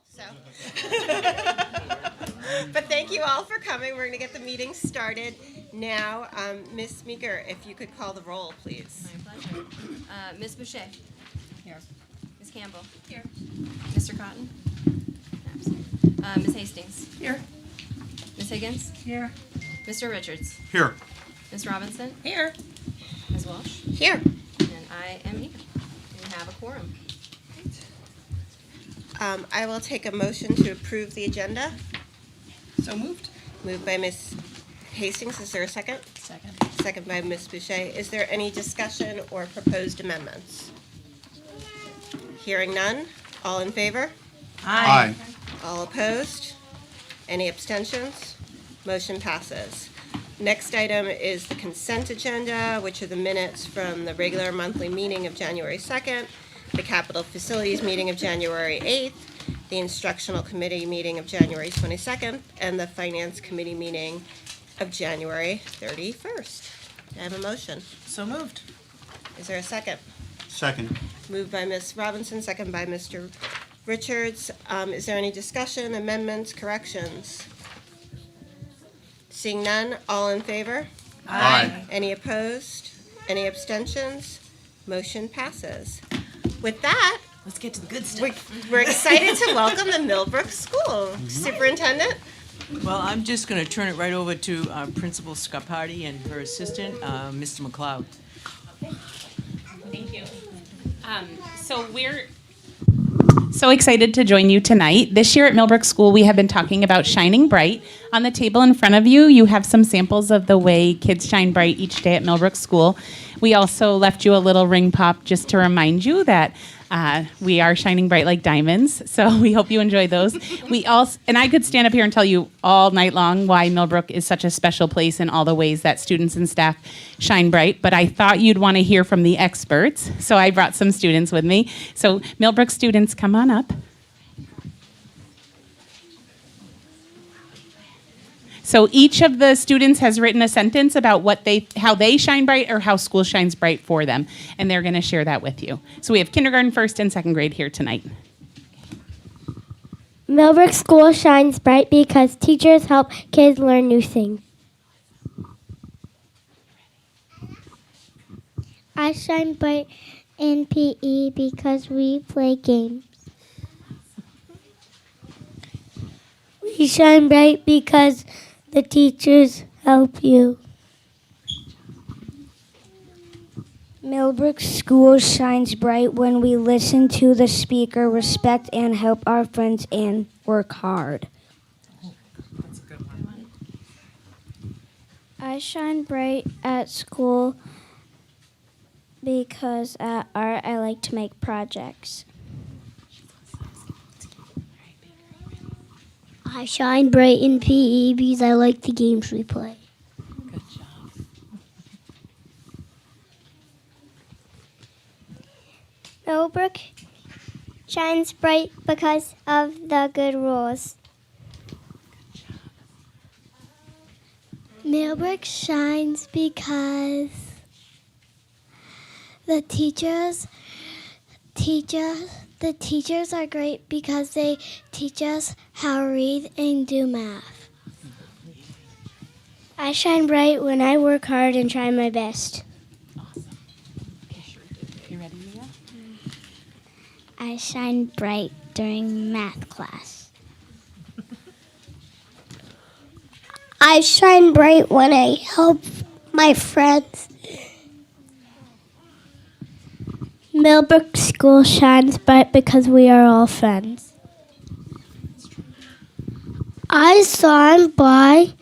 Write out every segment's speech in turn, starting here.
So, but thank you all for coming. We're going to get the meeting started now. Ms. Meeker, if you could call the roll, please. My pleasure. Ms. Boucher. Here. Ms. Campbell. Here. Mr. Cotton. Absent. Ms. Hastings. Here. Ms. Higgins. Here. Mr. Richards. Here. Ms. Robinson. Here. Ms. Walsh. Here. And I am here. We have a quorum. I will take a motion to approve the agenda. So moved. Moved by Ms. Hastings. Is there a second? Second. Second by Ms. Boucher. Is there any discussion or proposed amendments? Hearing none. All in favor? Aye. All opposed? Any abstentions? Motion passes. Next item is the consent agenda, which are the minutes from the regular monthly meeting of January 2nd, the Capital Facilities meeting of January 8th, the Instructional Committee meeting of January 22nd, and the Finance Committee meeting of January 31st. Do I have a motion? So moved. Is there a second? Second. Moved by Ms. Robinson, second by Mr. Richards. Is there any discussion, amendments, corrections? Seeing none, all in favor? Aye. Any opposed? Any abstentions? Motion passes. With that, Let's get to the good we're, stuff. we're excited to welcome the Milbrook School. Superintendent? Well, I'm just going to turn it right over to our Principal Scarpardi and her assistant, Mr. McLeod. Thank you. So we're so excited to join you tonight. This year at Milbrook School, we have been talking about shining bright. On the table in front of you, you have some samples of the way kids shine bright each day at Milbrook School. We also left you a little ring pop just to remind you that we are shining bright like diamonds. So we hope you enjoy those. We also, and I could stand up here and tell you all night long why Milbrook is such a special place in all the ways that students and staff shine bright, but I thought you'd want to hear from the experts. So I brought some students with me. So Milbrook students, come on up. So each of the students has written a sentence about how they shine bright or how school shines bright for them, and they're going to share that with you. So we have kindergarten, first, and second grade here tonight. Milbrook School shines bright because teachers help kids learn new things. I shine bright in PE because we play games. We shine bright because the teachers help you. Milbrook School shines bright when we listen to the speaker, respect and help our friends, and work hard. That's a good one. I shine bright at school because at art I like to make projects. I shine bright in PE because I like the games we play. Good job. Milbrook shines bright because of the good rules. Milbrook shines because the teachers are great because they teach us how to read and do math. I shine bright when I work hard and try my best. Awesome. Okay. You ready, Mia? I shine bright during math class. I shine bright when I help my friends. Milbrook School shines bright because we are all friends. I shine bright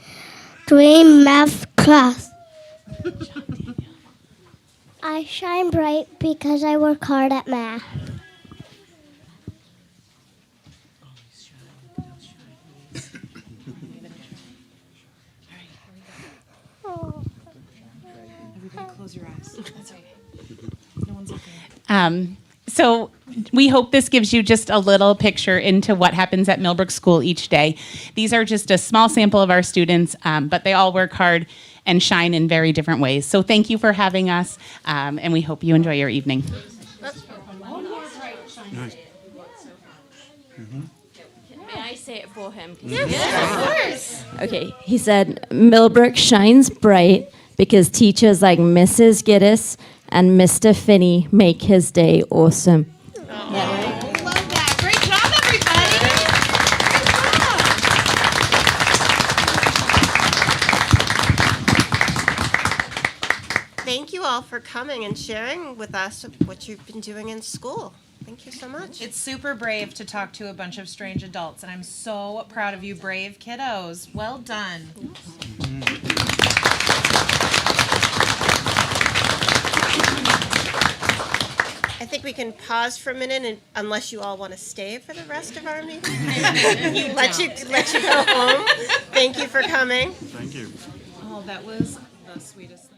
during math class. I shine bright because I work hard at math. Everybody close your eyes. That's okay. No one's looking. So we hope this gives you just a little picture into what happens at Milbrook School each day. These are just a small sample of our students, but they all work hard and shine in very different ways. So thank you for having us, and we hope you enjoy your evening. Nice. I say it for him? Of course. Okay, he said, Milbrook shines bright because teachers like Mrs. Giddis and Mr. Finney make his day awesome. Love that. Great job, everybody. Great job. Thank you all for coming and sharing with us what you've been doing in school. Thank you so much. It's super brave to talk to a bunch of strange adults, and I'm so proud of you, brave kiddos. Well done. I think we can pause for a minute, and, unless you all want to stay for the rest of our meeting. let you go home. Thank you for coming. Thank you. Oh, that was the sweetest thing.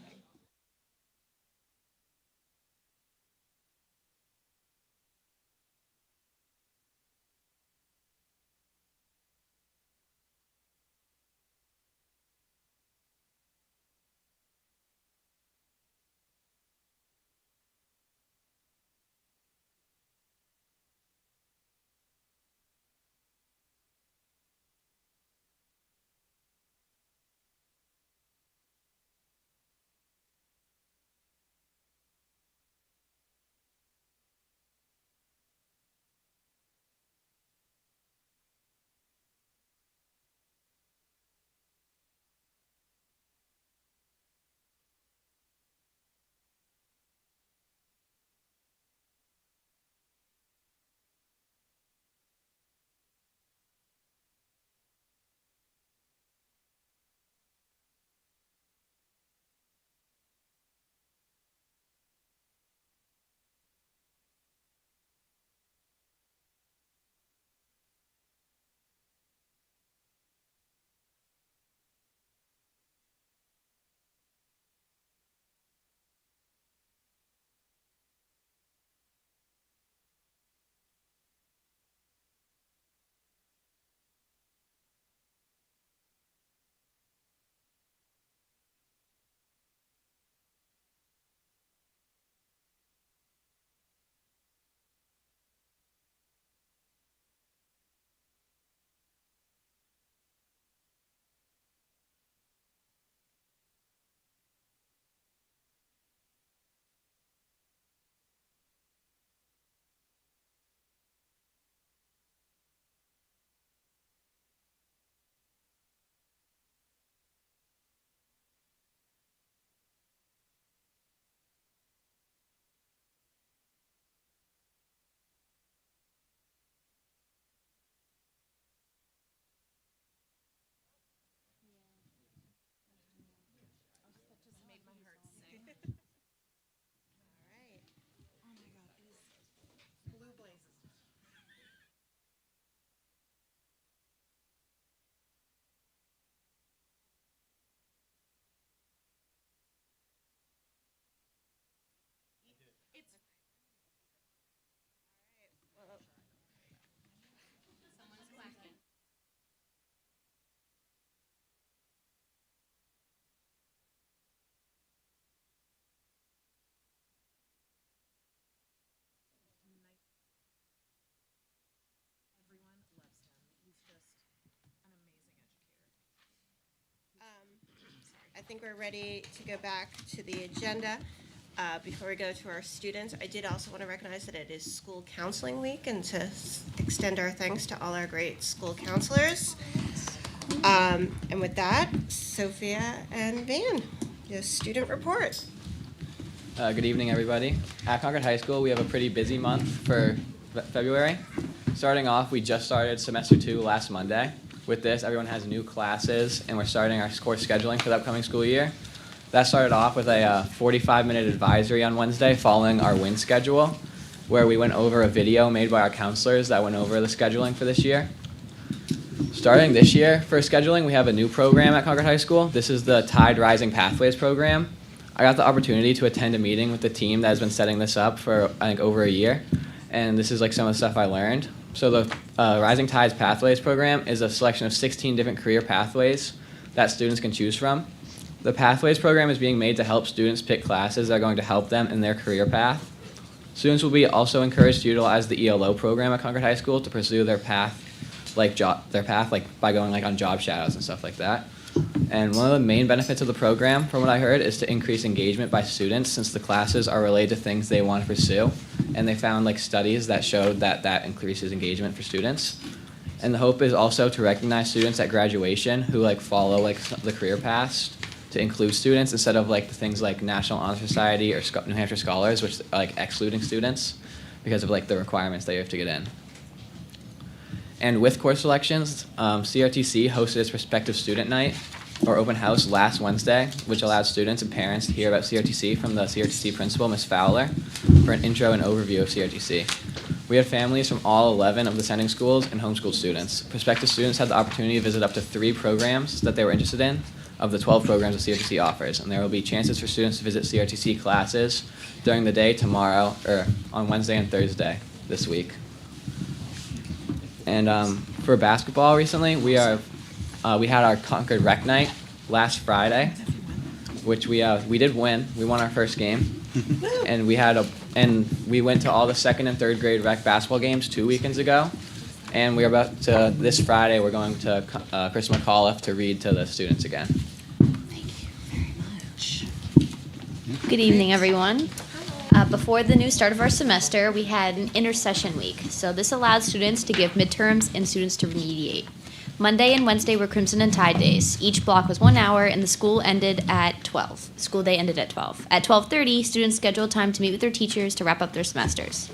I think we're ready to go back to the agenda. Before we go to our students, I did also want to recognize that it is School Counseling Week and to extend our thanks to all our great school counselors. And with that, Sophia and Van, the student report. Good evening, everybody. At Concord High School, we have a pretty busy month for February. Starting off, we just started semester 2 last Monday. With this, everyone has new classes, and we're starting our course scheduling for the upcoming school year. That started off with a 45-minute advisory on Wednesday following our WIN schedule, where we went over a video made by our counselors that went over the scheduling for this year. Starting this year, for scheduling, we have a new program at Concord High School. This is the Tide Rising Pathways program. I got the opportunity to attend a meeting with the team that has been setting this up for, I think, over a year, and this is like some of the stuff I learned. So the Rising Tides Pathways program is a selection of 16 different career pathways that students can choose from. The Pathways program is being made to help students pick classes that are going to help them in their career path. Students will be also encouraged to utilize the ELO program at Concord High School to pursue their path like their path, like by going like on job shadows and stuff like that. And one of the main benefits of the program, from what I heard, is to increase engagement by students, since the classes are related to things they want to pursue. And they found like studies that showed that that increases engagement for students. And the hope is also to recognize students at graduation who like follow like the career paths, to include students instead of like the things like National Honor Society or New Hampshire Scholars, which are like excluding students because of like the requirements that you have to get in. And with course selections, CRTC hosted its prospective student night or open house last Wednesday, which allowed students and parents to hear about CRTC from the CRTC principal, Ms. Fowler, for an intro and overview of CRTC. We had families from all 11 of the sending schools and homeschool students. Prospective students had the opportunity to visit up to 3 programs that they were interested in of the 12 programs that CRTC offers. And there will be chances for students to visit CRTC classes during the day tomorrow, or on Wednesday and Thursday this week. And for basketball recently, we had our Concord Rec Night last Friday, which we did win. We won our first game, and we went to all the 2nd and 3rd grade rec basketball games 2 weekends ago, and we're about to this Friday. We're going to Chris McAuliffe to read to the students again. Good evening, everyone. Before the new start of our semester, we had an intercession week. So this allowed students to give midterms and students to remediate. Monday and Wednesday were Crimson and Tide days. Each block was 1 hour, and the school ended at 12. School day ended at 12. At 12:30, students scheduled time to meet with their teachers to wrap up their semesters.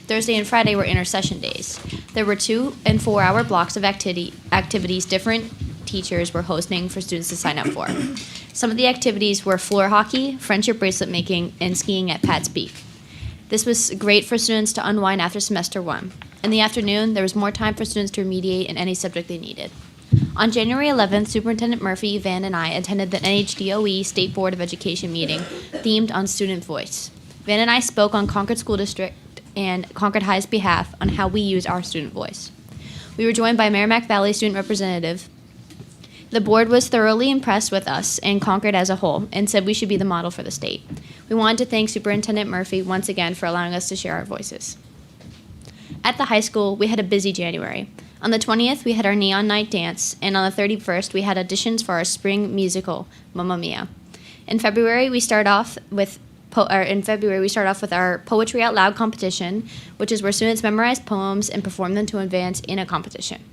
Thursday and Friday were intercession days. There were 2 and 4 hour blocks of activities different teachers were hosting for students to sign up for. Some of the activities were floor hockey, friendship bracelet making, and skiing at Pat's Peak. This was great for students to unwind after semester 1. In the afternoon, there was more time for students to remediate in any subject they needed. On January 11th, Superintendent Murphy, Van, and I attended the NHDOE State Board of Education meeting themed on student voice. Van and I spoke on Concord School District and Concord High's behalf on how we use our student voice. We were joined by Merrimack Valley Student Representative. The board was thoroughly impressed with us and Concord as a whole and said we should be the model for the state. We wanted to thank Superintendent Murphy once again for allowing us to share our voices. At the high school, we had a busy January. On the 20th, we had our Neon Night Dance, and on the 31st, we had auditions for our spring musical, Mamma Mia. In February, we start off with our Poetry Out Loud competition, which is where students memorize poems and perform them to advance in a competition.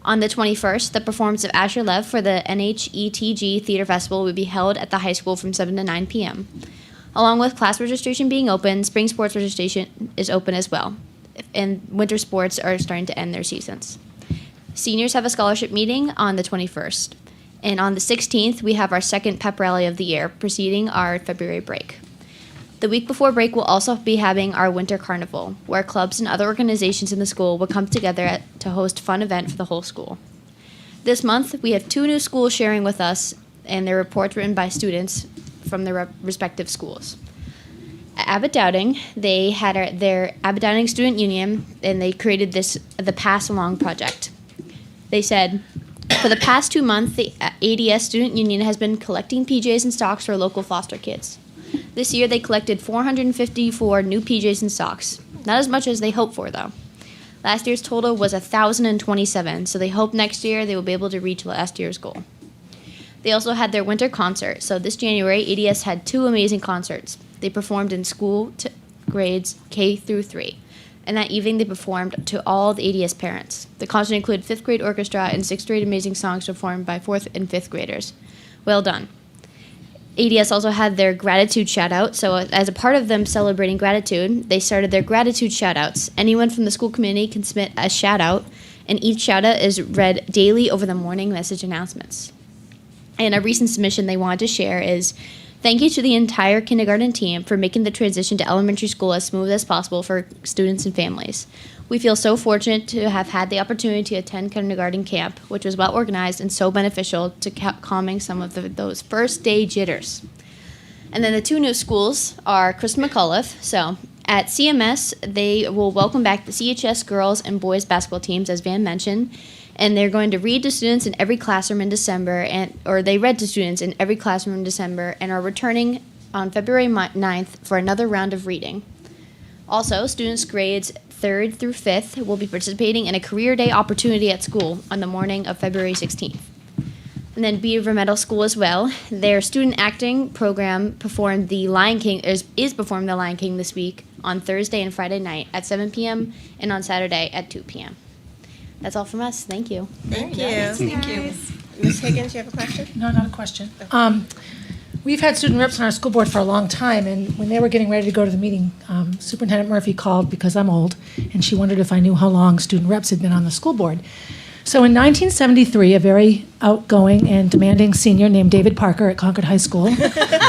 On the 21st, the performance of Asher Lev for the NHETG Theater Festival will be held at the high school from 7 to 9 p.m. Along with class registration being open, spring sports registration is open as well, and winter sports are starting to end their seasons. Seniors have a scholarship meeting on the 21st, and on the 16th, we have our second pep rally of the year, preceding our February break. The week before break, we'll also be having our winter carnival, where clubs and other organizations in the school will come together to host a fun event for the whole school. This month, we have 2 new schools sharing with us and their reports written by students from their respective schools. At Abbott Dowding, they had their Abbott Dowding Student Union, and they created the Pass Along project. They said, for the past 2 months, the ADS Student Union has been collecting PJs and socks for local foster kids. This year, they collected 454 new PJs and socks. Not as much as they hoped for, though. Last year's total was 1,027, so they hope next year they will be able to reach last year's goal. They also had their winter concert, so this January, ADS had 2 amazing concerts. They performed in school grades K through 3, and that evening they performed to all the ADS parents. The concert included 5th grade orchestra and 6th grade amazing songs performed by 4th and 5th graders. Well done. ADS also had their gratitude shout-out, so as a part of them celebrating gratitude, they started their gratitude shout-outs. Anyone from the school community can submit a shout-out, and each shout-out is read daily over the morning message announcements. And a recent submission they wanted to share is, thank you to the entire kindergarten team for making the transition to elementary school as smooth as possible for students and families. We feel so fortunate to have had the opportunity to attend kindergarten camp, which was well organized and so beneficial to calming some of those first day jitters. And then the 2 new schools are Chris McAuliffe. So at CMS, they will welcome back the CHS girls and boys basketball teams, as Van mentioned, and they're going to read to students in every classroom in December, or they read to students in every classroom in December, and are returning on February 9th for another round of reading. Also, students grades 3rd through 5th will be participating in a career day opportunity at school on the morning of February 16th. And then Beaver Middle School as well. Their student acting program performed the Lion King, is performing the Lion King this week on Thursday and Friday night at 7 p.m. and on Saturday at 2 p.m. That's all from us. Thank you. Thank you. Thank you. Ms. Higgins, you have a question? No, not a question. We've had student reps on our school board for a long time, and when they were getting ready to go to the meeting, Superintendent Murphy called because I'm old, and she wondered if I knew how long student reps had been on the school board. So in 1973, a very outgoing and demanding senior named David Parker at Concord High School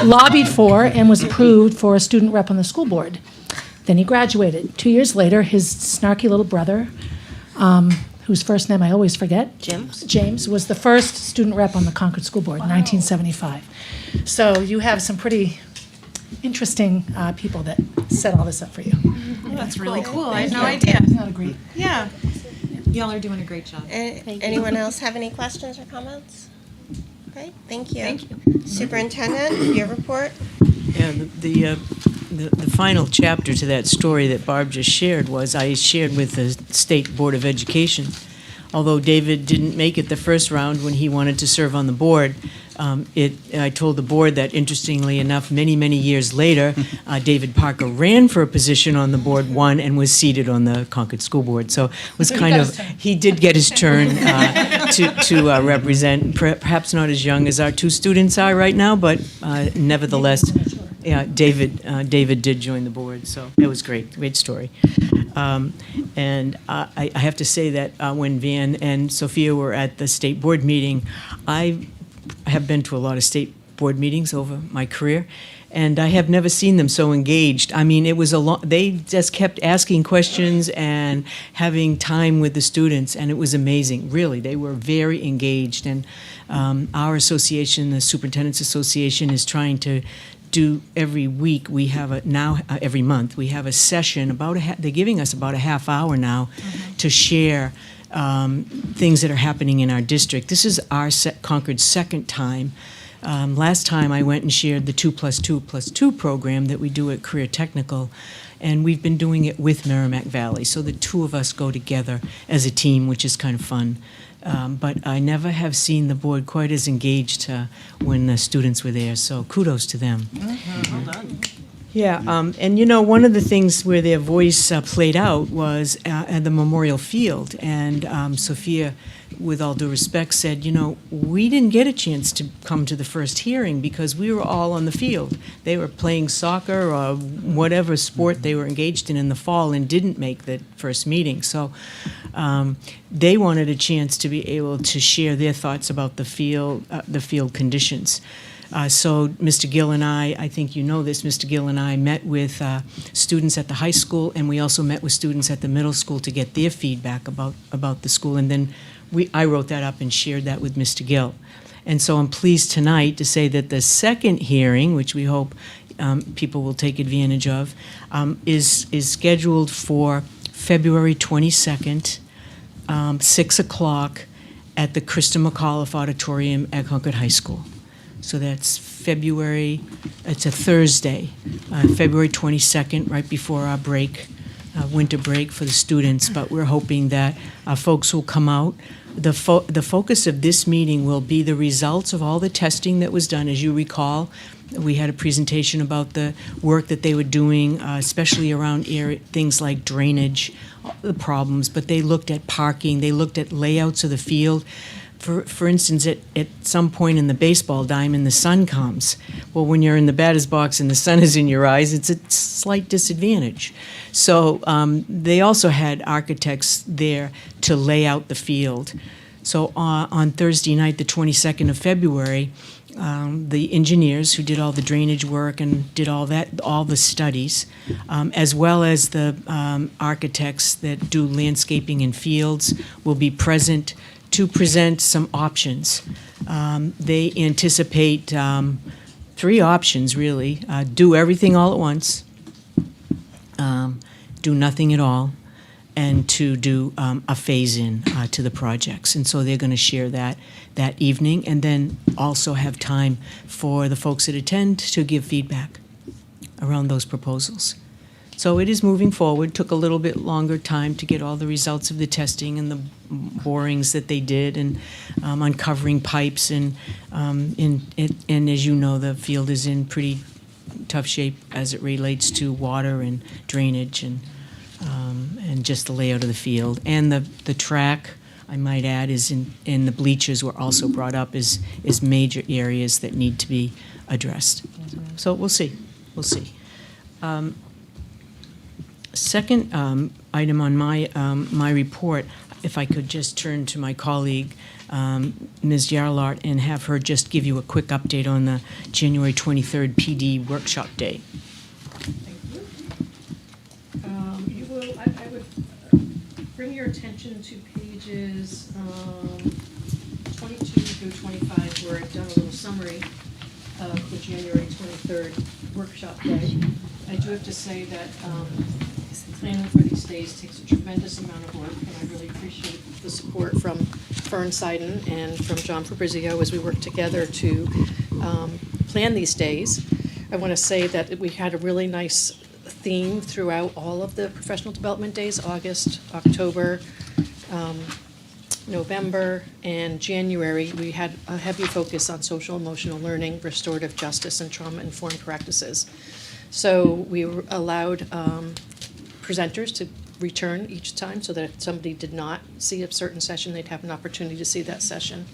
lobbied for and was approved for a student rep on the school board. Then he graduated. 2 years later, his snarky little brother, whose first name I always forget, James, was the first student rep on the Concord School Board in 1975. So you have some pretty interesting people that set all this up for you. That's really cool. I had Thank no you. idea. Isn't that a great? Yeah. Y'all are doing a great job. Anyone else have any questions or comments? Okay, thank you. Thank you. Superintendent, your report? Yeah, the final chapter to that story that Barb just shared was I shared with the State Board of Education. Although David didn't make it the first round when he wanted to serve on the board, I told the board that, interestingly enough, many, many years later, David Parker ran for a position on the board, won, and was seated on the Concord School Board. So it was he did get his turn to represent, perhaps not as young as our two students are right now, but nevertheless, yeah, David did join the board, so it was great story. And I have to say that when Van and Sophia were at the state board meeting, I have been to a lot of state board meetings over my career, and I have never seen them so engaged. I mean, it was they just kept asking questions and having time with the students, and it was amazing. Really, they were very engaged, and our association, the Superintendent's Association, is trying to do every week. We have every month we have a session they're giving us about a half hour now to share things that are happening in our district. This is our Concord's second time. Last time I went and shared the 2+2+2 program that we do at Career Technical, and we've been doing it with Merrimack Valley. So the two of us go together as a team, which is kind of fun. But I never have seen the board quite as engaged when the students were there, so kudos to them. Well done. Yeah, and one of the things where their voice played out was at the Memorial Field, and Sophia, with all due respect, said, we didn't get a chance to come to the first hearing because we were all on the field. They were playing soccer or whatever sport they were engaged in the fall and didn't make the first meeting. So they wanted a chance to be able to share their thoughts about the field conditions. So Mr. Gill and I think you know this, Mr. Gill and I met with students at the high school, and we also met with students at the middle school to get their feedback about the school, and then I wrote that up and shared that with Mr. Gill. And so I'm pleased tonight to say that the second hearing, which we hope people will take advantage of, is scheduled for February 22nd, 6 o'clock at the Krista McAuliffe Auditorium at Concord High School. So that's it's a Thursday, February 22nd, right before our break, winter break for the students. But we're hoping that folks will come out. The focus of this meeting will be the results of all the testing that was done. As you recall, we had a presentation about the work that they were doing, especially around things like drainage, the problems. But they looked at parking. They looked at layouts of the field. For instance, at some point in the baseball diamond, the sun comes. Well, when you're in the batter's box and the sun is in your eyes, it's a slight disadvantage. So they also had architects there to lay out the field. So on Thursday night, the 22nd of February, the engineers who did all the drainage work and did all the studies, as well as the architects that do landscaping in fields, will be present to present some options. They anticipate 3 options, really. Do everything all at once, do nothing at all, and to do a phase-in to the projects. And so they're going to share that evening, and then also have time for the folks that attend to give feedback around those proposals. So it is moving forward. Took a little bit longer time to get all the results of the testing and the borings that they did, and uncovering pipes. And as you know, the field is in pretty tough shape as it relates to water and drainage and just the layout of the field. And the track, I might add, is in the bleachers were also brought up as major areas that need to be addressed. So we'll see. We'll see. Second item on my report, if I could just turn to my colleague, Ms. Yarlart, and have her just give you a quick update on the January 23rd PD workshop day. You will, I would bring your attention to pages 22 through 25, where I've done a little summary of the January 23rd workshop day. I do have to say that planning for these days takes a tremendous amount of work, and I really appreciate the support from Fern Seiden and from John Fabrizio as we work together to plan these days. I want to say that we had a really nice theme throughout all of the professional development days: August, October, November, and January. We had a heavy focus on social emotional learning, restorative justice, and trauma-informed practices. So we allowed presenters to return each time, so that if somebody did not see a certain session, they'd have an opportunity to see that session.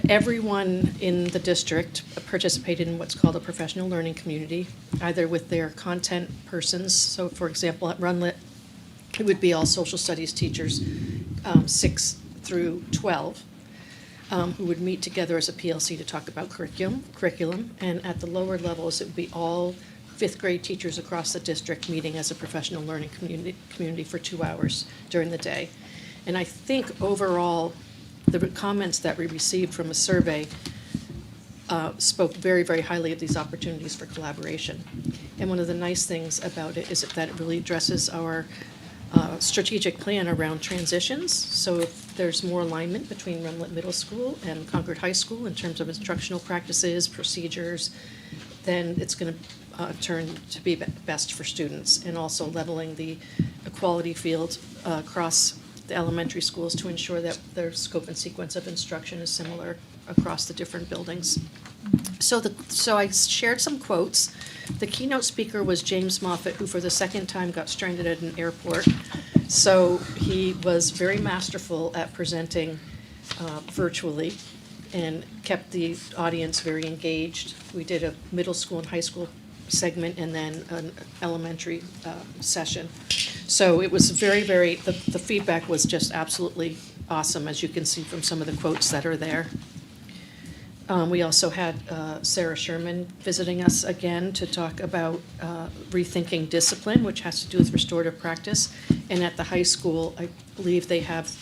Everyone in the district participated in what's called a professional learning community, either with their content persons. So for example, at Runlit, it would be all social studies teachers, 6 through 12, who would meet together as a PLC to talk about curriculum. And at the lower levels, it would be all 5th grade teachers across the district meeting as a professional learning community for 2 hours during the day. And I think overall, the comments that we received from a survey spoke very, very highly of these opportunities for collaboration. And one of the nice things about it is that it really addresses our strategic plan around transitions. So if there's more alignment between Runlet Middle School and Concord High School in terms of instructional practices, procedures, then it's going to turn to be best for students, and also leveling the equality field across the elementary schools to ensure that their scope and sequence of instruction is similar across the different buildings. So I shared some quotes. The keynote speaker was James Moffett, who for the second time got stranded at an airport. So he was very masterful at presenting virtually and kept the audience very engaged. We did a middle school and high school segment and then an elementary session. So it was very, very, the feedback was just absolutely awesome, as you can see from some of the quotes that are there. We also had Sarah Sherman visiting us again to talk about rethinking discipline, which has to do with restorative practice. And at the high school, I believe they have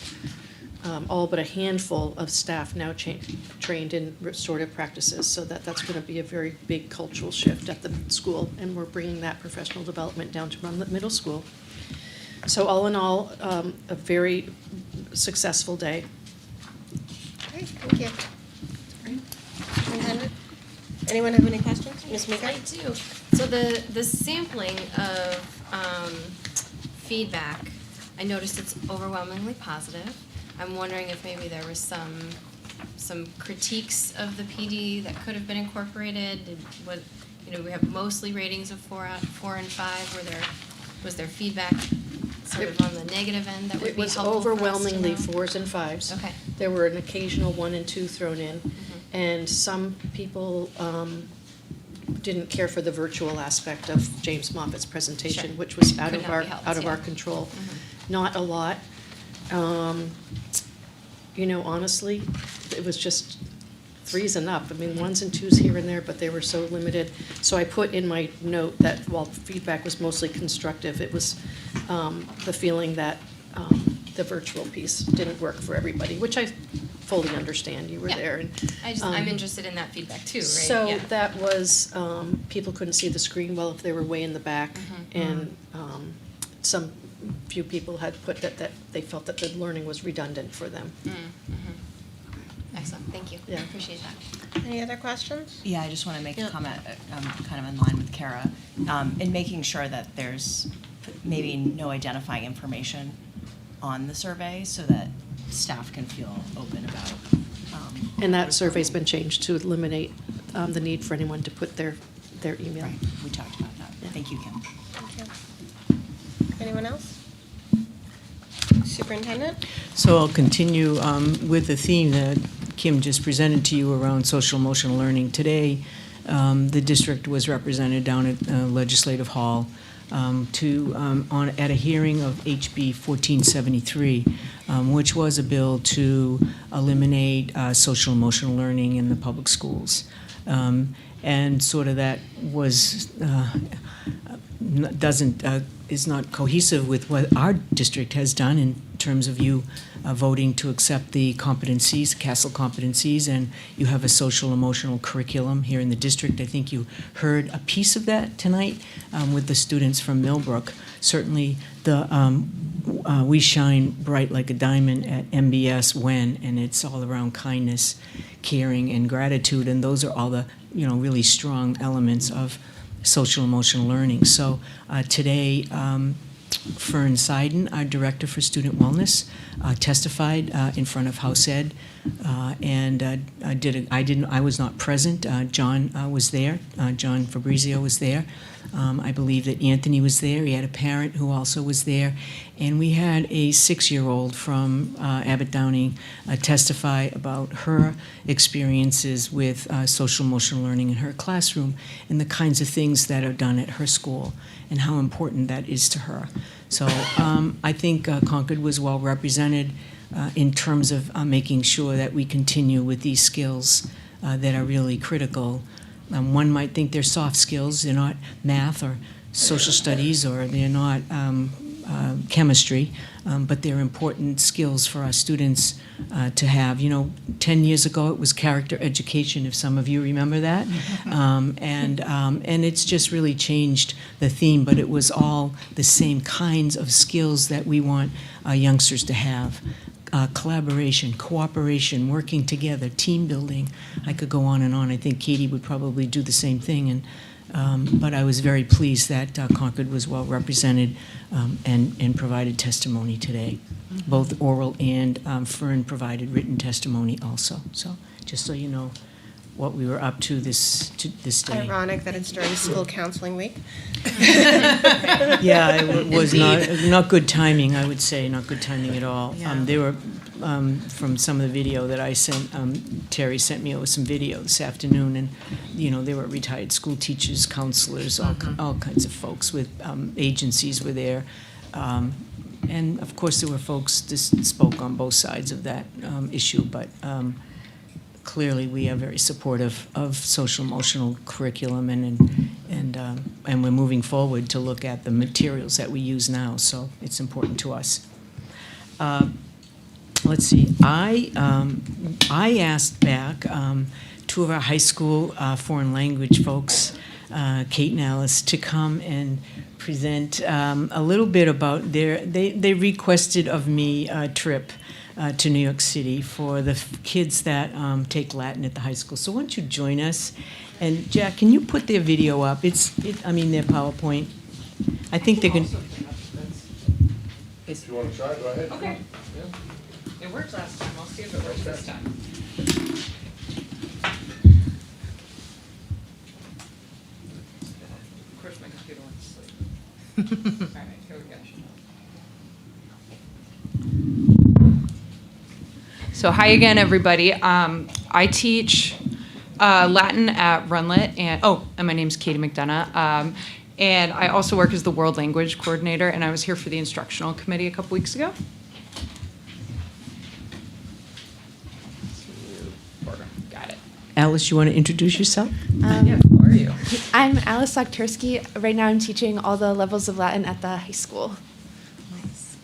all but a handful of staff now trained in restorative practices, so that's going to be a very big cultural shift at the school, and we're bringing that professional development down to Runlet Middle School. So all in all, a very successful day. Great, thank you. Superintendent, anyone have any questions? Ms. Meeker? I do. So the sampling of feedback, I noticed it's overwhelmingly positive. I'm wondering if maybe there was some critiques of the PD that could have been incorporated. We have mostly ratings of 4 and 5. Was there feedback sort of on the negative end that would be helpful? It was overwhelmingly 4s and 5s. Okay. There were an occasional 1 and 2 thrown in, and some people didn't care for the virtual aspect of James Moffitt's presentation, Sure. which was out Could of not our be helped, out of yeah. our control. Not a lot. Honestly, it was just 3s and up. I mean, 1s and 2s here and there, but they were so limited. So I put in my note that while feedback was mostly constructive, it was the feeling that the virtual piece didn't work for everybody, which I fully understand. You were Yeah. there. And, I'm interested in that feedback too, right? So Yeah. that was, people couldn't see the screen well if they were way in the back, and some few people had put that they felt that the learning was redundant for them. Excellent, thank you. Yeah. Appreciate that. Any other questions? Yeah, I just want to make Yeah. a comment, kind of in line with Kara, in making sure that there's maybe no identifying information on the survey so that staff can feel open about. And that survey's been changed to eliminate the need for anyone to put their email. Right, we talked about that. Thank you, Kim. Thank you. Anyone else? Superintendent? So I'll continue with the theme that Kim just presented to you around social emotional learning. Today, the district was represented down at Legislative Hall at a hearing of HB 1473, which was a bill to eliminate social emotional learning in the public schools. And sort of that was is not cohesive with what our district has done in terms of you voting to accept the competencies, CASEL competencies, and you have a social emotional curriculum here in the district. I think you heard a piece of that tonight with the students from Milbrook. Certainly the we shine bright like a diamond at MBS and it's all around kindness, caring, and gratitude, and those are all the really strong elements of social emotional learning. So today, Fern Seiden, our Director for Student Wellness, testified in front of House Ed, and I was not present. John was there. John Fabrizio was there. I believe that Anthony was there. He had a parent who also was there, and we had a 6-year-old from Abbott Downing testify about her experiences with social emotional learning in her classroom and the kinds of things that are done at her school and how important that is to her. So I think Concord was well represented in terms of making sure that we continue with these skills that are really critical. One might think they're soft skills. They're not math or social studies, or they're not chemistry, but they're important skills for our students to have. 10 years ago it was character education, if some of you remember that, and it's just really changed the theme, but it was all the same kinds of skills that we want our youngsters to have. Collaboration, cooperation, working together, team building. I could go on and on. I think Katie would probably do the same thing. But I was very pleased that Concord was well represented and provided testimony today, both oral and Fern provided written testimony also. So just so you know what we were up to this day. Ironic that it's during school counseling week. Yeah, it was not good timing, I would say, not good timing at all. Yeah. They were, from some of the video that I sent, Terry sent me over some video this afternoon, and, there were retired school teachers, counselors, all kinds of folks with agencies were there. And, of course, there were folks that spoke on both sides of that issue, but clearly we are very supportive of social emotional curriculum, and we're moving forward to look at the materials that we use now, so it's important to us. Let's see, I asked back two of our high school foreign language folks, Kate and Alice, to come and present a little bit about they requested of me a trip to New York City for the kids that take Latin at the high school. So why don't you join us? And Jack, can you put their video up? Their PowerPoint. I think they're going to... If you want to try, go ahead. Okay. Yeah. It worked last time. I'll see if it works this time. Of course, my computer went to sleep. All right, here we go. So hi again, everybody. I teach Latin at Runlet, and my name's Katie McDonough. And I also work as the World Language Coordinator, and I was here for the instructional committee a couple weeks ago. Got it. Alice, you want to introduce yourself? Yeah, who are you? I'm Alice Soktursky. Right now I'm teaching all the levels of Latin at the high school. Nice.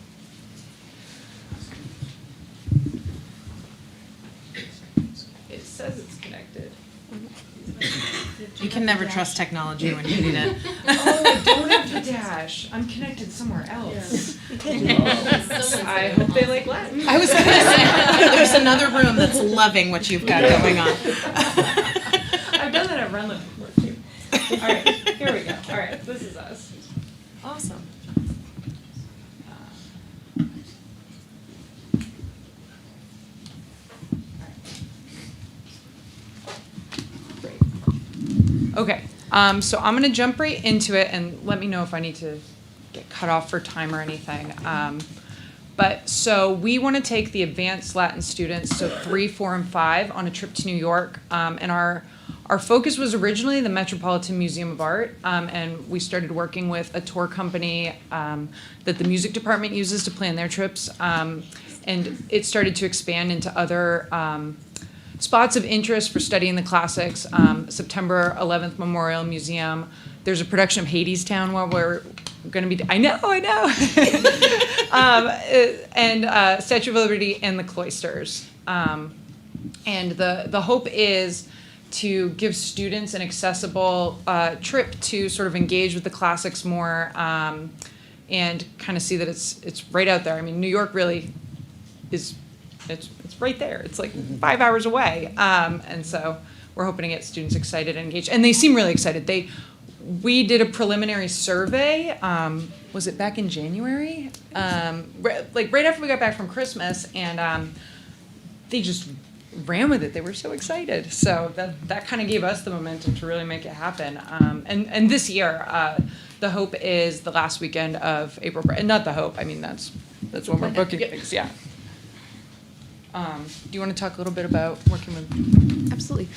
It says it's connected. You can never trust technology when you need it. Oh, I don't have the dash. gosh, I'm connected somewhere else. I hope they like Latin. I was going to say, there's another room that's loving what you've got going on. I've done that at Runlet before too. All right, here we go. All right, this is us. Awesome. Okay, so I'm going to jump right into it, and let me know if I need to get cut off for time or anything. So we want to take the advanced Latin students, so 3, 4, and 5, on a trip to New York. And our focus was originally the Metropolitan Museum of Art, and we started working with a tour company that the music department uses to plan their trips. And it started to expand into other spots of interest for studying the classics. September 11th Memorial Museum. There's a production of Hadestown where we're going to be. I know. And Statue of Liberty and the Cloisters. And the hope is to give students an accessible trip to sort of engage with the classics more, and kind of see that it's right out there. I mean, New York really is. It's right there. It's like 5 hours away. And so we're hoping to get students excited and engaged. And they seem really excited. We did a preliminary survey, was it back in January? Right after we got back from Christmas, and they just ran with it. They were so excited. So that kind of gave us the momentum to really make it happen. And this year, the hope is the last weekend of April. And not the hope, I mean, that's when we're booking things, yeah. Do you want to talk a little bit about working with? Absolutely.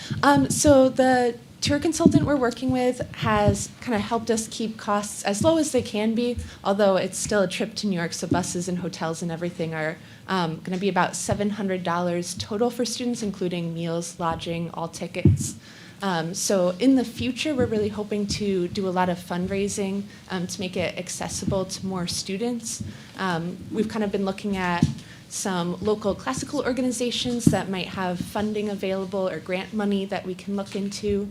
So the tour consultant we're working with has kind of helped us keep costs as low as they can be, although it's still a trip to New York, so buses and hotels and everything are going to be about $700 total for students, including meals, lodging, all tickets. So in the future, we're really hoping to do a lot of fundraising to make it accessible to more students. We've kind of been looking at some local classical organizations that might have funding available or grant money that we can look into.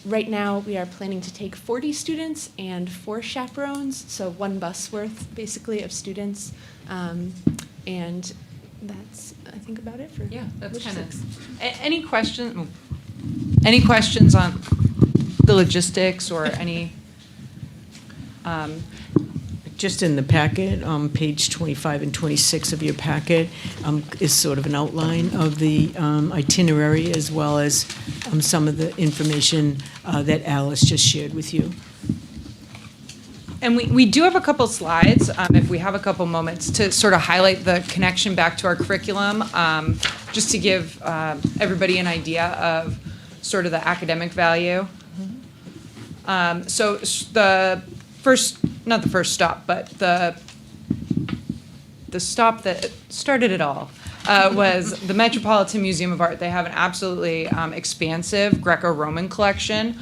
Right now, we are planning to take 40 students and 4 chaperones, so 1 bus worth, basically, of students. And that's, I think, about it for That's kind logistics. of. Any questions on the logistics or any? Just in the packet, page 25 and 26 of your packet is sort of an outline of the itinerary, as well as some of the information that Alice just shared with you. And we do have a couple slides, if we have a couple moments, to sort of highlight the connection back to our curriculum, just to give everybody an idea of sort of the academic value. So the first, not the first stop, but the stop that started it all was the Metropolitan Museum of Art. They have an absolutely expansive Greco-Roman collection,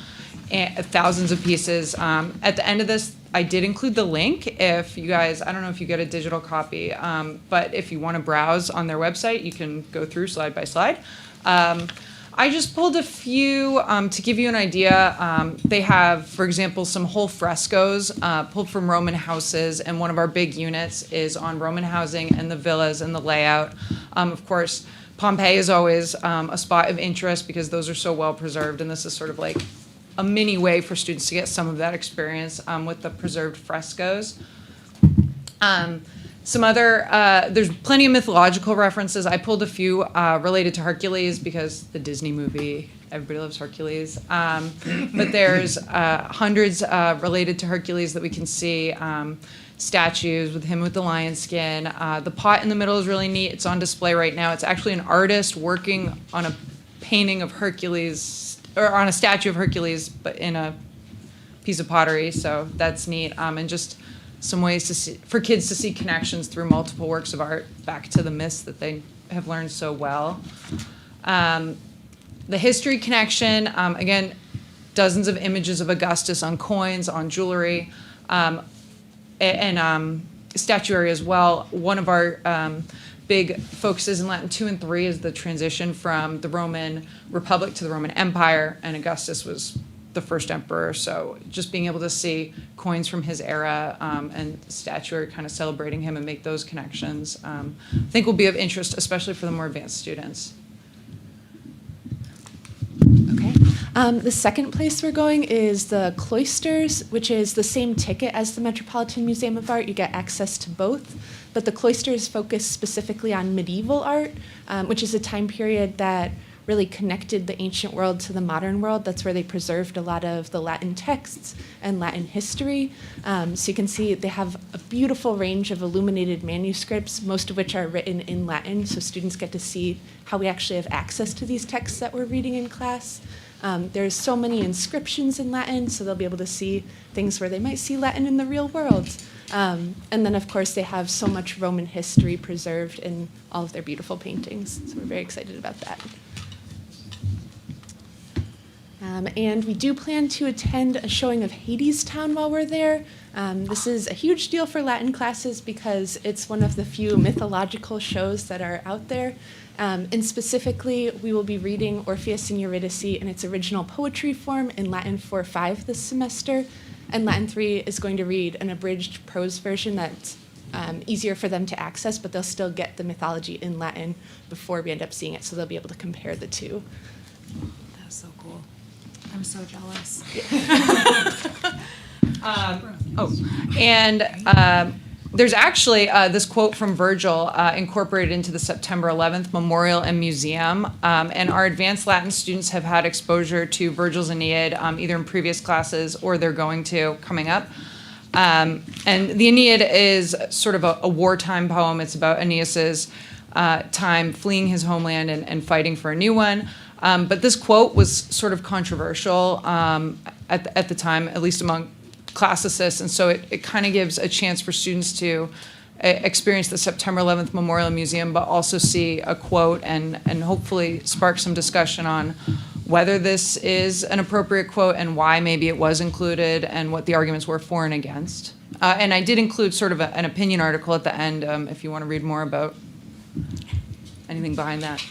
and thousands of pieces. At the end of this, I did include the link. If you guys, I don't know if you get a digital copy, but if you want to browse on their website, you can go through slide by slide. I just pulled a few to give you an idea. They have, for example, some whole frescoes pulled from Roman houses, and one of our big units is on Roman housing and the villas and the layout. Of course, Pompeii is always a spot of interest because those are so well preserved, and this is sort of like a mini way for students to get some of that experience with the preserved frescoes. Some other, there's plenty of mythological references. I pulled a few related to Hercules because the Disney movie, everybody loves Hercules. But there's hundreds related to Hercules that we can see. Statues with him with the lion skin. The pot in the middle is really neat. It's on display right now. It's actually an artist working on a painting of Hercules, or on a statue of Hercules, but in a piece of pottery. So that's neat. And just some ways to see, for kids to see connections through multiple works of art back to the myths that they have learned so well. The history connection, again, dozens of images of Augustus on coins, on jewelry, and statuary as well. One of our big focuses in Latin 2 and 3 is the transition from the Roman Republic to the Roman Empire, and Augustus was the first emperor. So just being able to see coins from his era and statuary kind of celebrating him and make those connections, I think will be of interest, especially for the more advanced students. Okay. The second place we're going is the Cloisters, which is the same ticket as the Metropolitan Museum of Art. You get access to both, but the Cloisters focus specifically on medieval art, which is a time period that really connected the ancient world to the modern world. That's where they preserved a lot of the Latin texts and Latin history. So you can see they have a beautiful range of illuminated manuscripts, most of which are written in Latin, so students get to see how we actually have access to these texts that we're reading in class. There's so many inscriptions in Latin, so they'll be able to see things where they might see Latin in the real world. And then, of course, they have so much Roman history preserved in all of their beautiful paintings, so we're very excited about that. And we do plan to attend a showing of Hadestown while we're there. This is a huge deal for Latin classes because it's one of the few mythological shows that are out there. And specifically, we will be reading Orpheus and Eurydice in its original poetry form in Latin 4-5 this semester. And Latin 3 is going to read an abridged prose version that's easier for them to access, but they'll still get the mythology in Latin before we end up seeing it, so they'll be able to compare the two. That's so cool. I'm so jealous. There's actually this quote from Virgil incorporated into the September 11th Memorial and Museum, and our advanced Latin students have had exposure to Virgil's Aeneid either in previous classes or they're going to coming up. And the Aeneid is sort of a wartime poem. It's about Aeneas's time fleeing his homeland and fighting for a new one. But this quote was sort of controversial at the time, at least among classicists, and so it kind of gives a chance for students to experience the September 11th Memorial Museum, but also see a quote and hopefully spark some discussion on whether this is an appropriate quote and why maybe it was included and what the arguments were for and against. And I did include sort of an opinion article at the end if you want to read more about anything behind that.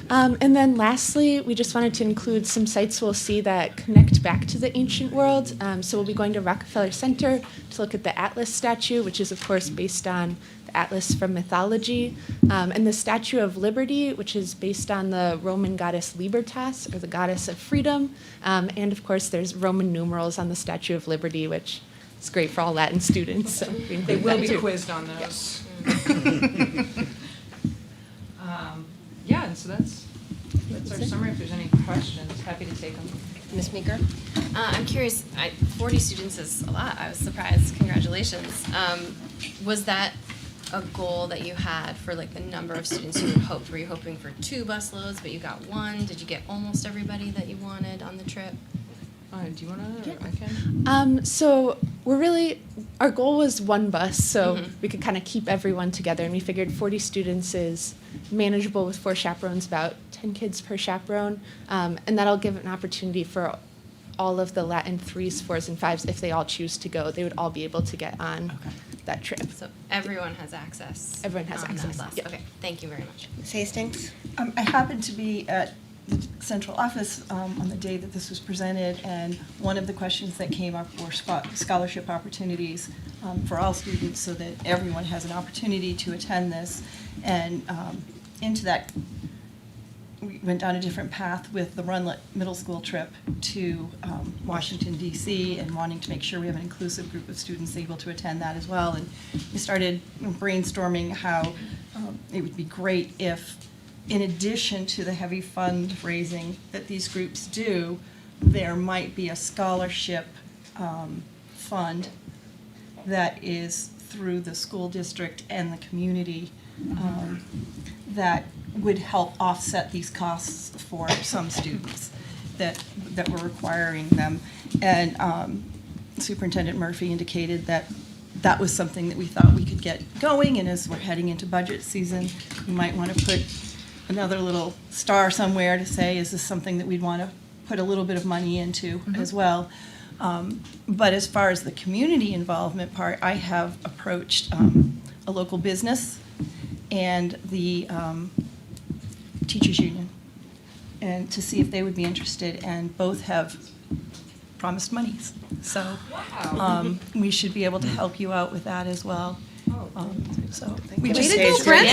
And then lastly, we just wanted to include some sites we'll see that connect back to the ancient world. So we'll be going to Rockefeller Center to look at the Atlas statue, which is, of course, based on the Atlas from mythology, and the Statue of Liberty, which is based on the Roman goddess Libertas, or the goddess of freedom. And, of course, there's Roman numerals on the Statue of Liberty, which is great for all Latin students. So they will be quizzed on those. Yeah, and so that's our summary. If there's any questions, happy to take them. Ms. Meeker? I'm curious, 40 students is a lot. I was surprised. Congratulations. Was that a goal that you had for like the number of students you would hope? Were you hoping for 2 busloads, but you got 1? Did you get almost everybody that you wanted on the trip? Do you want to? Yeah. I can. So our goal was 1 bus, so we could kind of keep everyone together, and we figured 40 students is manageable with 4 chaperones, about 10 kids per chaperone, and that'll give an opportunity for all of the Latin 3s, 4s, and 5s, if they all choose to go, they would all be able to get on that trip. So everyone has access. Everyone has on access. That bus. Yep. Okay, thank you very much. Ms. Hastings? I happened to be at the central office on the day that this was presented, and one of the questions that came up were scholarship opportunities for all students so that everyone has an opportunity to attend this. And into that, we went down a different path with the Runlet Middle School trip to Washington, D.C., and wanting to make sure we have an inclusive group of students able to attend that as well. And we started brainstorming how it would be great if, in addition to the heavy fundraising that these groups do, there might be a scholarship fund that is through the school district and the community that would help offset these costs for some students that were requiring them. And Superintendent Murphy indicated that that was something that we thought we could get going, and as we're heading into budget season, we might want to put another little star somewhere to say, is this something that we'd want to put a little bit of money into as well. But as far as the community involvement part, I have approached a local business and the teachers union and to see if they would be interested, and both have promised monies. So we should be able to help you out with that as well. So we just Way to go, Brenda.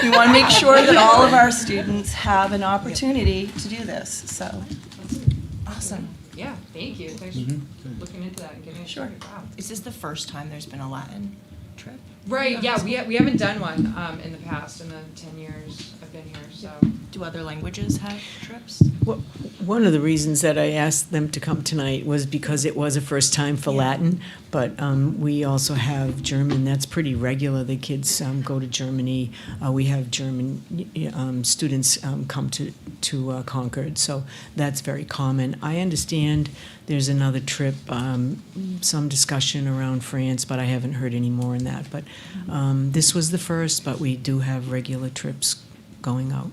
we want to make sure that all of our students have an opportunity to do this. So Awesome. Yeah, thank you. Thanks for looking into that and getting it Sure. started. Wow. Is this the first time there's been a Latin trip? Right, yeah, we haven't done one in the past, in the 10 years I've been here, so. Do other languages have trips? Well, one of the reasons that I asked them to come tonight was because it was a first time for Latin, but we also have German. That's pretty regular. The kids go to Germany. We have German students come to Concord, so that's very common. I understand there's another trip, some discussion around France, but I haven't heard any more on that. But this was the first, but we do have regular trips going out.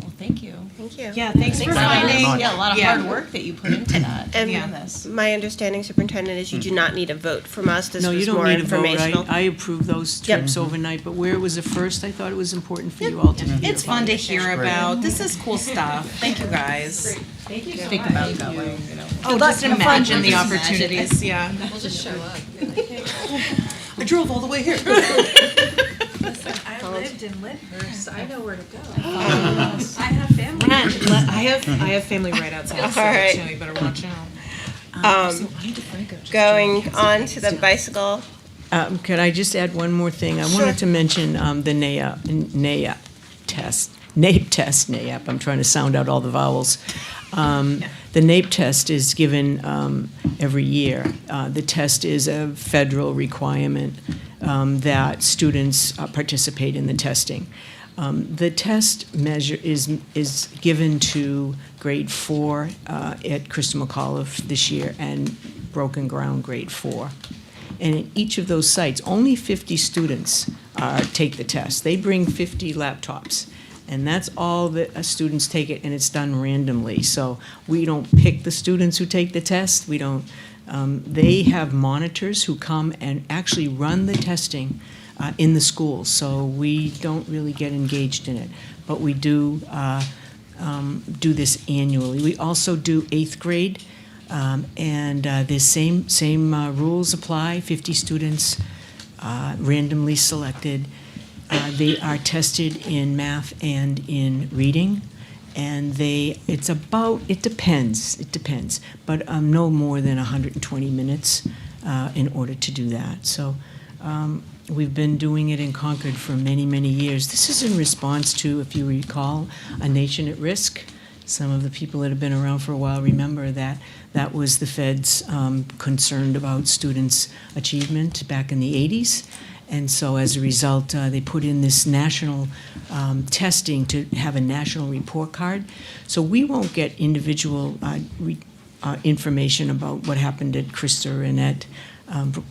Well, thank you. Thank you. Yeah, thanks for finding, Yeah, a lot of hard work that you put into that, to be And honest. my understanding, Superintendent, is you do not need a vote from us. This No, you was don't more need a vote. informational. I approve those Yep. trips overnight, but where it was the first, I thought it was important for you all to hear It's fun about to it. hear about. This is cool stuff. Thank you guys. Thank you so Think much. about going, you know. Oh, just imagine the opportunities. Yeah. We'll just show up. I drove all the way here. I lived in Lyndhurst. I know where to go. I have family. I have family right outside the All right. city, so you better watch out. Going on to the bicycle. Could I just add one more thing? I wanted to mention the NAEP test. NAEP. I'm trying to sound out all the vowels. The NAEP test is given every year. The test is a federal requirement that students participate in the testing. The test measure is given to grade 4 at Crystal McAuliffe this year and Broken Ground grade 4. And in each of those sites, only 50 students take the test. They bring 50 laptops. And that's all that students take it, and it's done randomly. So we don't pick the students who take the test. We don't. They have monitors who come and actually run the testing in the schools. So we don't really get engaged in it, but we do do this annually. We also do 8th grade, and the same rules apply. 50 students randomly selected. They are tested in math and in reading, and it depends, but no more than 120 minutes in order to do that. So we've been doing it in Concord for many, many years. This is in response to, if you recall, A Nation at Risk. Some of the people that have been around for a while remember that that was the feds concerned about students' achievement back in the 80s. And so as a result, they put in this national testing to have a national report card. So we won't get individual information about what happened at Christer and at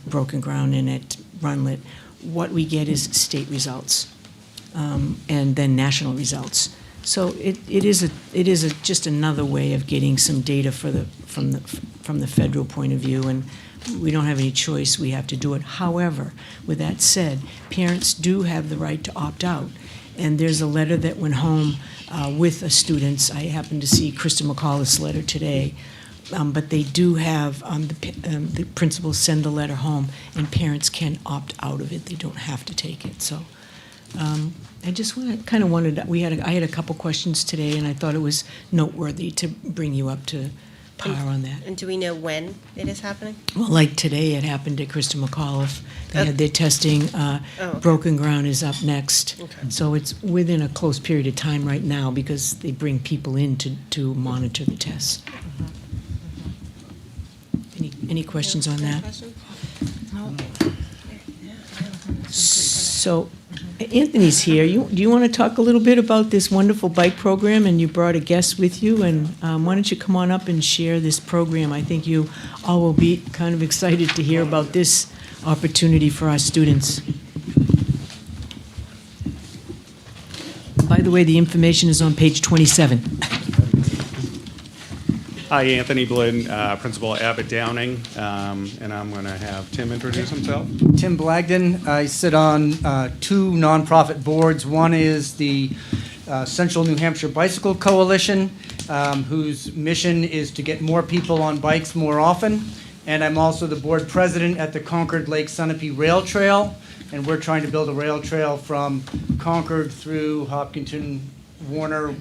Broken Ground and at Runlet. What we get is state results and then national results. So it is just another way of getting some data from the federal point of view, and we don't have any choice. We have to do it. However, with that said, parents do have the right to opt out. And there's a letter that went home with the students. I happened to see Krista McAuliffe's letter today. But they do have the principals send the letter home, and parents can opt out of it. They don't have to take it. So I just wanted. I had a couple questions today, and I thought it was noteworthy to bring you up to par on that. And do we know when it is happening? Well, like today, it happened at Krista McAuliffe. They had their testing. okay. Broken Ground is up next. Okay. So it's within a close period of time right now because they bring people in to monitor the tests. Any questions on that? So, Anthony's here. Do you want to talk a little bit about this wonderful bike program? And you brought a guest with you, and why don't you come on up and share this program? I think you all will be kind of excited to hear about this opportunity for our students. By the way, the information is on page 27. Hi, Anthony Blinn, Principal at Abbott Downing, and I'm going to have Tim introduce himself. Tim Blagden. I sit on two nonprofit boards. One is the Central New Hampshire Bicycle Coalition, whose mission is to get more people on bikes more often. And I'm also the board president at the Concord Lake Sunapee Rail Trail, and we're trying to build a rail trail from Concord through Hopkinton, Warner,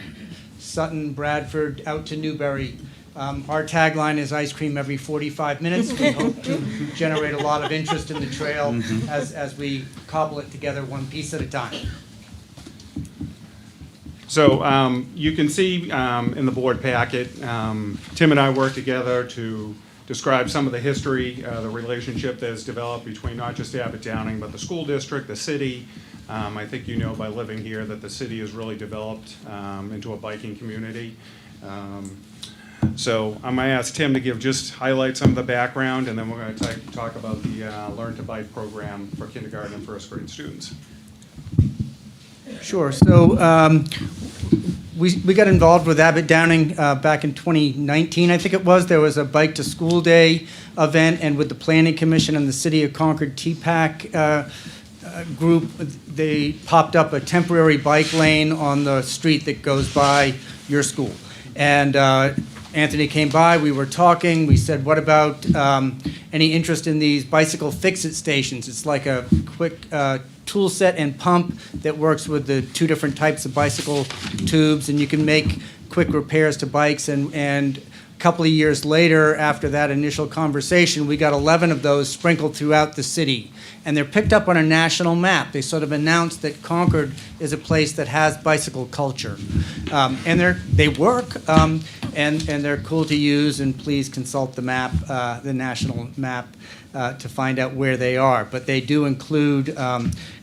Sutton, Bradford, out to Newbury. Our tagline is ice cream every 45 minutes. We hope to generate a lot of interest in the trail as we cobble it together one piece at a time. So you can see in the board packet, Tim and I worked together to describe some of the history, the relationship that has developed between not just Abbott Downing, but the school district, the city. I think you know by living here that the city has really developed into a biking community. So I'm going to ask Tim to highlight some of the background, and then we're going to talk about the Learn to Bike program for kindergarten and first grade students. Sure. So we got involved with Abbott Downing back in 2019, I think it was. There was a Bike to School Day event, and with the Planning Commission and the City of Concord TPAC group, they popped up a temporary bike lane on the street that goes by your school. And Anthony came by, we were talking, we said, what about any interest in these bicycle fix-it stations? It's like a quick tool set and pump that works with the two different types of bicycle tubes, and you can make quick repairs to bikes. And a couple of years later, after that initial conversation, we got 11 of those sprinkled throughout the city. And they're picked up on a national map. They sort of announced that Concord is a place that has bicycle culture. And they work, and they're cool to use, and please consult the map, the national map, to find out where they are. But they do include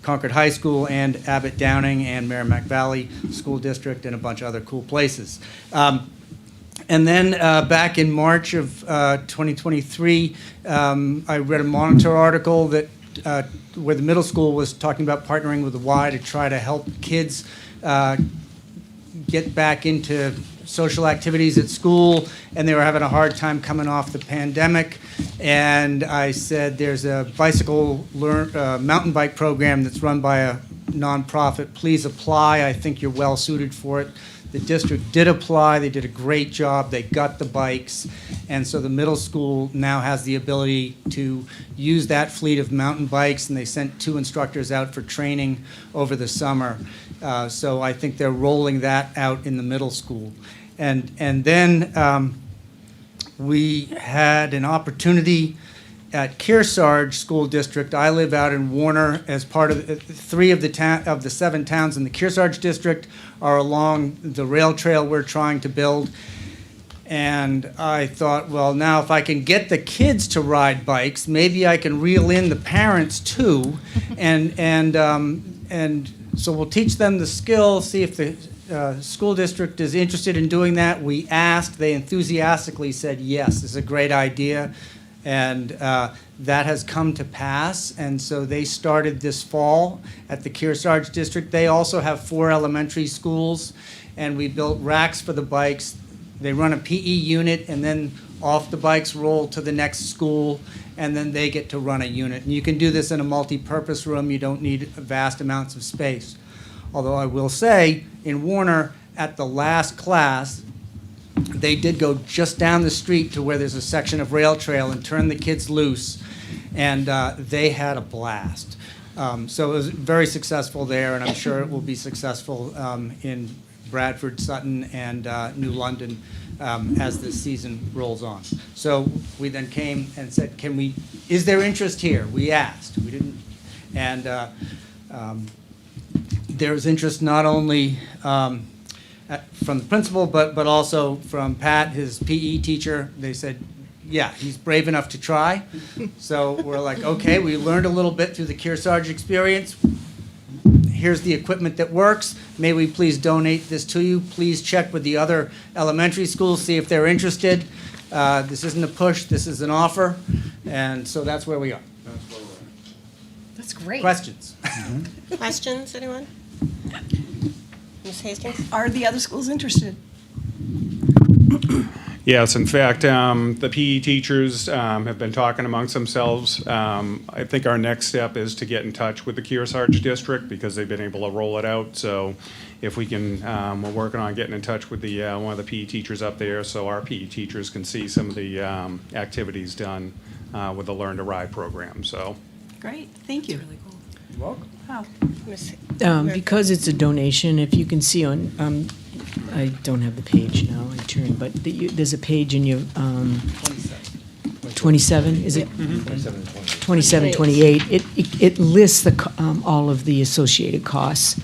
Concord High School and Abbott Downing and Merrimack Valley School District and a bunch of other cool places. And then back in March of 2023, I read a Monitor article that where the middle school was talking about partnering with the Y to try to help kids get back into social activities at school, and they were having a hard time coming off the pandemic. And I said, there's a mountain bike program that's run by a nonprofit. Please apply. I think you're well suited for it. The district did apply. They did a great job. They got the bikes. And so the middle school now has the ability to use that fleet of mountain bikes, and they sent 2 instructors out for training over the summer. So I think they're rolling that out in the middle school. And then we had an opportunity at Kearsarge School District. I live out in Warner. As part of 3 of the 7 towns in the Kearsarge District are along the rail trail we're trying to build. And I thought, well, now if I can get the kids to ride bikes, maybe I can reel in the parents too, and so we'll teach them the skill, see if the school district is interested in doing that. We asked, they enthusiastically said, yes, this is a great idea. And that has come to pass. And so they started this fall at the Kearsarge District. They also have 4 elementary schools, and we built racks for the bikes. They run a PE unit, and then off the bikes roll to the next school, and then they get to run a unit. And you can do this in a multi-purpose room. You don't need vast amounts of space. Although I will say, in Warner, at the last class, they did go just down the street to where there's a section of rail trail and turn the kids loose, and they had a blast. So it was very successful there, and I'm sure it will be successful in Bradford, Sutton, and New London as the season rolls on. So we then came and said, is there interest here? We asked. We didn't. And there's interest not only from the principal, but also from Pat, his PE teacher. They said, yeah, he's brave enough to try. So we're like, okay, we learned a little bit through the Kearsarge experience. Here's the equipment that works. May we please donate this to you? Please check with the other elementary schools, see if they're interested. This isn't a push, this is an offer. And so that's where we are. That's great. Questions? Questions, anyone? Ms. Hastings? Are the other schools interested? Yes, in fact, the PE teachers have been talking amongst themselves. I think our next step is to get in touch with the Kearsarge district because they've been able to roll it out. So if we can, we're working on getting in touch with the one of the PE teachers up there so our PE teachers can see some of the activities done with the Learn to Ride program. So Great, thank you. you're welcome. Wow. Because it's a donation, if you can see on, I don't have the page now, I turned, but there's a page in your, 27, is it? 27, 28. It lists all of the associated costs,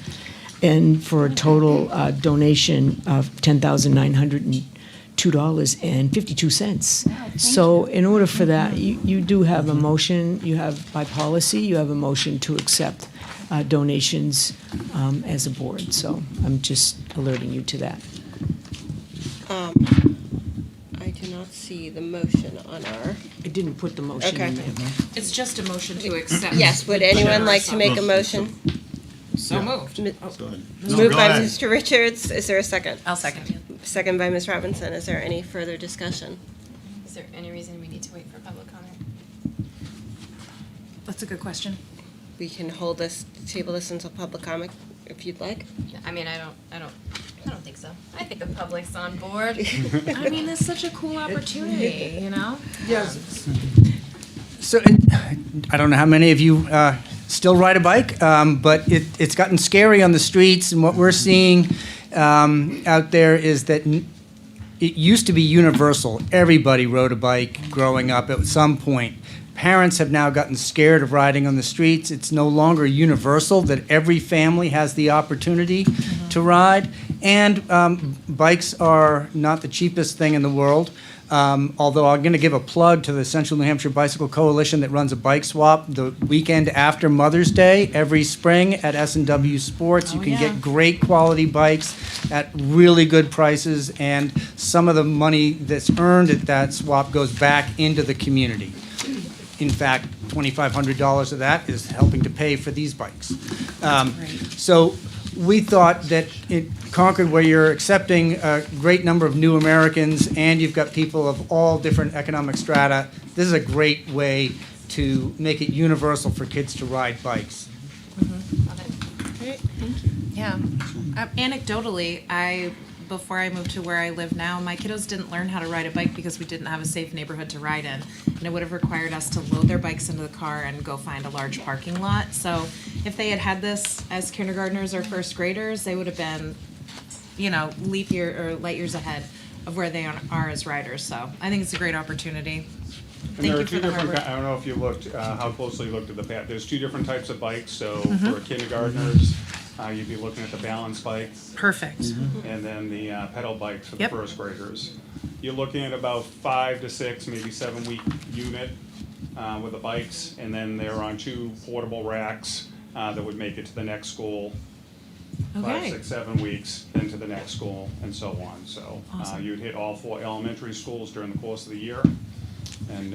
and for a total donation of $10,902.52. So in order for that, you do have a motion, you have, by policy, you have a motion to accept donations as a board, so I'm just alerting you to that. I do not see the motion on our. I didn't put the motion in there. It's just a motion to accept. Yes, would anyone like to make a motion? So moved. Moved No, go by ahead. Mr. Richards. Is there a second? I'll second. Second by Ms. Robinson. Is there any further discussion? Is there any reason we need to wait for public comment? That's a good question. We can hold this, table this until public comment if you'd like. I mean, I don't think so. I think the public's on board. I mean, it's such a cool opportunity, you know? So, I don't know how many of you still ride a bike, but it's gotten scary on the streets, and what we're seeing out there is that it used to be universal. Everybody rode a bike growing up at some point. Parents have now gotten scared of riding on the streets. It's no longer universal that every family has the opportunity to ride. And bikes are not the cheapest thing in the world. Although I'm going to give a plug to the Central New Hampshire Bicycle Coalition that runs a bike swap the weekend after Mother's Day every spring at S&W Sports. You can get great quality bikes at really good prices, and some of the money that's earned at that swap goes back into the community. In fact, $2,500 of that is helping to pay for these bikes. So we thought that in Concord, where you're accepting a great number of new Americans and you've got people of all different economic strata, this is a great way to make it universal for kids to ride bikes. Yeah. Anecdotally, before I moved to where I live now, my kiddos didn't learn how to ride a bike because we didn't have a safe neighborhood to ride in. And it would have required us to load their bikes into the car and go find a large parking lot. So if they had had this as kindergartners or first graders, they would have been, light years ahead of where they are as riders. So I think it's a great opportunity. And there are two different, I don't know if you looked, how closely you looked at the path. There's two different types of bikes. So for kindergartners, you'd be looking at the balance bike. Perfect. And then the pedal bikes for the first graders. You're looking at about 5 to 6, maybe 7 week unit with the bikes, and then they're on 2 portable racks that would make it to the next school. 5, 6, 7 weeks, then to the next school, and so on. So you'd hit all 4 elementary schools during the course of the year, and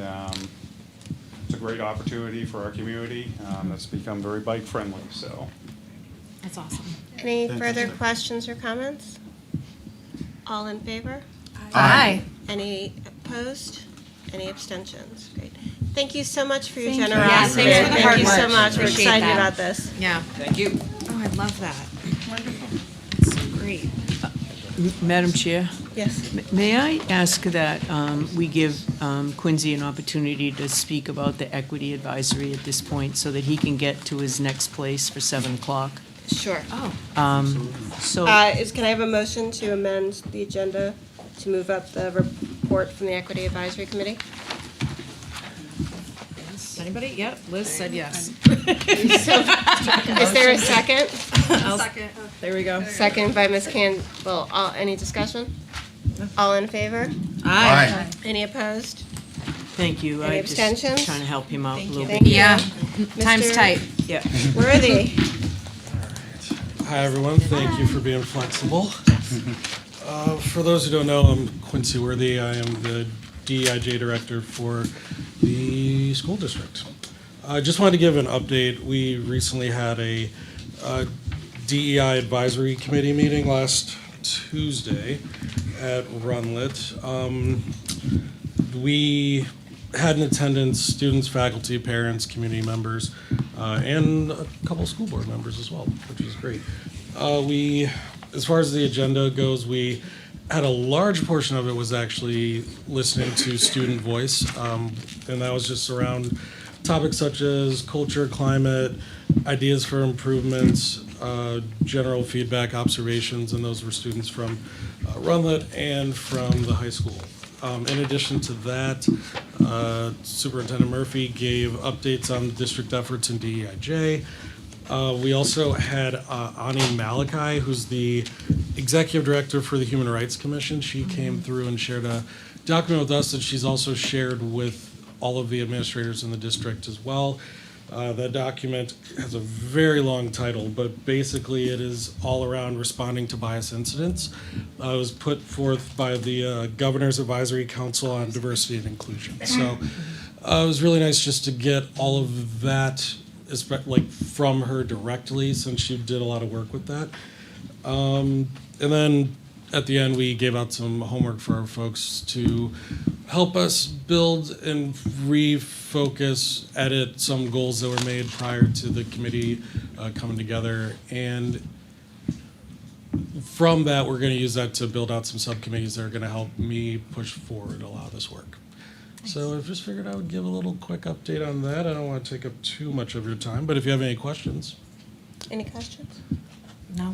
it's a great opportunity for our community that's become very bike friendly. So that's awesome. Any further questions or comments? All in favor? Aye. Any opposed? Any abstentions? Great. Thank you so much for your Thank you. generosity. Yeah, thanks for the hard Thank you so work. much. We're Appreciate excited that. about this. Yeah. Thank you. Oh, I love that. Wonderful. It's so great. Madam Chair? Yes. May I ask that we give Quincy an opportunity to speak about the equity advisory at this point so that he can get to his next place for 7 o'clock? Sure. Oh. So, Can I have a motion to amend the agenda to move up the report from the Equity Advisory Committee? Anybody? Yep. Liz said yes. Is there a second? Second. There we go. Second by Ms. Campbell. Any discussion? All in favor? Aye. Any opposed? thank you. Any I'm just abstentions? trying to help him out a little bit. Thank you. Yeah. Time's Mr. tight. Yeah. Worthy. Hi, everyone. Thank you for being flexible. For those who don't know, I'm Quincy Worthy. I am the DEIJ director for the school district. I just wanted to give an update. We recently had a DEI advisory committee meeting last Tuesday at Runlet. We had in attendance students, faculty, parents, community members, and a couple school board members as well, which was great. As far as the agenda goes, we had a large portion of it was actually listening to student voice, and that was just around topics such as culture, climate, ideas for improvements, general feedback, observations, and those were students from Runlet and from the high school. In addition to that, Superintendent Murphy gave updates on district efforts in DEIJ. We also had Ani Malachi, who's the Executive Director for the Human Rights Commission. She came through and shared a document with us that she's also shared with all of the administrators in the district as well. That document has a very long title, but basically it is all around responding to bias incidents. It was put forth by the Governor's Advisory Council on Diversity and Inclusion. So it was really nice just to get all of that like from her directly, since she did a lot of work with that. And then at the end, we gave out some homework for our folks to help us build and refocus, edit some goals that were made prior to the committee coming together. And from that, we're going to use that to build out some subcommittees that are going to help me push forward a lot of this work. So I just figured I would give a little quick update on that. I don't want to take up too much of your time, but if you have any questions. Any questions? No.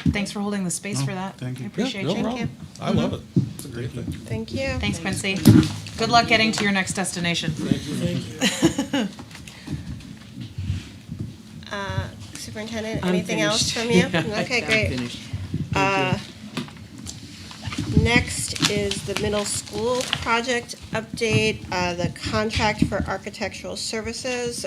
Thanks for holding the space for that. Thank you. I appreciate Yeah, no you. problem. I love it. It's a great thing. Thank you. Thanks, Quincy. Good luck getting to your next destination. Thank you. Superintendent, I'm anything else finished. from you? Okay, great. Next is the middle school project update, the contract for architectural services,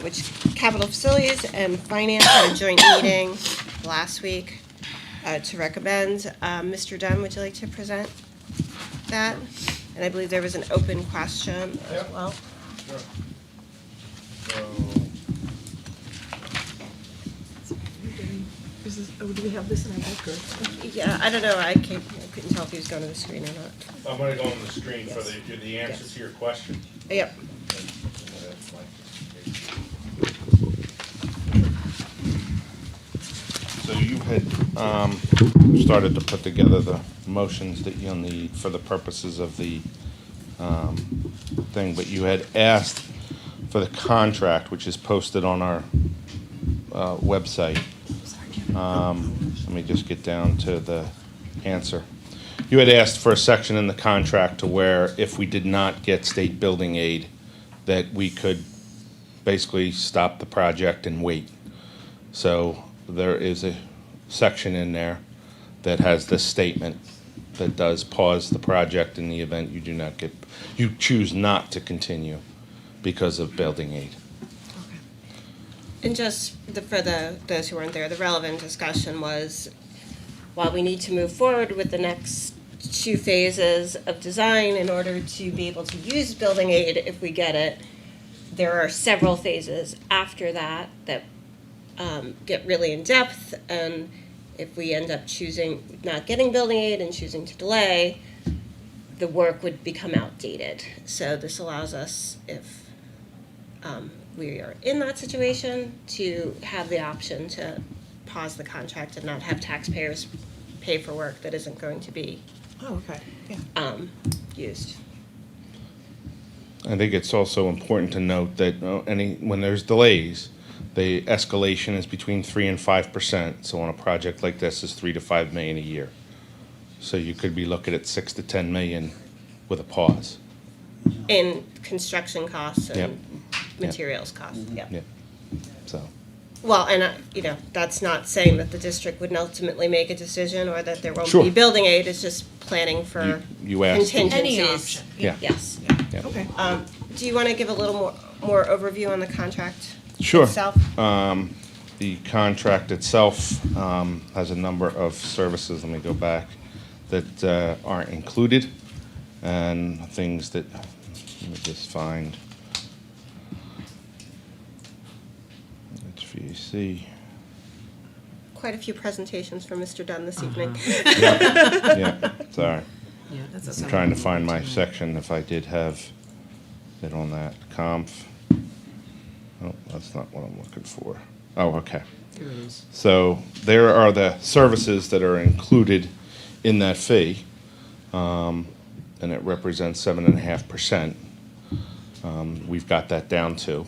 which Capital Facilities and Finance had a joint meeting last week to recommend. Mr. Dunn, would you like to present that? And I believe there was an open question as well. Sure. Do we have this in our book or? Yeah, I don't know, I couldn't tell if he was going to the screen or not. I'm going to go on the screen for the answer to your question. Yep. So you had started to put together the motions that you'll need for the purposes of the thing, but you had asked for the contract, which is posted on our website. Let me just get down to the answer. You had asked for a section in the contract to where if we did not get state building aid, that we could basically stop the project and wait. So there is a section in there that has this statement that does pause the project in the event you choose not to continue because of building aid. And just for those who weren't there, the relevant discussion was, while we need to move forward with the next 2 phases of design in order to be able to use building aid if we get it, there are several phases after that that get really in depth, and if we end up choosing not getting building aid and choosing to delay, the work would become outdated. So this allows us, if we are in that situation, to have the option to pause the contract and not have taxpayers pay for work that isn't going to be used. I think it's also important to note that when there's delays, the escalation is between 3 and 5%. So on a project like this, is $3 to $5 million a year. So you could be looking at $6 to $10 million with a pause. In construction costs and Yep. materials costs, yeah. Yeah. So. Well, and, that's not saying that the district would ultimately make a decision or that there won't Sure. be building aid, it's just planning for You asked. contingencies. Any option. Yeah. Yes. Yeah. Okay. Do you want to give a little more overview on the contract Sure. itself? The contract itself has a number of services, let me go back, that aren't included, and things that, let me just find. HVAC. quite a few presentations from Mr. Dunn this evening. Yeah, sorry. Yeah, that's I'm trying to find my section if I did have it on that. Conf. Oh, that's not what I'm looking for. Oh, okay. Here it is. So there are the services that are included in that fee, and it represents 7.5%. We've got that down to.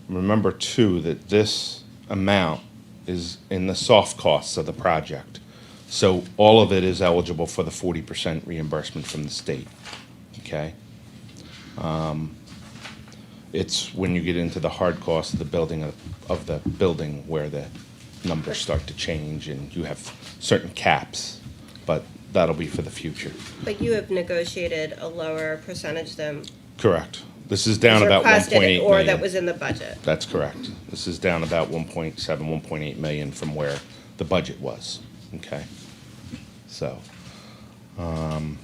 Remember, too, that this amount is in the soft costs of the project. So all of it is eligible for the 40% reimbursement from the state, okay? It's when you get into the hard costs of the building of the building where the numbers start to change and you have certain caps, but that'll be for the future. But you have negotiated a lower percentage than Correct. This is down was about 1.8 requested million. or that was in the budget. That's correct. This is down about 1.7, 1.8 million from where the budget was, okay? So, I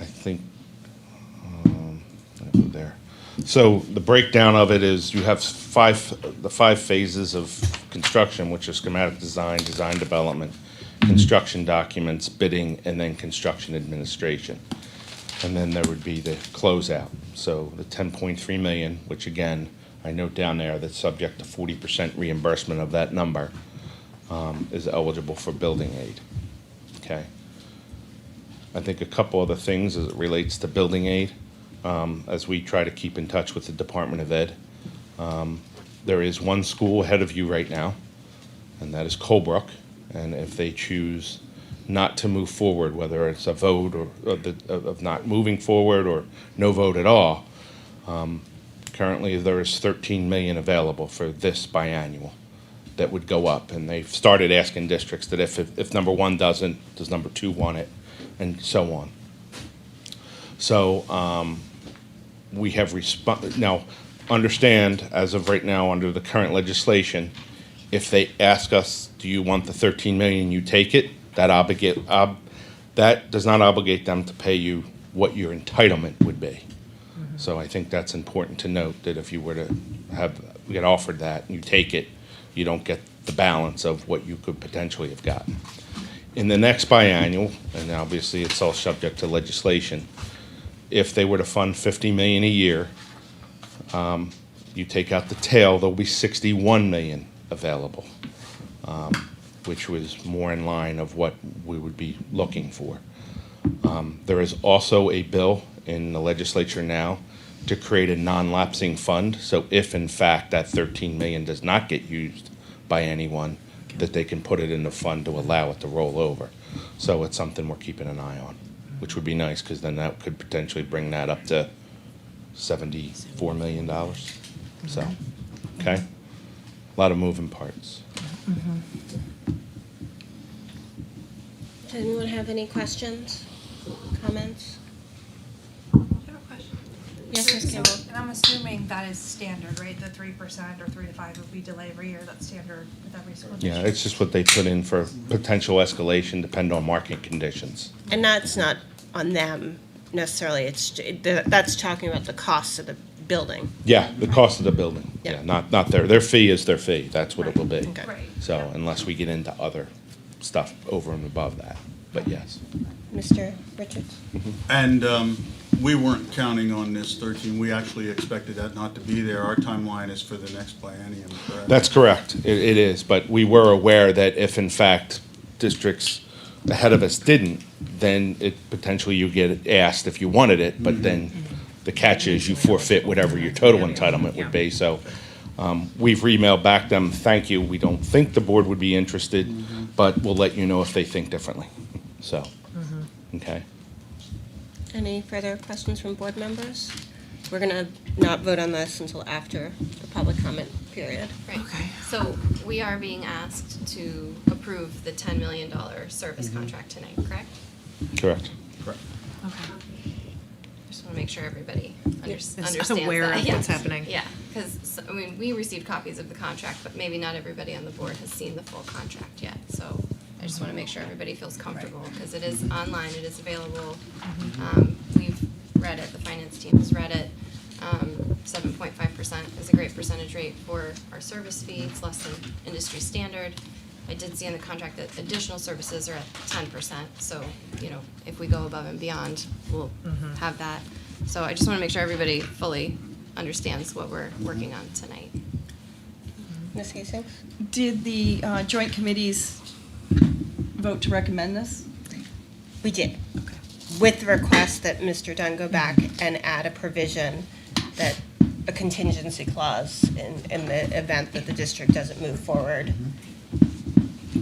think, let me go there. So the breakdown of it is you have the five phases of construction, which are schematic design, design development, construction documents, bidding, and then construction administration. And then there would be the closeout. So the 10.3 million, which again, I note down there that's subject to 40% reimbursement of that number, is eligible for building aid, okay? I think a couple other things as it relates to building aid, as we try to keep in touch with the Department of Ed. There is one school ahead of you right now, and that is Colebrook. And if they choose not to move forward, whether it's a vote or of not moving forward or no vote at all, currently there is 13 million available for this biannual that would go up. And they've started asking districts that if number one doesn't, does number two want it, and so on. So we have now understand, as of right now, under the current legislation, if they ask us, do you want the 13 million, you take it, that does not obligate them to pay you what your entitlement would be. So I think that's important to note, that if you were to get offered that and you take it, you don't get the balance of what you could potentially have gotten. In the next biannual, and obviously it's all subject to legislation, if they were to fund 50 million a year, you take out the tail, there'll be 61 million available, which was more in line of what we would be looking for. There is also a bill in the legislature now to create a non-lapsing fund. So if in fact that 13 million does not get used by anyone, that they can put it in the fund to allow it to roll over. So it's something we're keeping an eye on, which would be nice, because then that could potentially bring that up to $74 million. So, okay, a lot of moving parts. Does anyone have any questions, comments? Yes, Ms. Campbell. And I'm assuming that is standard, right? The 3% or 3 to 5 would be delay every year. That's standard with every school district. Yeah, it's just what they put in for potential escalation, depend on market conditions. And that's not on them necessarily, that's talking about the cost of the building. Yeah, the cost of the building. Yeah. Yeah, not their fee is their fee. That's what it will be. Okay. Right. So unless we get into other stuff over and above that, but yes. Mr. Richards? And we weren't counting on this 13. We actually expected that not to be there. Our timeline is for the next biennium, correct? That's correct. It is, but we were aware that if in fact districts ahead of us didn't, then it potentially you get asked if you wanted it, but then the catch is you forfeit whatever your total entitlement would be. So we've emailed back them, thank you, we don't think the board would be interested, but we'll let you know if they think differently. So, okay. Any further questions from board members? We're gonna not vote on this until after the public comment period. Right. Okay. So we are being asked to approve the $10 million service contract tonight, correct? Correct. Correct. Okay. Just want to make sure everybody Is understands aware that. of what's happening. Yeah, because, I mean, we received copies of the contract, but maybe not everybody on the board has seen the full contract yet. So I just want to make sure everybody feels comfortable, because it is online, it is available. We've read it, the finance team has read it. 7.5% is a great percentage rate for our service fee. It's less than industry standard. I did see in the contract that additional services are at 10%. So, you know, if we go above and beyond, we'll have that. So I just want to make sure everybody fully understands what we're working on tonight. Ms. Hastings? Did the joint committees vote to recommend this? We did. With the request that Mr. Dunn go back and add a provision that a contingency clause in the event that the district doesn't move forward.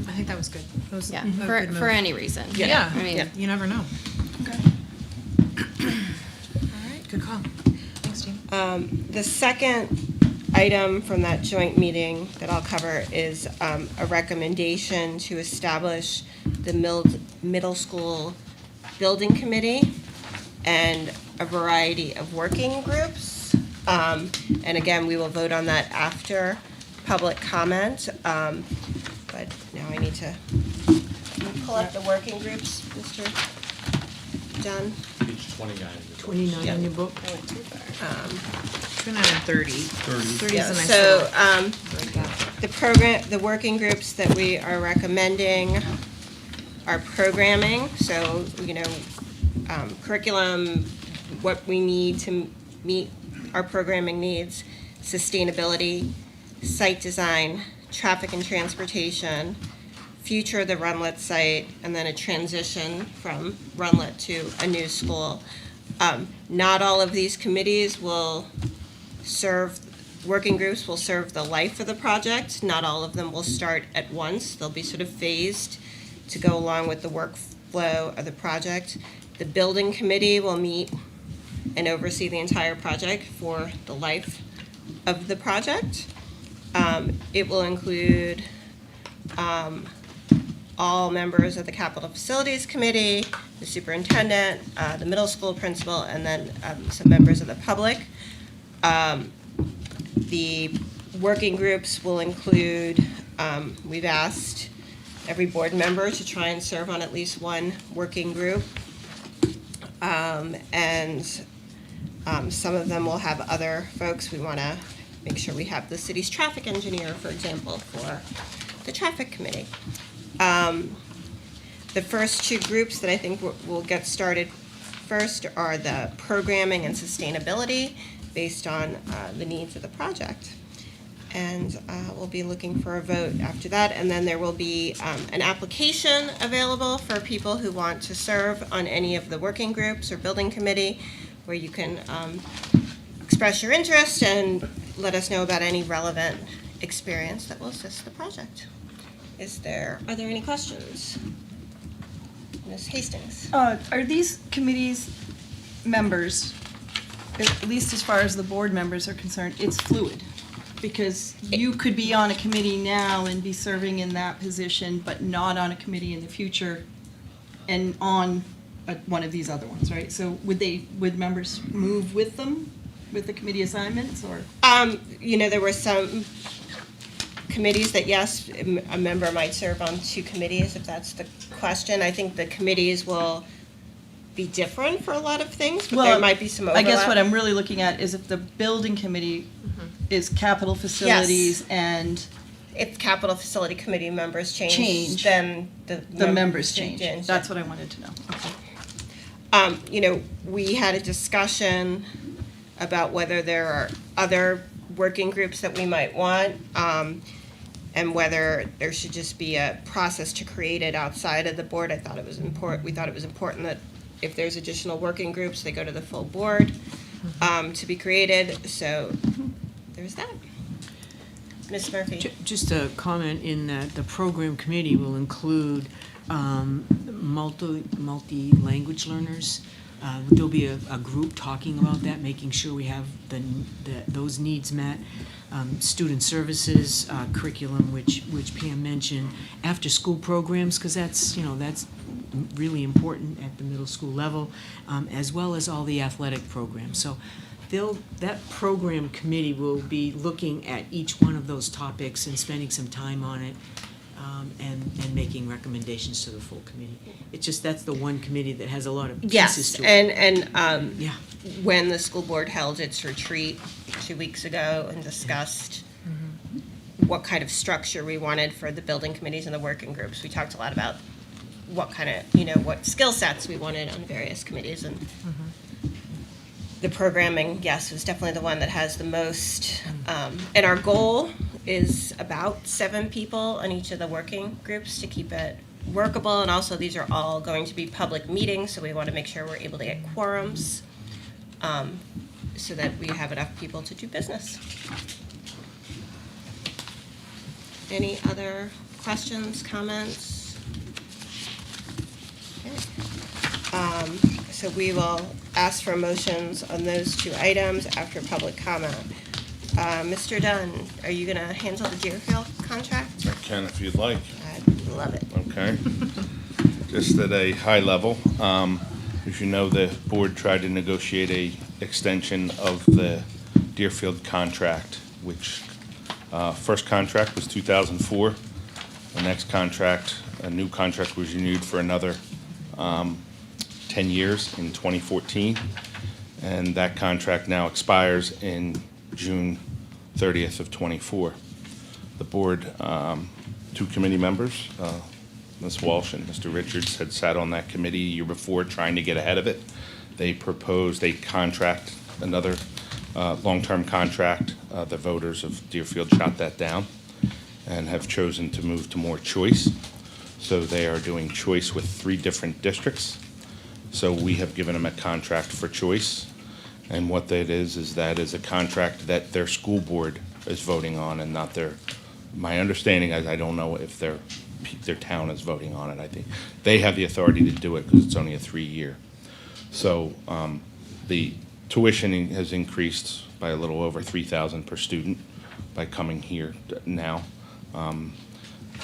I think that was good. That was Yeah, a good move. for any reason. Yeah, I mean, you never know. Okay. All right, good call. Thanks, Jean. The second item from that joint meeting that I'll cover is a recommendation to establish the middle school building committee and a variety of working groups. And again, we will vote on that after public comment. But now I need to pull up the working groups, Mr. Dunn. Page 29. 29 in your book. I went too far. 29 and 30. 30 Yeah, is a nice so little the working groups that we are recommending are programming, so, you know, curriculum, what we need to meet our programming needs, sustainability, site design, traffic and transportation, future of the Runlet site, and then a transition from Runlet to a new school. Not all of these committees will serve, working groups will serve the life of the project. Not all of them will start at once. They'll be sort of phased to go along with the workflow of the project. The building committee will meet and oversee the entire project for the life of the project. It will include all members of the Capital Facilities Committee, the superintendent, the middle school principal, and then some members of the public. The working groups will include, we've asked every board member to try and serve on at least one working group. And some of them will have other folks. We want to make sure we have the city's traffic engineer, for example, for the traffic committee. The first two groups that I think will get started first are the programming and sustainability based on the needs of the project. And we'll be looking for a vote after that. And then there will be an application available for people who want to serve on any of the working groups or building committee, where you can express your interest and let us know about any relevant experience that will assist the project. Are there any questions? Ms. Hastings? Are these committees members, at least as far as the board members are concerned, it's fluid? Because you could be on a committee now and be serving in that position, but not on a committee in the future and on one of these other ones, right? So would members move with them, with the committee assignments, or? You know, there were some committees that, yes, a member might serve on two committees, if that's the question. I think the committees will be different for a lot of things, but there might be some overlap. I guess what I'm really looking at is if the building committee is capital facilities and if capital facility committee members change, then the members change. That's what I wanted to know. Okay. You know, we had a discussion about whether there are other working groups that we might want, and whether there should just be a process to create it outside of the board. We thought it was important that if there's additional working groups, they go to the full board to be created. So there's that. Ms. Murphy? Just a comment in that the program committee will include multi-language learners. There'll be a group talking about that, making sure we have those needs met. Student services, curriculum, which Pam mentioned, after-school programs, because that's really important at the middle school level, as well as all the athletic programs. So that program committee will be looking at each one of those topics and spending some time on it. and making recommendations to the full committee. It's just that's the one committee that has a lot of pieces Yes, to it. and Yeah. when the school board held its retreat 2 weeks ago and discussed what kind of structure we wanted for the building committees and the working groups, we talked a lot about what kind of, what skill sets we wanted on various committees, and the programming, yes, was definitely the one that has the most, and our goal is about 7 people on each of the working groups to keep it workable, and also these are all going to be public meetings, so we want to make sure we're able to get quorums, so that we have enough people to do business. Any other questions, comments? Okay. So we will ask for motions on those 2 items after public comment. Mr. Dunn, are you going to handle the Deerfield contract? I can if you'd like. I'd love it. Okay. Just at a high level, as you know, the board tried to negotiate a extension of the Deerfield contract, which first contract was 2004. The next contract, a new contract, was renewed for another 10 years in 2014. And that contract now expires in June 30th of 24. The board, 2 committee members, Ms. Walsh and Mr. Richards, had sat on that committee a year before trying to get ahead of it. They proposed a contract, another long-term contract. The voters of Deerfield shot that down and have chosen to move to more choice. So they are doing choice with 3 different districts. So we have given them a contract for choice. And what that is that is a contract that their school board is voting on and not their, my understanding is, I don't know if their town is voting on it. I think they have the authority to do it because it's only a 3-year. So the tuition has increased by a little over $3,000 per student by coming here now.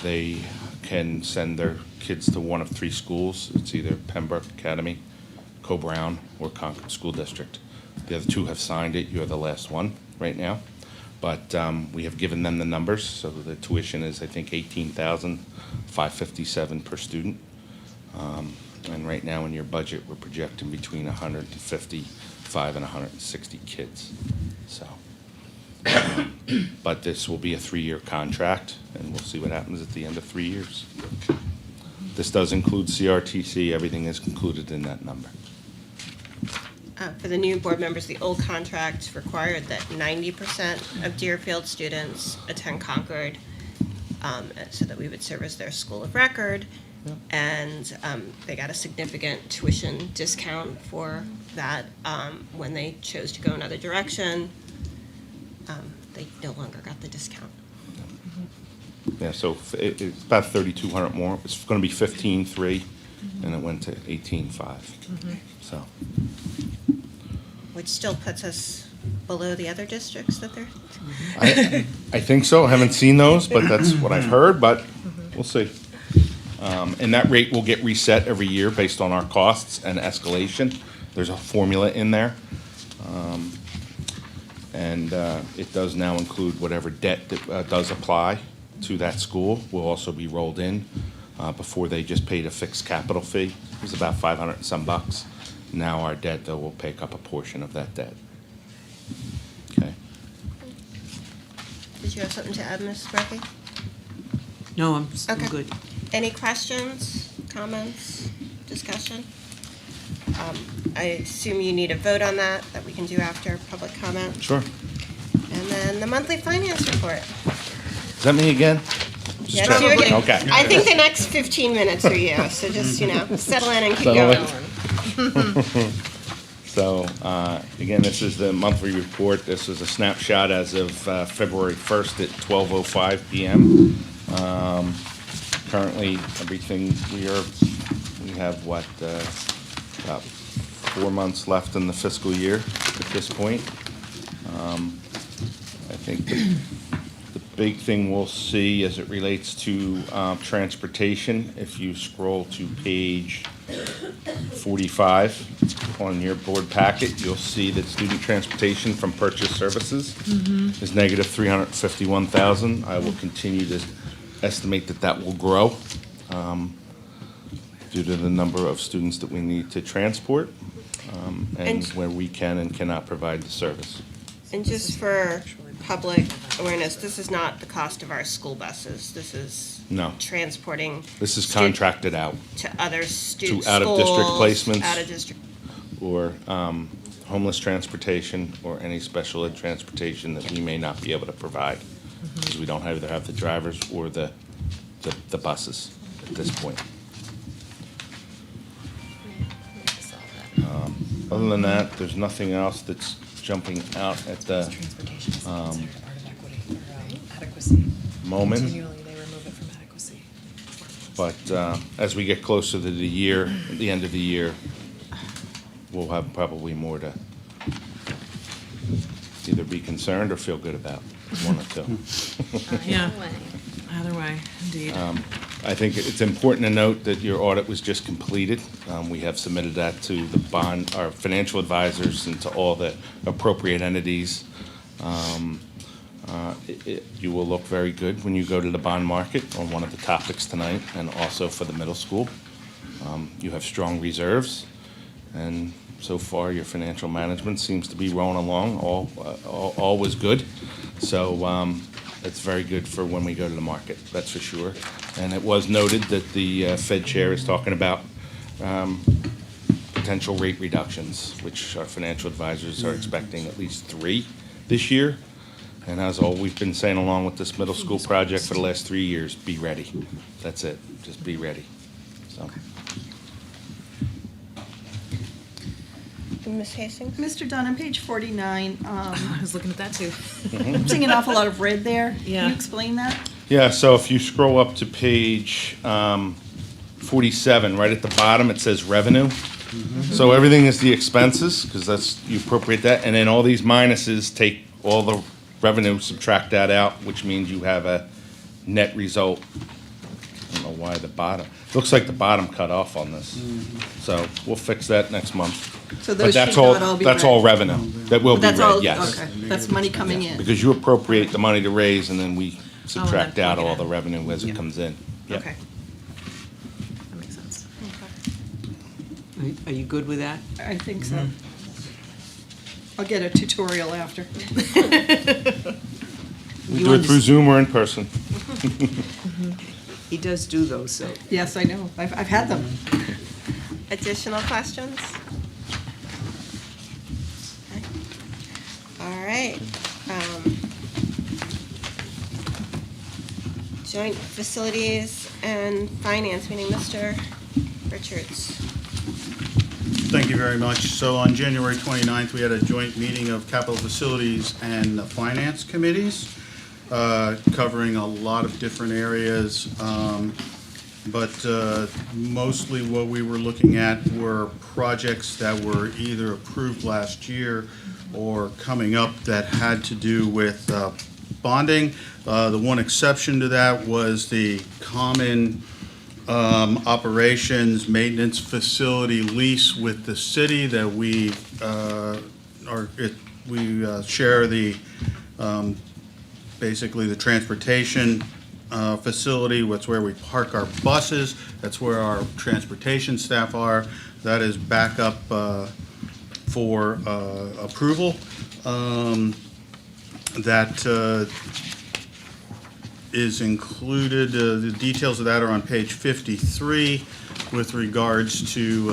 They can send their kids to one of 3 schools. It's either Pembroke Academy, Co-Brown, or Concord School District. The other 2 have signed it. You're the last one right now. But we have given them the numbers. So the tuition is, I think, $18,557 per student. And right now in your budget, we're projecting between 155 and 160 kids. So, but this will be a 3-year contract, and we'll see what happens at the end of 3 years. This does include CRTC. Everything is included in that number. For the new board members, the old contract required that 90% of Deerfield students attend Concord, so that we would serve as their school of record. And they got a significant tuition discount for that when they chose to go another direction. They no longer got the discount. Yeah, so it's about 3,200 more. It's going to be 15,300, and it went to 18,500. So, Which still puts us below the other districts that they're. I think so. I haven't seen those, but that's what I've heard. But we'll see. And that rate will get reset every year based on our costs and escalation. There's a formula in there. And it does now include whatever debt that does apply to that school will also be rolled in. Before they just paid a fixed capital fee. It was about $500 and some bucks. Now our debt, though, will pick up a portion of that debt. Okay. Did you have something to add, Ms. Murphy? No, I'm Okay. good. Any questions, comments, discussion? I assume you need a vote on that we can do after public comment. Sure. And then the monthly finance report. Is that me again? Just Yeah, check. you again. Okay. I think the next 15 minutes are you, so just, settle in and keep Settle going. So, again, this is the monthly report. This is a snapshot as of February 1st at 12:05 p.m. Currently, everything we have about 4 months left in the fiscal year at this point. I think the big thing we'll see as it relates to transportation, if you scroll to page 45 on your board packet, you'll see that student transportation from purchased services is negative $351,000. I will continue to estimate that that will grow due to the number of students that we need to transport and And- where we can and cannot provide the service. And just for public awareness, this is not the cost of our school buses. This is No. transporting. This is stu- contracted out To other schools. to out-of-district placements. Out of district. or homeless transportation or any special ed transportation that we may not be able to provide. Because we don't either have the drivers or the buses at this point. Other than that, there's nothing else that's jumping out at the moment. Continually, they remove it from adequacy. But as we get closer to the year, at the end of the year, we'll have probably more to either be concerned or feel good about, one or two. Yeah. Either way, indeed. I think it's important to note that your audit was just completed. We have submitted that to the bond, our financial advisors, and to all the appropriate entities. You will look very good when you go to the bond market on one of the topics tonight, and also for the middle school. You have strong reserves, and so far your financial management seems to be rolling along. All was good. So it's very good for when we go to the market, that's for sure. And it was noted that the Fed chair is talking about potential rate reductions, which our financial advisors are expecting at least 3 this year. And as all we've been saying along with this middle school project for the last 3 years, be ready. That's it, just be ready, so. Ms. Hastings? Mr. Dunn, on page 49, I was looking at that too. I'm seeing an awful lot of red there. Yeah. Can you explain that? Yeah, so if you scroll up to page 47, right at the bottom, it says revenue. So everything is the expenses, because that's, you appropriate that, and then all these minuses take all the revenue, subtract that out, which means you have a net result. I don't know why the bottom, looks like the bottom cut off on this. So we'll fix that next month. So But those that's should not all be That's red. all revenue. That will be That's red, all- yes. Okay, that's money coming in. Because you appropriate the money to raise, and then we subtract then out plug it all in. the revenue as it comes in. Yep. Okay. That makes sense. Are you good with that? I think so. I'll get a tutorial after. We do it through Zoom or in person. He does do those, so. Yes, I know. I've had them. Additional questions? Okay. All right. Joint Facilities and Finance meeting, Mr. Richards. Thank you very much. So on January 29th, we had a joint meeting of Capital Facilities and the Finance Committees, covering a lot of different areas. But mostly what we were looking at were projects that were either approved last year or coming up that had to do with bonding. The one exception to that was the common operations maintenance facility lease with the city that we share the basically the transportation facility. That's where we park our buses. That's where our transportation staff are. That is back up for approval. That is included, the details of that are on page 53 with regards to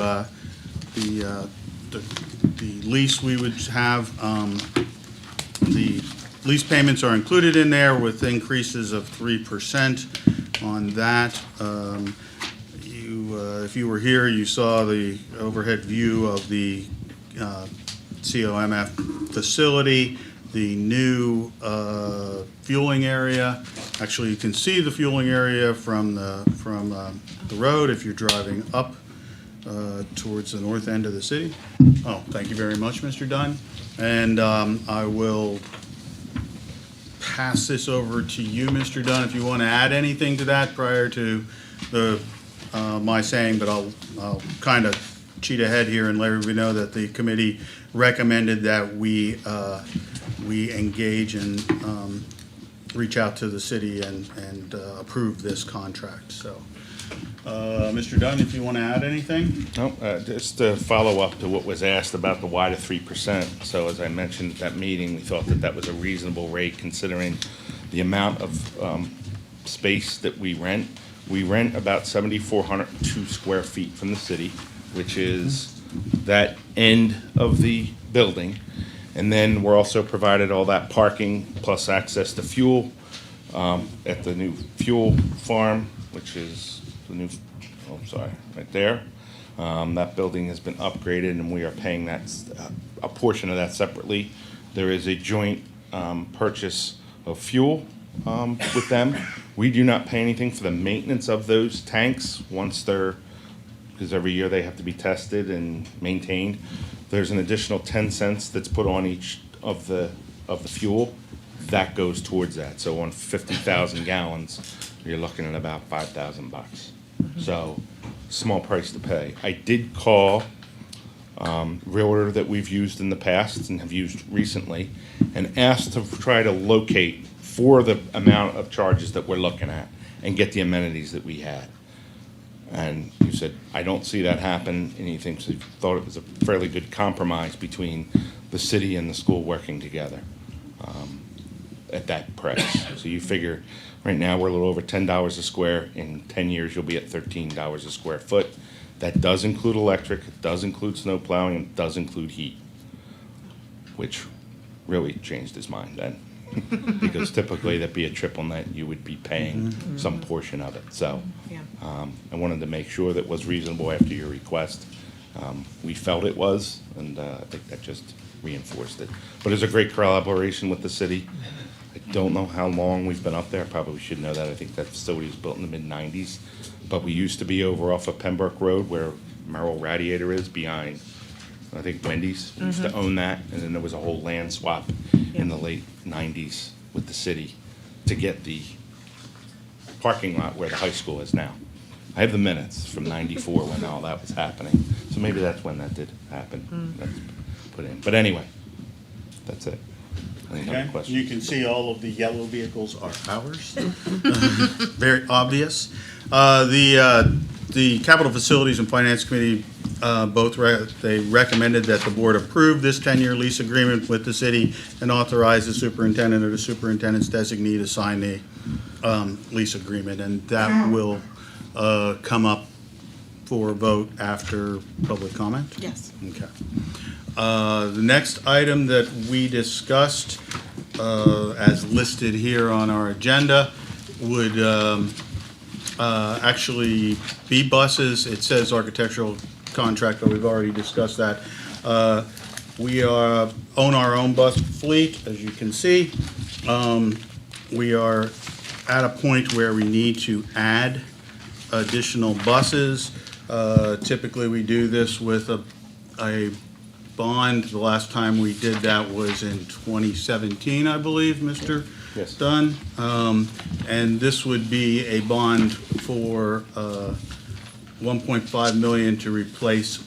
the lease we would have. The lease payments are included in there with increases of 3% on that. If you were here, you saw the overhead view of the COMF facility, the new fueling area. Actually, you can see the fueling area from the road if you're driving up towards the north end of the city. Oh, thank you very much, Mr. Dunn. And I will pass this over to you, Mr. Dunn, if you want to add anything to that prior to my saying, but I'll kind of cheat ahead here and let everybody know that the committee recommended that we engage in reach out to the city and approve this contract, so. Mr. Dunn, if you want to add anything? No, just to follow up to what was asked about the why to 3%. So as I mentioned at that meeting, we thought that that was a reasonable rate considering the amount of space that we rent. We rent about 7,402 square feet from the city, which is that end of the building. And then we're also provided all that parking plus access to fuel at the new fuel farm, which is the new, right there. That building has been upgraded and we are paying that, a portion of that separately. There is a joint purchase of fuel with them. We do not pay anything for the maintenance of those tanks once they're, because every year they have to be tested and maintained. There's an additional 10 cents that's put on each of the fuel. That goes towards that. So on 50,000 gallons, you're looking at about 5,000 bucks. So, small price to pay. I did call Realtor that we've used in the past and have used recently and asked to try to locate for the amount of charges that we're looking at and get the amenities that we had. And he said, I don't see that happen, and he thinks he thought it was a fairly good compromise between the city and the school working together at that price. So you figure, right now, we're a little over $10 a square. In 10 years, you'll be at $13 a square foot. That does include electric, it does include snow plowing, and it does include heat, which really changed his mind then. Because typically, that'd be a triple net, you would be paying some portion of it. So I wanted to make sure that was reasonable after your request. We felt it was, and I think that just reinforced it. But it's a great collaboration with the city. I don't know how long we've been up there. Probably should know that. I think that facility was built in the mid-90s. But we used to be over off of Pembroke Road where Merrill Radiator is behind, I think, Wendy's. We used to own that. And then there was a whole land swap in the late 90s with the city to get the parking lot where the high school is now. I have the minutes from 94 when all that was happening. So maybe that's when that did happen. That's put in. But anyway, that's it. Any other Okay, questions? you can see all of the yellow vehicles are ours. Very obvious. The Capital Facilities and Finance Committee, they recommended that the board approve this 10-year lease agreement with the city and authorize the superintendent or the superintendent's designee to sign the lease agreement, and that will come up for a vote after public comment? Yes. Okay. The next item that we discussed, as listed here on our agenda, would actually be buses. It says architectural contract, but we've already discussed that. We own our own bus fleet, as you can see. We are at a point where we need to add additional buses. Typically, we do this with a bond. The last time we did that was in 2017, I believe, Mr. Yes. Dunn. And this would be a bond for $1.5 million to replace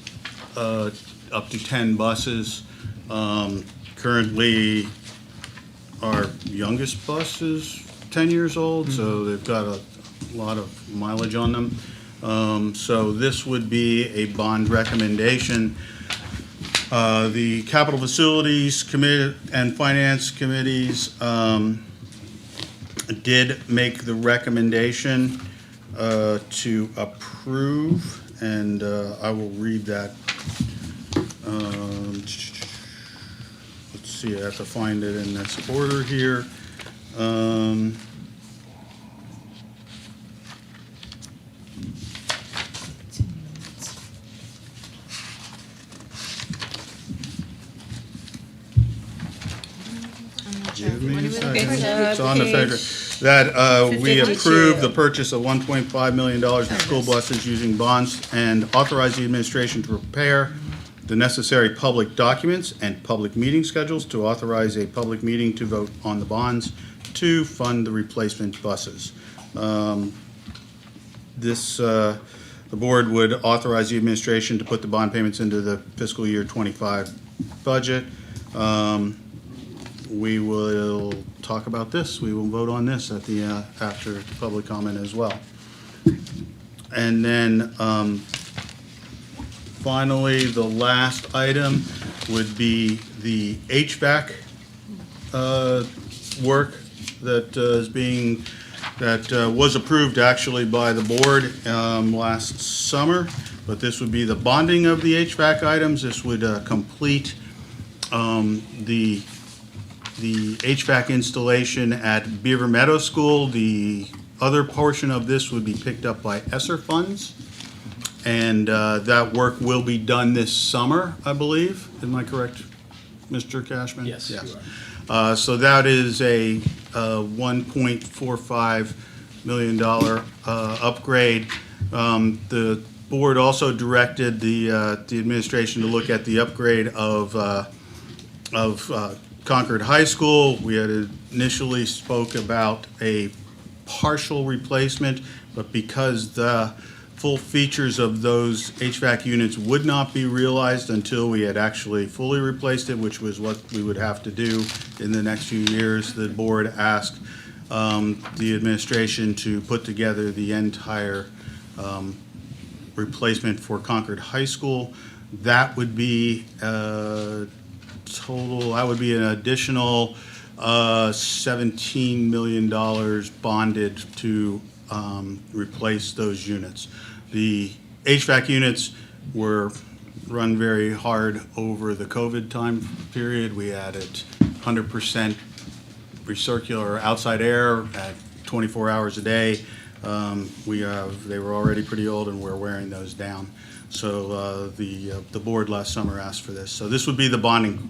up to 10 buses. Currently, our youngest bus is 10 years old, so they've got a lot of mileage on them. So this would be a bond recommendation. The Capital Facilities Committee and Finance Committees did make the recommendation to approve, and I will read that. Let's see, I have to find it in this order here. Give me a second. It's on the figure. That we 52. approve the purchase of $1.5 million in school buses using bonds and authorize the administration to prepare the necessary public documents and public meeting schedules to authorize a public meeting to vote on the bonds to fund the replacement buses. The board would authorize the administration to put the bond payments into the fiscal year '25 budget. we will talk about this. We will vote on this at the, after public comment as well. And then, finally, the last item would be the HVAC work that was approved actually by the board last summer, but this would be the bonding of the HVAC items. This would complete the HVAC installation at Beaver Meadow School. The other portion of this would be picked up by ESSER funds. And that work will be done this summer, I believe. Am I correct, Mr. Cashman? Yes, you So that is a $1.45 million upgrade. The board also directed the administration to look at the upgrade of Concord High School. We had initially spoke about a partial replacement, but because the full features of those HVAC units would not be realized until we had actually fully replaced it, which was what we would have to do in the next few years, the board asked the administration to put together the entire replacement for Concord High School. That would be total, that would be an additional $17 million bonded to replace those units. The HVAC units were run very hard over the COVID time period. We added 100% recircular outside air at 24 hours a day. They were already pretty old and we're wearing those down. So the board last summer asked for this. So this would be the bonding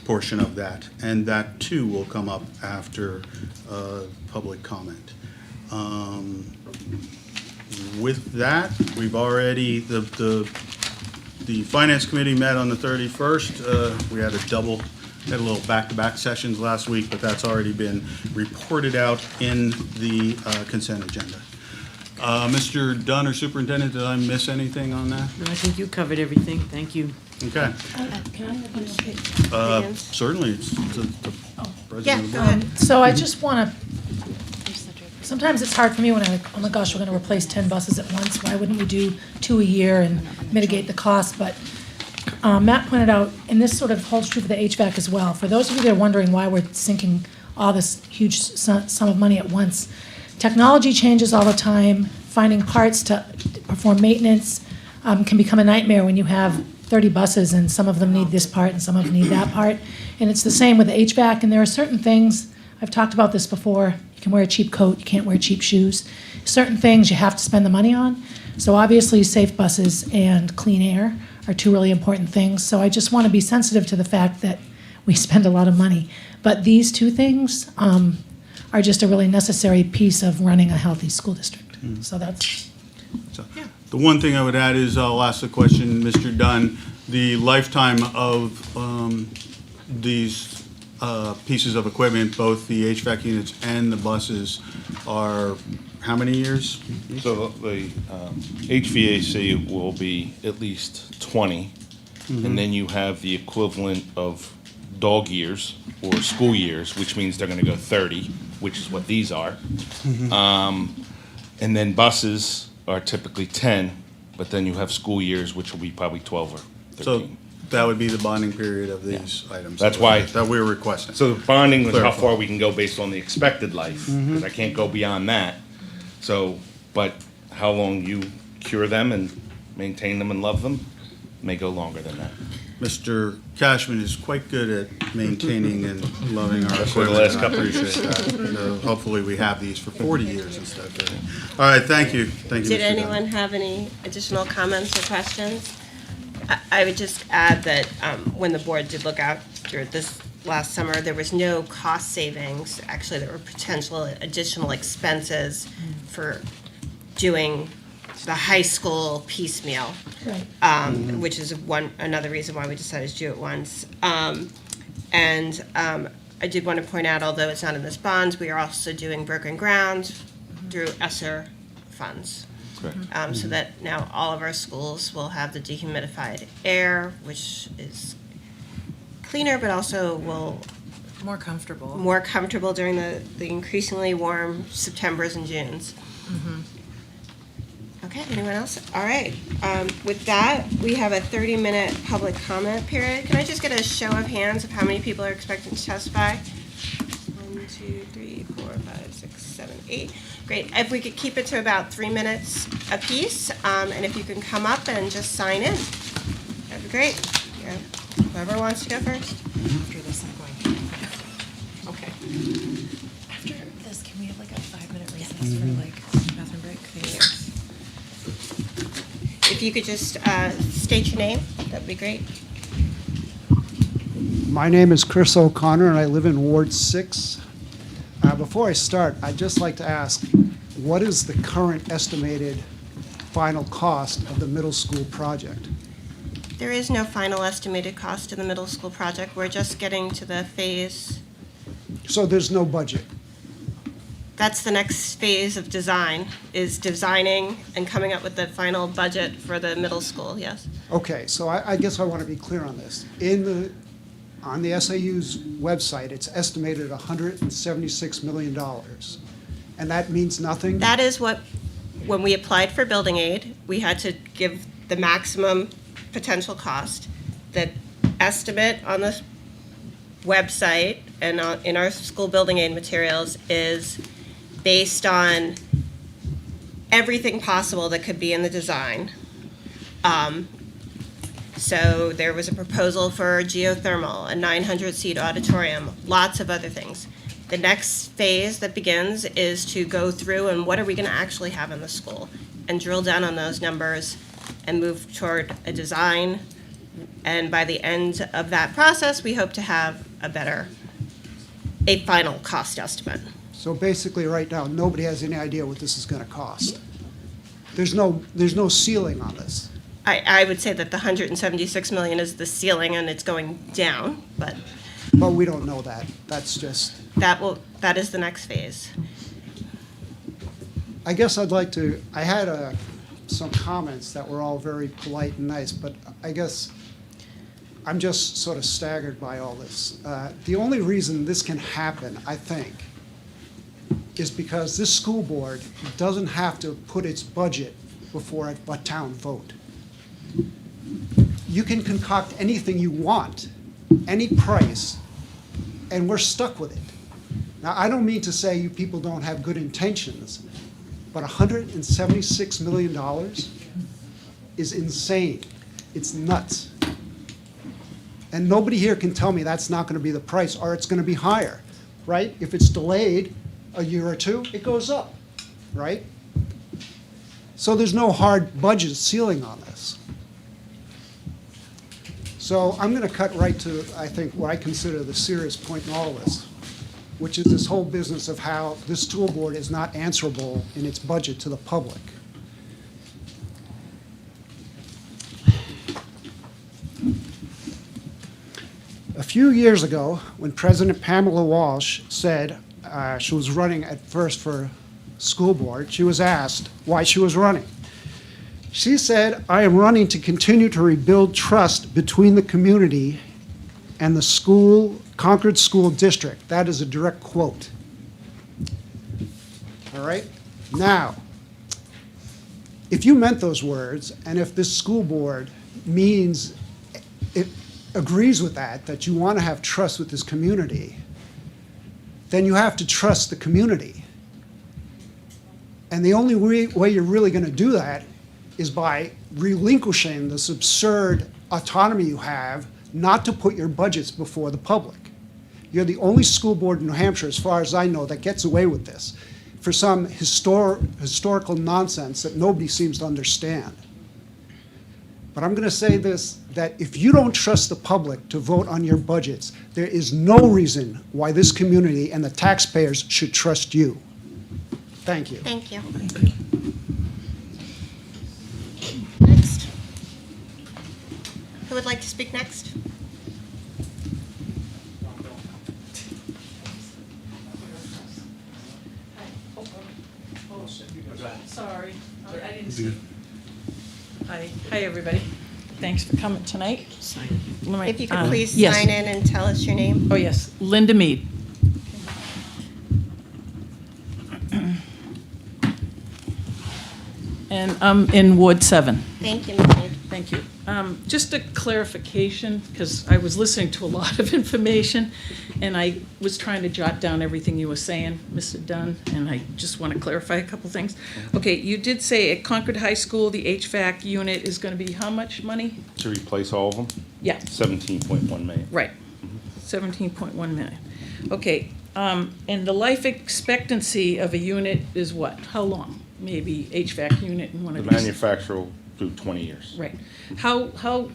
portion of that, and that too will come up after public comment. With that, we've already, the Finance Committee met on the 31st. We had a little back-to-back sessions last week, but that's already been reported out in the consent agenda. Mr. Dunn or Superintendent, did I miss anything on that? No, I think you covered everything. Thank you. Okay. Certainly. It's the Yeah, president. go ahead. So I just want to, sometimes it's hard for me when I'm like, oh my gosh, we're going to replace 10 buses at once. Why wouldn't we do 2 a year and mitigate the cost? But Matt pointed out, and this sort of holds true for the HVAC as well, for those of you that are wondering why we're sinking all this huge sum of money at once, technology changes all the time. Finding parts to perform maintenance can become a nightmare when you have 30 buses and some of them need this part and some of them need that part. And it's the same with the HVAC, and there are certain things, I've talked about this before, you can wear a cheap coat, you can't wear cheap shoes. Certain things you have to spend the money on. So obviously safe buses and clean air are two really important things. So I just want to be sensitive to the fact that we spend a lot of money. But these two things are just a really necessary piece of running a healthy school district. So that's... So, the one thing I would add is, I'll ask the question, Mr. Dunn, the lifetime of these pieces of equipment, both the HVAC units and the buses, are how many years? So the HVAC will be at least 20, and then you have the equivalent of dog years or school years, which means they're going to go 30, which is what these are. And then buses are typically 10, but then you have school years, which will be probably 12 or 13. So that would be the bonding period of these items. That's why that we're requesting. So the bonding was how Clarify. far we can go based on the expected life, because I can't go beyond that. So, but how long you cure them and maintain them and love them may go longer than that. Mr. Cashman is quite good at maintaining and loving our For the equipment. last and I couple of appreciate years. that. Hopefully, we have these for 40 years instead of 30. All right, thank you. Thank you, Did Mr. Dunn. anyone have any additional comments or questions? I would just add that when the board did look out through this last summer, there was no cost savings. Actually, there were potential additional expenses for doing the high school piecemeal, Right. which is another reason why we decided to do it once. I did want to point out, although it's not in this bond, we are also doing broken ground through ESSER funds. Correct. So that now all of our schools will have the dehumidified air, which is cleaner, but also will More comfortable. more comfortable during the increasingly warm Septembers and Junes. Mhm. Okay, anyone else? All right. With that, we have a 30-minute public comment period. Can I just get a show of hands of how many people are expecting to testify? 1, 2, 3, 4, 5, 6, 7, 8. Great. If we could keep it to about 3 minutes apiece, and if you can come up and just sign in, that'd be great. Yeah. Whoever wants to go first. After this, I'm going. Okay. After this, can we have like a 5-minute recess for like bathroom break? Thank you. If you could just state your name, that'd be great. My name is Chris O'Connor, and I live in Ward 6. Before I start, I'd just like to ask, what is the current estimated final cost of the middle school project? There is no final estimated cost of the middle school project. We're just getting to the phase. So there's no budget? That's the next phase of design, is designing and coming up with the final budget for the middle school, yes. Okay, so I guess I want to be clear on this. On the SAU's website, it's estimated at $176 million. And that means nothing? That is what, when we applied for building aid, we had to give the maximum potential cost. The estimate on the website and in our school building aid materials is based on everything possible that could be in the design. So there was a proposal for geothermal, a 900-seat auditorium, lots of other things. The next phase that begins is to go through and what are we going to actually have in the school and drill down on those numbers and move toward a design. And by the end of that process, we hope to have a final cost estimate. So basically, right now, nobody has any idea what this is going to cost. There's no ceiling on this. I would say that the $176 million is the ceiling and it's going down, but. But we don't know that. That's just. That is the next phase. I guess I had some comments that were all very polite and nice, but I guess I'm just sort of staggered by all this. The only reason this can happen, I think, is because this school board doesn't have to put its budget before a town vote. You can concoct anything you want, any price, and we're stuck with it. Now, I don't mean to say you people don't have good intentions, but $176 million is insane. It's nuts. And nobody here can tell me that's not going to be the price or it's going to be higher, right? If it's delayed a year or two, it goes up, right? So there's no hard budget ceiling on this. So I'm going to cut right to, I think, what I consider the serious point in all of this, which is this whole business of how this school board is not answerable in its budget to the public. A few years ago, when President Pamela Walsh said she was running at first for school board, she was asked why she was running. She said, "I am running to continue to rebuild trust between the community and the school, Concord School District." That is a direct quote. All right? Now, if you meant those words, and if this school board means, it agrees with that you want to have trust with this community, then you have to trust the community. And the only way you're really going to do that is by relinquishing this absurd autonomy you have not to put your budgets before the public. You're the only school board in New Hampshire, as far as I know, that gets away with this for some historical nonsense that nobody seems to understand. But I'm going to say this, that if you don't trust the public to vote on your budgets, there is no reason why this community and the taxpayers should trust you. Thank you. Thank you. Next. Who would like to speak next? Sorry, I didn't see. Hi, everybody. Thanks for coming tonight. If you could please yes. sign in and tell us your name. Oh, yes, Linda Mead. And I'm in Ward 7. Thank you, Ms. Mead. Thank you. Just a clarification, because I was listening to a lot of information, and I was trying to jot down everything you were saying, Mr. Dunn, and I just want to clarify a couple things. Okay, you did say at Concord High School, the HVAC unit is going to be how much money? To replace all of them? Yeah. 17.1 million. Right, 17.1 million. Okay, and the life expectancy of a unit is what? How long? Maybe HVAC unit in one The of these? manufacturer will do 20 years. Right. How,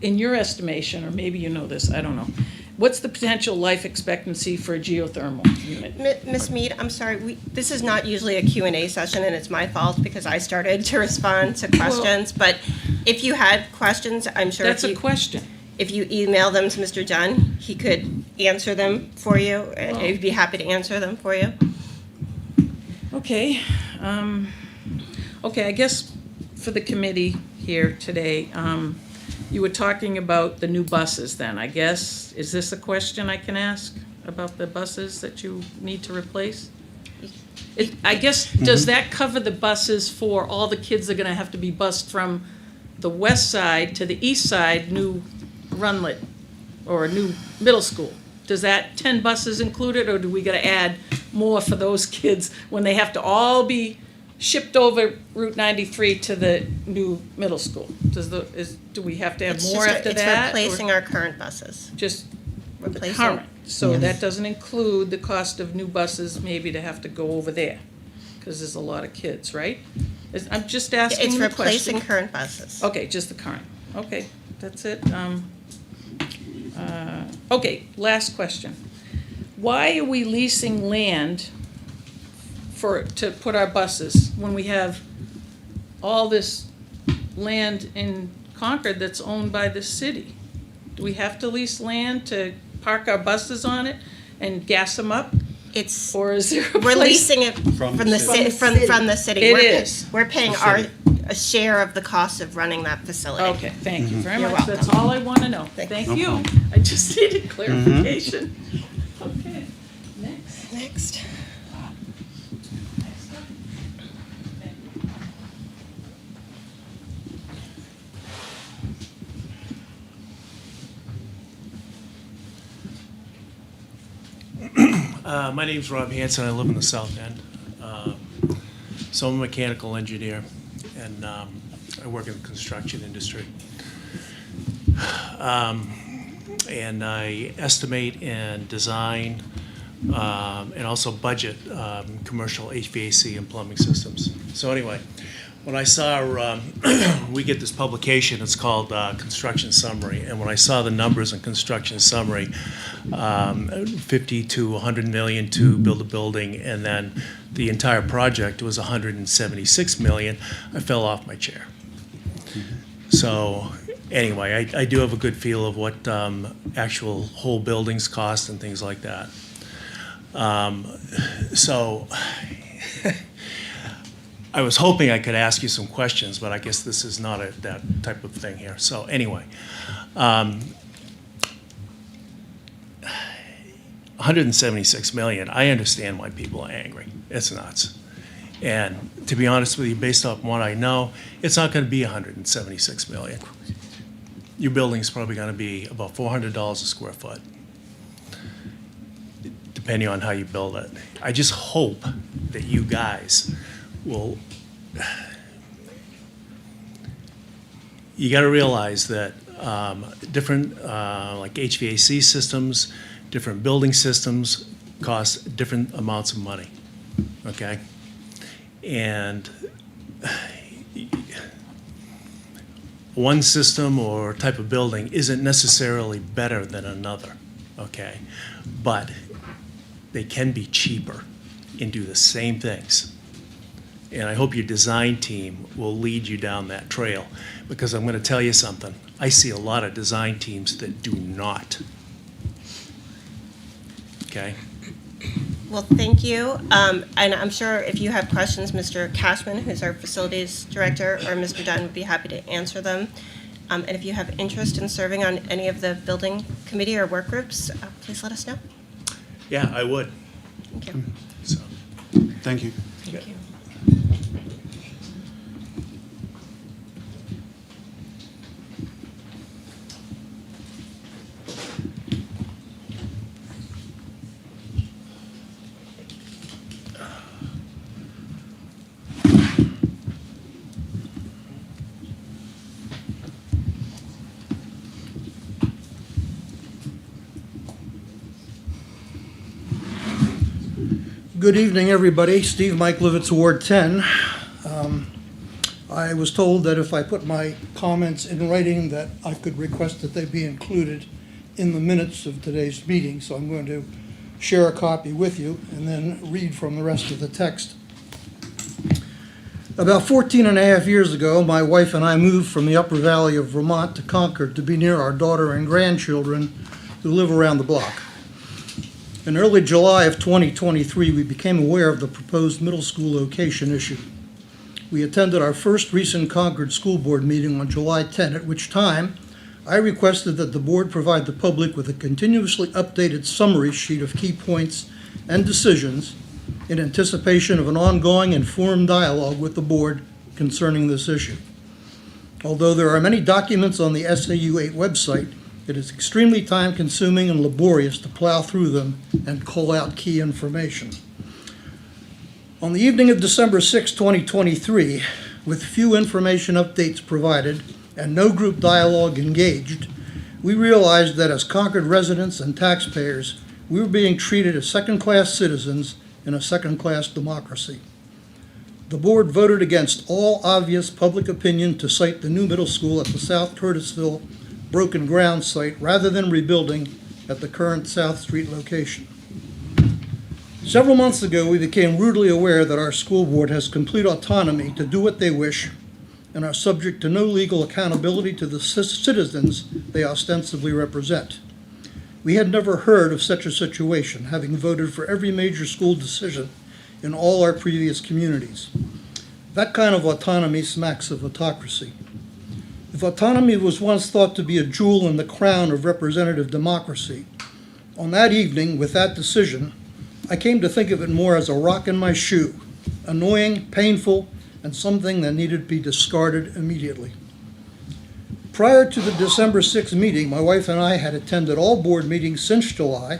in your estimation, or maybe you know this, I don't know, what's the potential life expectancy for a geothermal unit? Ms. Mead, I'm sorry, this is not usually a Q&A session, and it's my fault because I started to respond to questions, but if you had questions, I'm sure That's a question. If you email them to Mr. Dunn, he could answer them for you, and he'd be happy to answer them for you. Okay, okay, I guess for the committee here today, you were talking about the new buses then, I guess. Is this a question I can ask about the buses that you need to replace? I guess, does that cover the buses for all the kids that are gonna have to be bused from the west side to the east side, new Runlet, or a new middle school? Does that 10 buses include it, or do we gotta add more for those kids when they have to all be shipped over Route 93 to the new middle school? Do we have to have more after that? It's replacing our current buses. Just the Replacing. current, so that doesn't include the cost of new buses maybe to have to go over there, because there's a lot of kids, right? I'm just asking It's the question. replacing current buses. Okay, just the current, okay, that's it. Okay, last question. Why are we leasing land to put our buses when we have all this land in Concord that's owned by the city? Do we have to lease land to park our buses on it and gas them up? Or is there a We're place? leasing it from the city. From the city. It We're- is. We're paying a share of the cost of running that facility. Okay, thank you very You're much. welcome. That's all I want to know. Thank you. I just needed clarification. Okay, next. Next. My name's Rob Hanson. I live in the South End. So I'm a mechanical engineer, and I work in the construction industry. And I estimate and design and also budget commercial HVAC and plumbing systems. So anyway, when I saw, we get this publication, it's called Construction Summary, and when I saw the numbers in Construction Summary, 50 to 100 million to build a building, and then the entire project was 176 million, I fell off my chair. So anyway, I do have a good feel of what actual whole buildings cost and things like that. So I was hoping I could ask you some questions, but I guess this is not that type of thing here. So anyway, 176 million, I understand why people are angry. It's nuts. And to be honest with you, based off what I know, it's not going to be 176 million. Your building's probably going to be about $400 a square foot, depending on how you build it. I just hope that you guys will, you got to realize that different like HVAC systems, different building systems cost different amounts of money, okay? And one system or type of building isn't necessarily better than another, okay? But they can be cheaper and do the same things. And I hope your design team will lead you down that trail, because I'm going to tell you something. I see a lot of design teams that do not. Okay? Well, thank you. And I'm sure if you have questions, Mr. Cashman, who's our facilities director, or Mr. Dunn would be happy to answer them. And if you have interest in serving on any of the building committee or work groups, please let us know. Yeah, I would. Thank you. So, Thank you. Thank you. Good evening, everybody. Steve Miklevitz, Ward 10. I was told that if I put my comments in writing that I could request that they be included in the minutes of today's meeting, so I'm going to share a copy with you and then read from the rest of the text. About 14 and a half years ago, my wife and I moved from the Upper Valley of Vermont to Concord to be near our daughter and grandchildren who live around the block. In early July of 2023, we became aware of the proposed middle school location issue. We attended our first recent Concord School Board meeting on July 10, at which time I requested that the board provide the public with a continuously updated summary sheet of key points and decisions in anticipation of an ongoing informed dialogue with the board concerning this issue. Although there are many documents on the SAU 8 website, it is extremely time-consuming and laborious to plow through them and cull out key information. On the evening of December 6, 2023, with few information updates provided and no group dialogue engaged, we realized that as Concord residents and taxpayers, we were being treated as second-class citizens in a second-class democracy. The board voted against all obvious public opinion to site the new middle school at the South Curtisville broken ground site rather than rebuilding at the current South Street location. Several months ago, we became rudely aware that our school board has complete autonomy to do what they wish and are subject to no legal accountability to the citizens they ostensibly represent. We had never heard of such a situation, having voted for every major school decision in all our previous communities. That kind of autonomy smacks of autocracy. If autonomy was once thought to be a jewel in the crown of representative democracy, on that evening, with that decision, I came to think of it more as a rock in my shoe, annoying, painful, and something that needed to be discarded immediately. Prior to the December 6th meeting, my wife and I had attended all board meetings since July,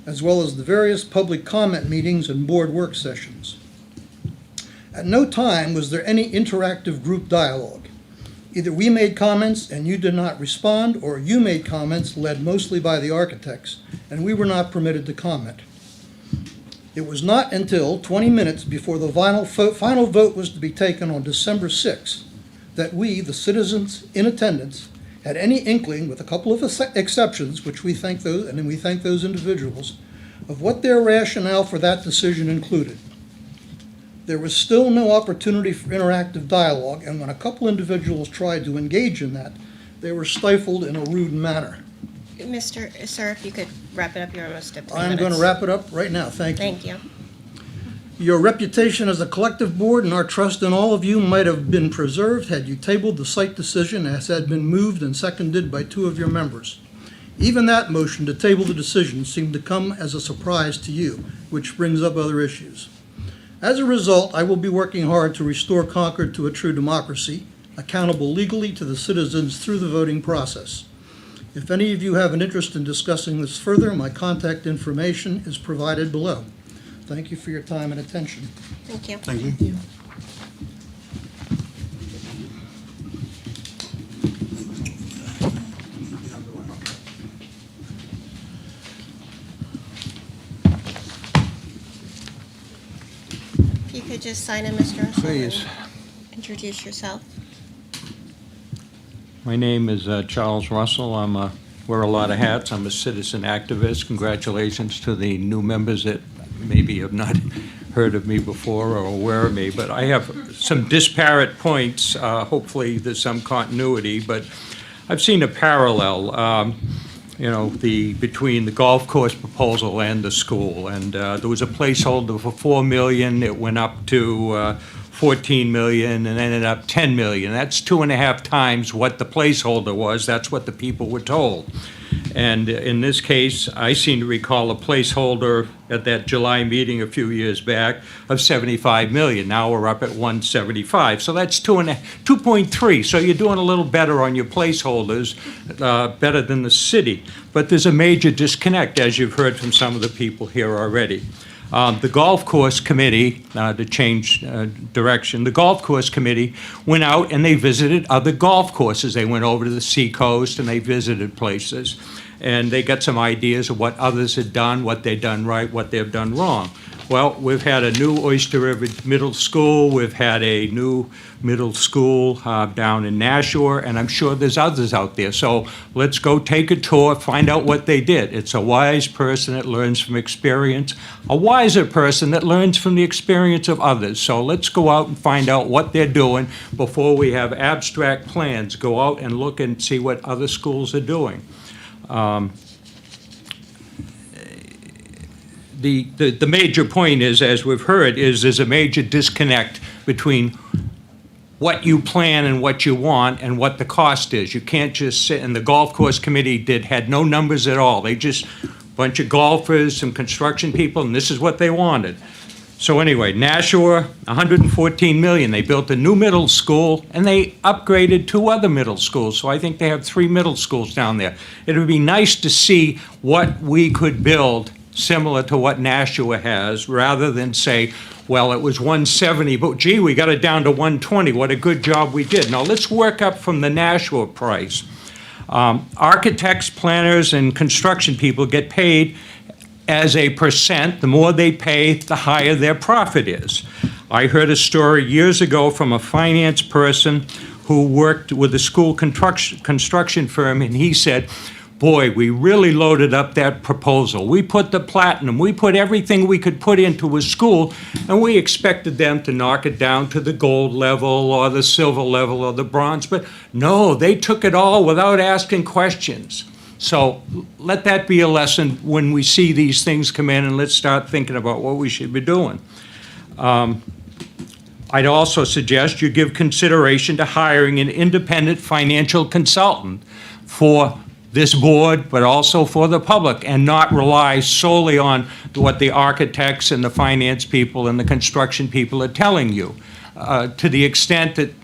as well as the various public comment meetings and board work sessions. At no time was there any interactive group dialogue. Either we made comments and you did not respond, or you made comments led mostly by the architects, and we were not permitted to comment. It was not until 20 minutes before the final vote was to be taken on December 6th that we, the citizens in attendance, had any inkling, with a couple of exceptions, which we thank those, and we thank those individuals, of what their rationale for that decision included. There was still no opportunity for interactive dialogue, and when a couple individuals tried to engage in that, they were stifled in a rude manner. Sir, if you could wrap it up, you're almost at 3 minutes. I'm going to wrap it up right now. Thank you. Thank you. Your reputation as a collective board and our trust in all of you might have been preserved had you tabled the site decision as had been moved and seconded by 2 of your members. Even that motion to table the decision seemed to come as a surprise to you, which brings up other issues. As a result, I will be working hard to restore Concord to a true democracy, accountable legally to the citizens through the voting process. If any of you have an interest in discussing this further, my contact information is provided below. Thank you for your time and attention. Thank you. Thank you. If you could just sign in, Mr. Russell. Please. and Introduce yourself. My name is Charles Russell. Wear a lot of hats. I'm a citizen activist. Congratulations to the new members that maybe have not heard of me before or aware of me. But I have some disparate points. Hopefully there's some continuity. But I've seen a parallel, between the golf course proposal and the school. And there was a placeholder for $4 million. It went up to 14 million and ended up 10 million. That's 2.5 times what the placeholder was. That's what the people were told. And in this case, I seem to recall a placeholder at that July meeting a few years back of 75 million. Now we're up at 175. So that's 2.3. So you're doing a little better on your placeholders, better than the city. But there's a major disconnect, as you've heard from some of the people here already. The golf course committee, to change direction, the golf course committee went out and they visited other golf courses. They went over to the seacoast and they visited places. And they got some ideas of what others had done, what they'd done right, what they've done wrong. Well, we've had a new Oyster River Middle School, we've had a new middle school down in Nashua, and I'm sure there's others out there. So let's go take a tour, find out what they did. It's a wise person that learns from experience, a wiser person that learns from the experience of others. So let's go out and find out what they're doing before we have abstract plans. Go out and look and see what other schools are doing. The major point is, as we've heard, is there's a major disconnect between what you plan and what you want and what the cost is. You can't just sit, and the golf course committee had no numbers at all. They just, a bunch of golfers, some construction people, and this is what they wanted. So anyway, Nashua, 114 million. They built a new middle school and they upgraded 2 other middle schools. So I think they have 3 middle schools down there. It would be nice to see what we could build similar to what Nashua has, rather than say, well, it was 170, but gee, we got it down to 120. What a good job we did. Now let's work up from the Nashua price. Architects, planners, and construction people get paid as a percent. The more they pay, the higher their profit is. I heard a story years ago from a finance person who worked with a school construction firm, and he said, boy, we really loaded up that proposal. We put the platinum, we put everything we could put into a school, and we expected them to knock it down to the gold level or the silver level or the bronze, but no, they took it all without asking questions. So let that be a lesson when we see these things come in, and let's start thinking about what we should be doing. I'd also suggest you give consideration to hiring an independent financial consultant for this board, but also for the public, and not rely solely on what the architects and the finance people and the construction people are telling you. To the extent that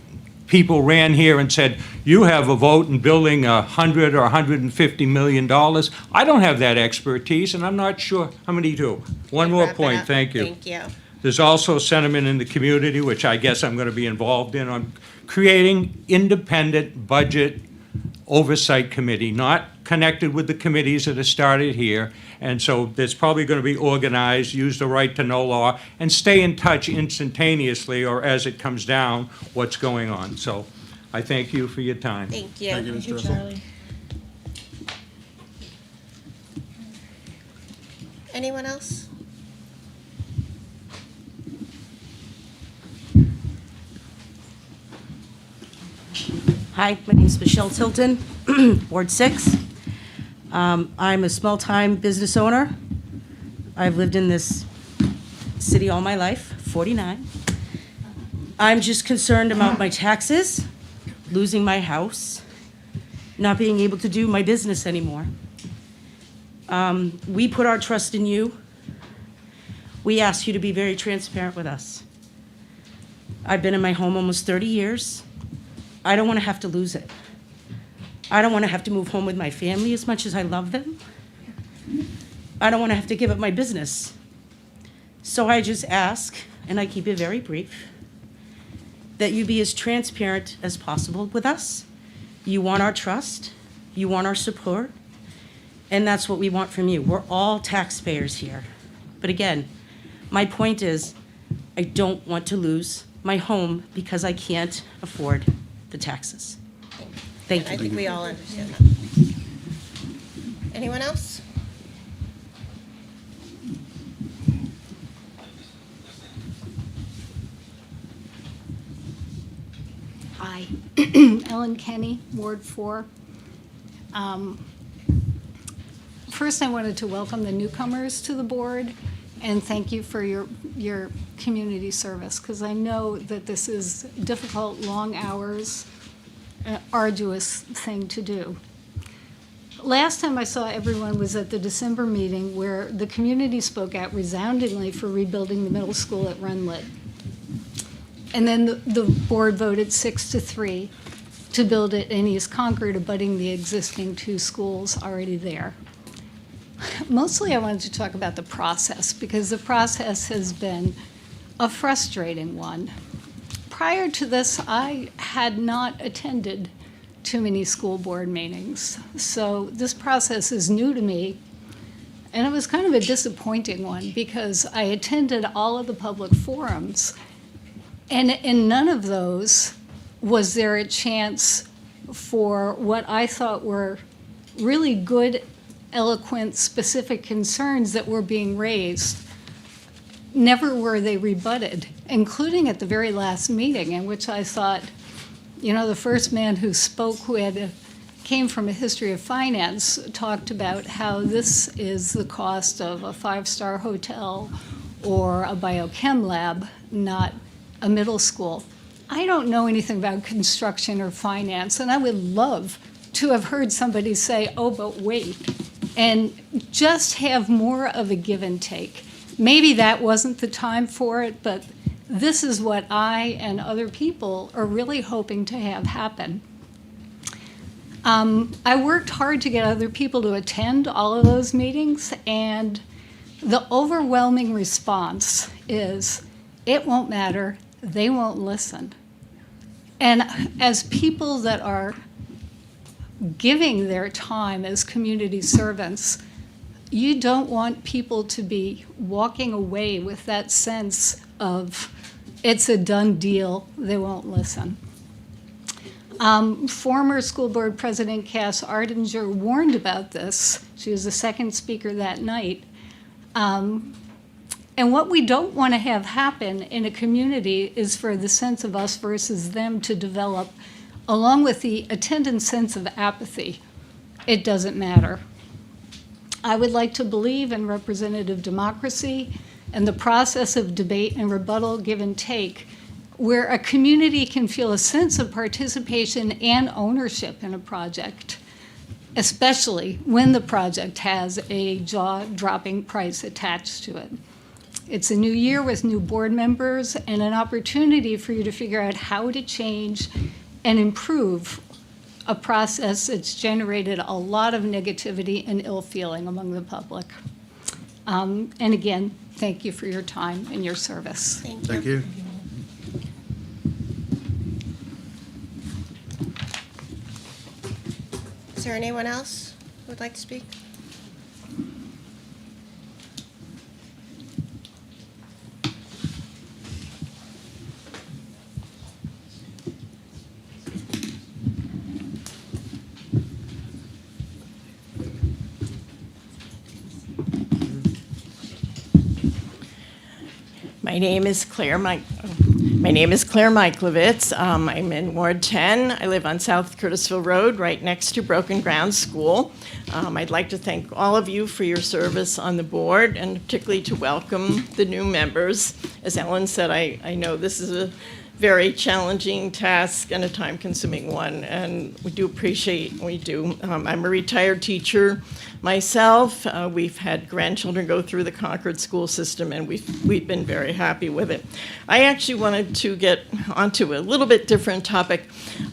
people ran here and said, you have a vote in building $100 or $150 million. I don't have that expertise, and I'm not sure how many do. One more point, thank you. Thank you. There's also sentiment in the community, which I guess I'm going to be involved in, on creating independent budget oversight committee, not connected with the committees that have started here. And so there's probably going to be organized, use the right to know law, and stay in touch instantaneously or as it comes down what's going on. So I thank you for your time. Thank you. Thank you, Mr. Russell. Charlie. Anyone else? Hi, my name is Michelle Tilton, Ward 6. I'm a small-time business owner. I've lived in this city all my life, 49. I'm just concerned about my taxes, losing my house, not being able to do my business anymore. We put our trust in you. We ask you to be very transparent with us. I've been in my home almost 30 years. I don't want to have to lose it. I don't want to have to move home with my family as much as I love them. I don't want to have to give up my business. So I just ask, and I keep it very brief, that you be as transparent as possible with us. You want our trust, you want our support, and that's what we want from you. We're all taxpayers here. But again, my point is, I don't want to lose my home because I can't afford the taxes. Thank you. I think we all understand that. Anyone else? Hi, Ellen Kenny, Ward 4. First, I wanted to welcome the newcomers to the board and thank you for your community service, because I know that this is difficult, long hours, arduous thing to do. Last time I saw everyone was at the December meeting where the community spoke out resoundingly for rebuilding the middle school at Runlet. And then the board voted 6-3 to build it in East Concord, abutting the existing 2 schools already there. Mostly I wanted to talk about the process, because the process has been a frustrating one. Prior to this, I had not attended too many school board meetings, so this process is new to me, and it was kind of a disappointing one, because I attended all of the public forums, and in none of those was there a chance for what I thought were really good, eloquent, specific concerns that were being raised. Never were they rebutted, including at the very last meeting, in which I thought, you know, the first man who spoke, came from a history of finance, talked about how this is the cost of a 5-star hotel or a biochem lab, not a middle school. I don't know anything about construction or finance, and I would love to have heard somebody say, oh, but wait, and just have more of a give and take. Maybe that wasn't the time for it, but this is what I and other people are really hoping to have happen. I worked hard to get other people to attend all of those meetings, and the overwhelming response is, it won't matter, they won't listen. And as people that are giving their time as community servants, you don't want people to be walking away with that sense of it's a done deal, they won't listen. Former school board president Cass Ardinger warned about this. She was the second speaker that night. And what we don't want to have happen in a community is for the sense of us versus them to develop, along with the attendant sense of apathy. It doesn't matter. I would like to believe in representative democracy and the process of debate and rebuttal, give and take, where a community can feel a sense of participation and ownership in a project, especially when the project has a jaw-dropping price attached to it. It's a new year with new board members and an opportunity for you to figure out how to change and improve a process that's generated a lot of negativity and ill feeling among the public. And again, thank you for your time and your service. Thank you. Is there anyone else who would like to speak? My name is Claire Miklowitz. I'm in Ward 10. I live on South Curtisville Road, right next to Broken Ground School. I'd like to thank all of you for your service on the board, and particularly to welcome the new members. As Ellen said, I know this is a very challenging task and a time-consuming one, and we do appreciate, I'm a retired teacher myself. We've had grandchildren go through the Concord school system, and we've been very happy with it. I actually wanted to get onto a little bit different topic.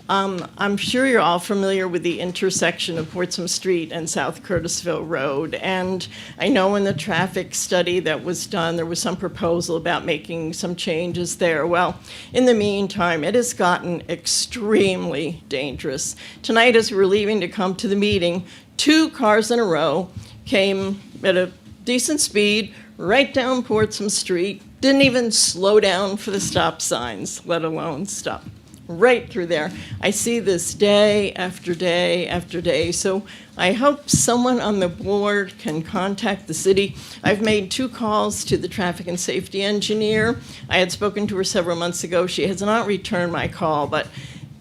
I'm sure you're all familiar with the intersection of Portsmouth Street and South Curtisville Road, and I know in the traffic study that was done, there was some proposal about making some changes there. Well, in the meantime, it has gotten extremely dangerous. Tonight, as we were leaving to come to the meeting, 2 cars in a row came at a decent speed right down Portsmouth Street, didn't even slow down for the stop signs, let alone stop. Right through there. I see this day after day after day, so I hope someone on the board can contact the city. I've made 2 calls to the traffic and safety engineer. I had spoken to her several months ago. She has not returned my call, but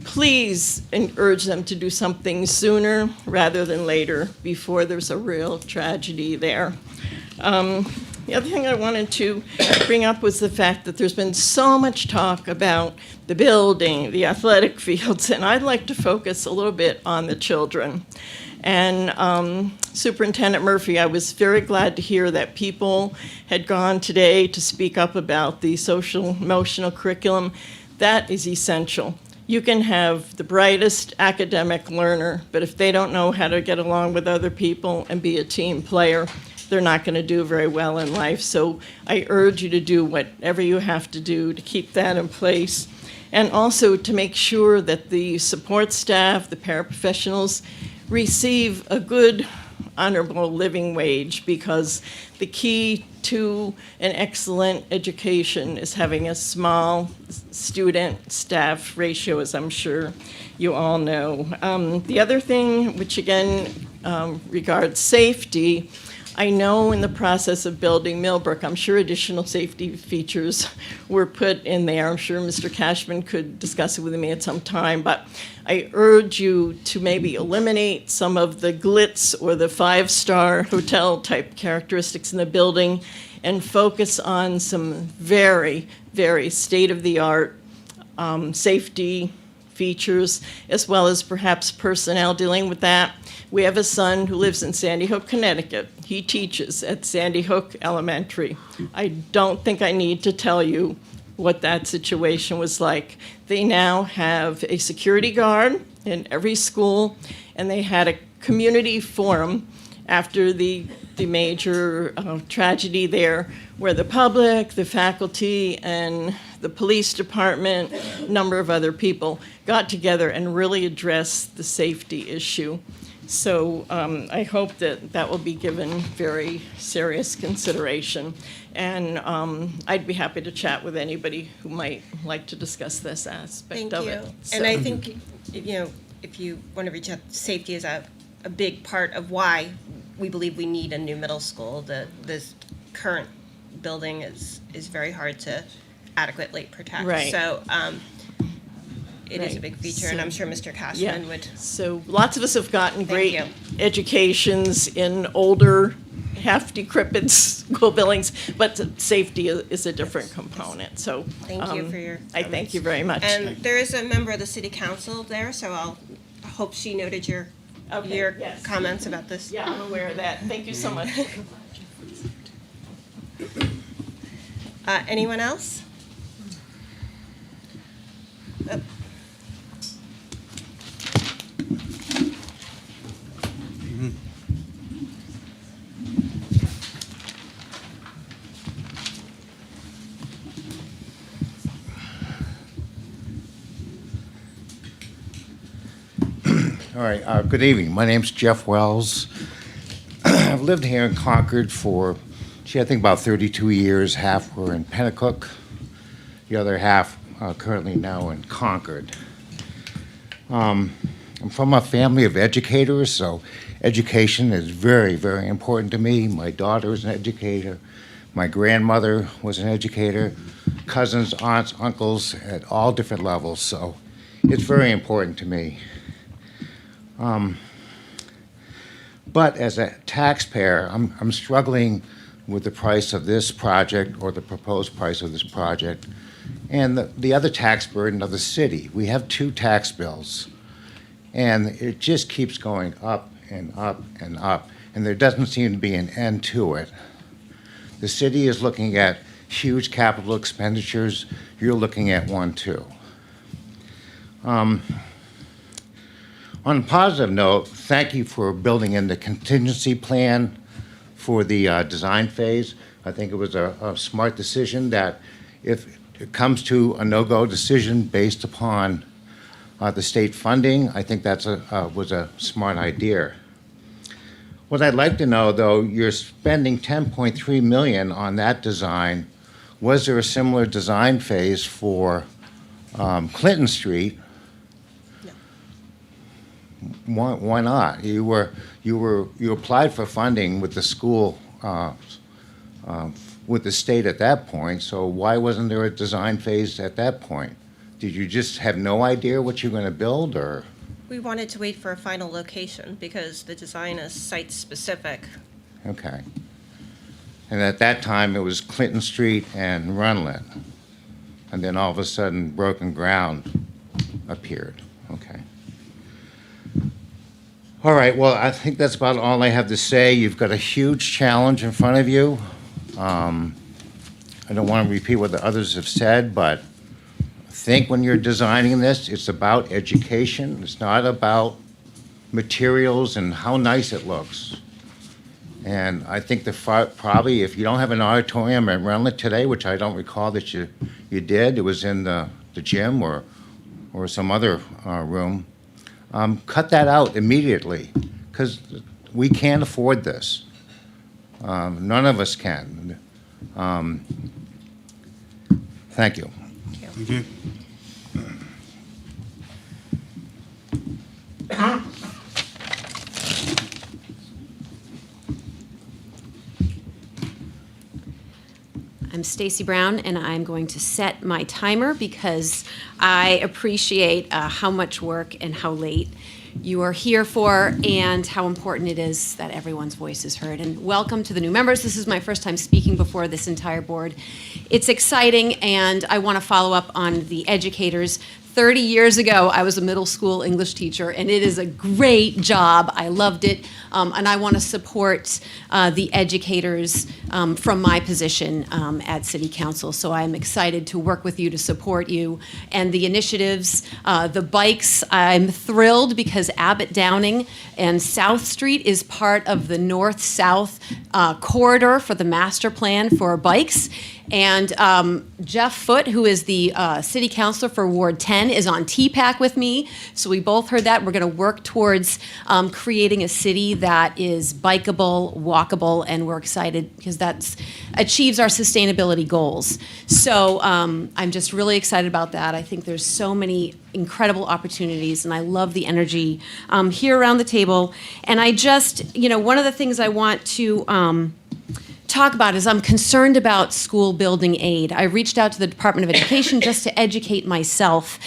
please urge them to do something sooner rather than later before there's a real tragedy there. The other thing I wanted to bring up was the fact that there's been so much talk about the building, the athletic fields, and I'd like to focus a little bit on the children. And Superintendent Murphy, I was very glad to hear that people had gone today to speak up about the social emotional curriculum. That is essential. You can have the brightest academic learner, but if they don't know how to get along with other people and be a team player, they're not going to do very well in life. So I urge you to do whatever you have to do to keep that in place. And also to make sure that the support staff, the paraprofessionals, receive a good, honorable living wage, because the key to an excellent education is having a small student-staff ratio, as I'm sure you all know. The other thing, which again regards safety, I know in the process of building Milbrook, I'm sure additional safety features were put in there. I'm sure Mr. Cashman could discuss it with me at some time, but I urge you to maybe eliminate some of the glitz or the five-star hotel type characteristics in the building and focus on some very, very state-of-the-art safety features, as well as perhaps personnel dealing with that. We have a son who lives in Sandy Hook, Connecticut. He teaches at Sandy Hook Elementary. I don't think I need to tell you what that situation was like. They now have a security guard in every school, and they had a community forum after the major tragedy there, where the public, the faculty, and the police department, a number of other people got together and really addressed the safety issue. So I hope that that will be given very serious consideration. And I'd be happy to chat with anybody who might like to discuss this aspect of it. Thank you. And I think, if you want to reach out, safety is a big part of why we believe we need a new middle school. This current building is very hard to adequately protect. Right. So it is a Right. big feature, and I'm sure Mr. Cashman would. So lots of us have gotten great you. educations in older, half-decrepit school buildings, but safety is a different component. So Thank you for your I thank you very much. And there is a member of the city council there, so I hope she noted your yes. comments about this. Yeah, I'm aware of that. Thank you so much. Anyone else? All right, good evening. My name's Jeff Wells. I've lived here in Concord for, I think about 32 years. Half were in Pennacook, the other half currently now in Concord. I'm from a family of educators, so education is very, very important to me. My daughter is an educator. My grandmother was an educator. Cousins, aunts, uncles at all different levels, so it's very important to me. But as a taxpayer, I'm struggling with the price of this project, or the proposed price of this project, and the other tax burden of the city. We have two tax bills, and it just keeps going up and up and up, and there doesn't seem to be an end to it. The city is looking at huge capital expenditures. You're looking at one too. On a positive note, thank you for building in the contingency plan for the design phase. I think it was a smart decision that if it comes to a no-go decision based upon the state funding, I think that's was a smart idea. What I'd like to know, though, you're spending $10.3 million on that design. Was there a similar design phase for Clinton Street? Why not? You applied for funding with the school, with the state at that point. So why wasn't there a design phase at that point? Did you just have no idea what you're going to build, or? We wanted to wait for a final location because the design is site-specific. Okay. And at that time, it was Clinton Street and Runlet. And then all of a sudden, Broken Ground appeared. Okay. All right, well, I think that's about all I have to say. You've got a huge challenge in front of you. I don't want to repeat what the others have said, but I think when you're designing this, it's about education. It's not about materials and how nice it looks. And I think probably if you don't have an auditorium at Renlet today, which I don't recall that you did, it was in the gym or some other room, cut that out immediately, because we can't afford this. None of us can. Thank you. Thank you. I'm Stacy Brown, and I'm going to set my timer because I appreciate how much work and how late you are here for, and how important it is that everyone's voice is heard. And welcome to the new members. This is my first time speaking before this entire board. It's exciting, and I want to follow up on the educators. 30 years ago, I was a middle school English teacher, and it is a great job. I loved it, and I want to support the educators from my position at City Council. So I'm excited to work with you to support you. And the initiatives, the bikes, I'm thrilled because Abbott Downing and South Street is part of the north-south corridor for the master plan for bikes. And Jeff Foote, who is the city councilor for Ward 10, is on TPAC with me. So we both heard that. We're going to work towards creating a city that is bikeable, walkable, and we're excited because that achieves our sustainability goals. So I'm just really excited about that. I think there's so many incredible opportunities, and I love the energy here around the table. And I just, one of the things I want to talk about is I'm concerned about school building aid. I reached out to the Department of Education just to educate myself,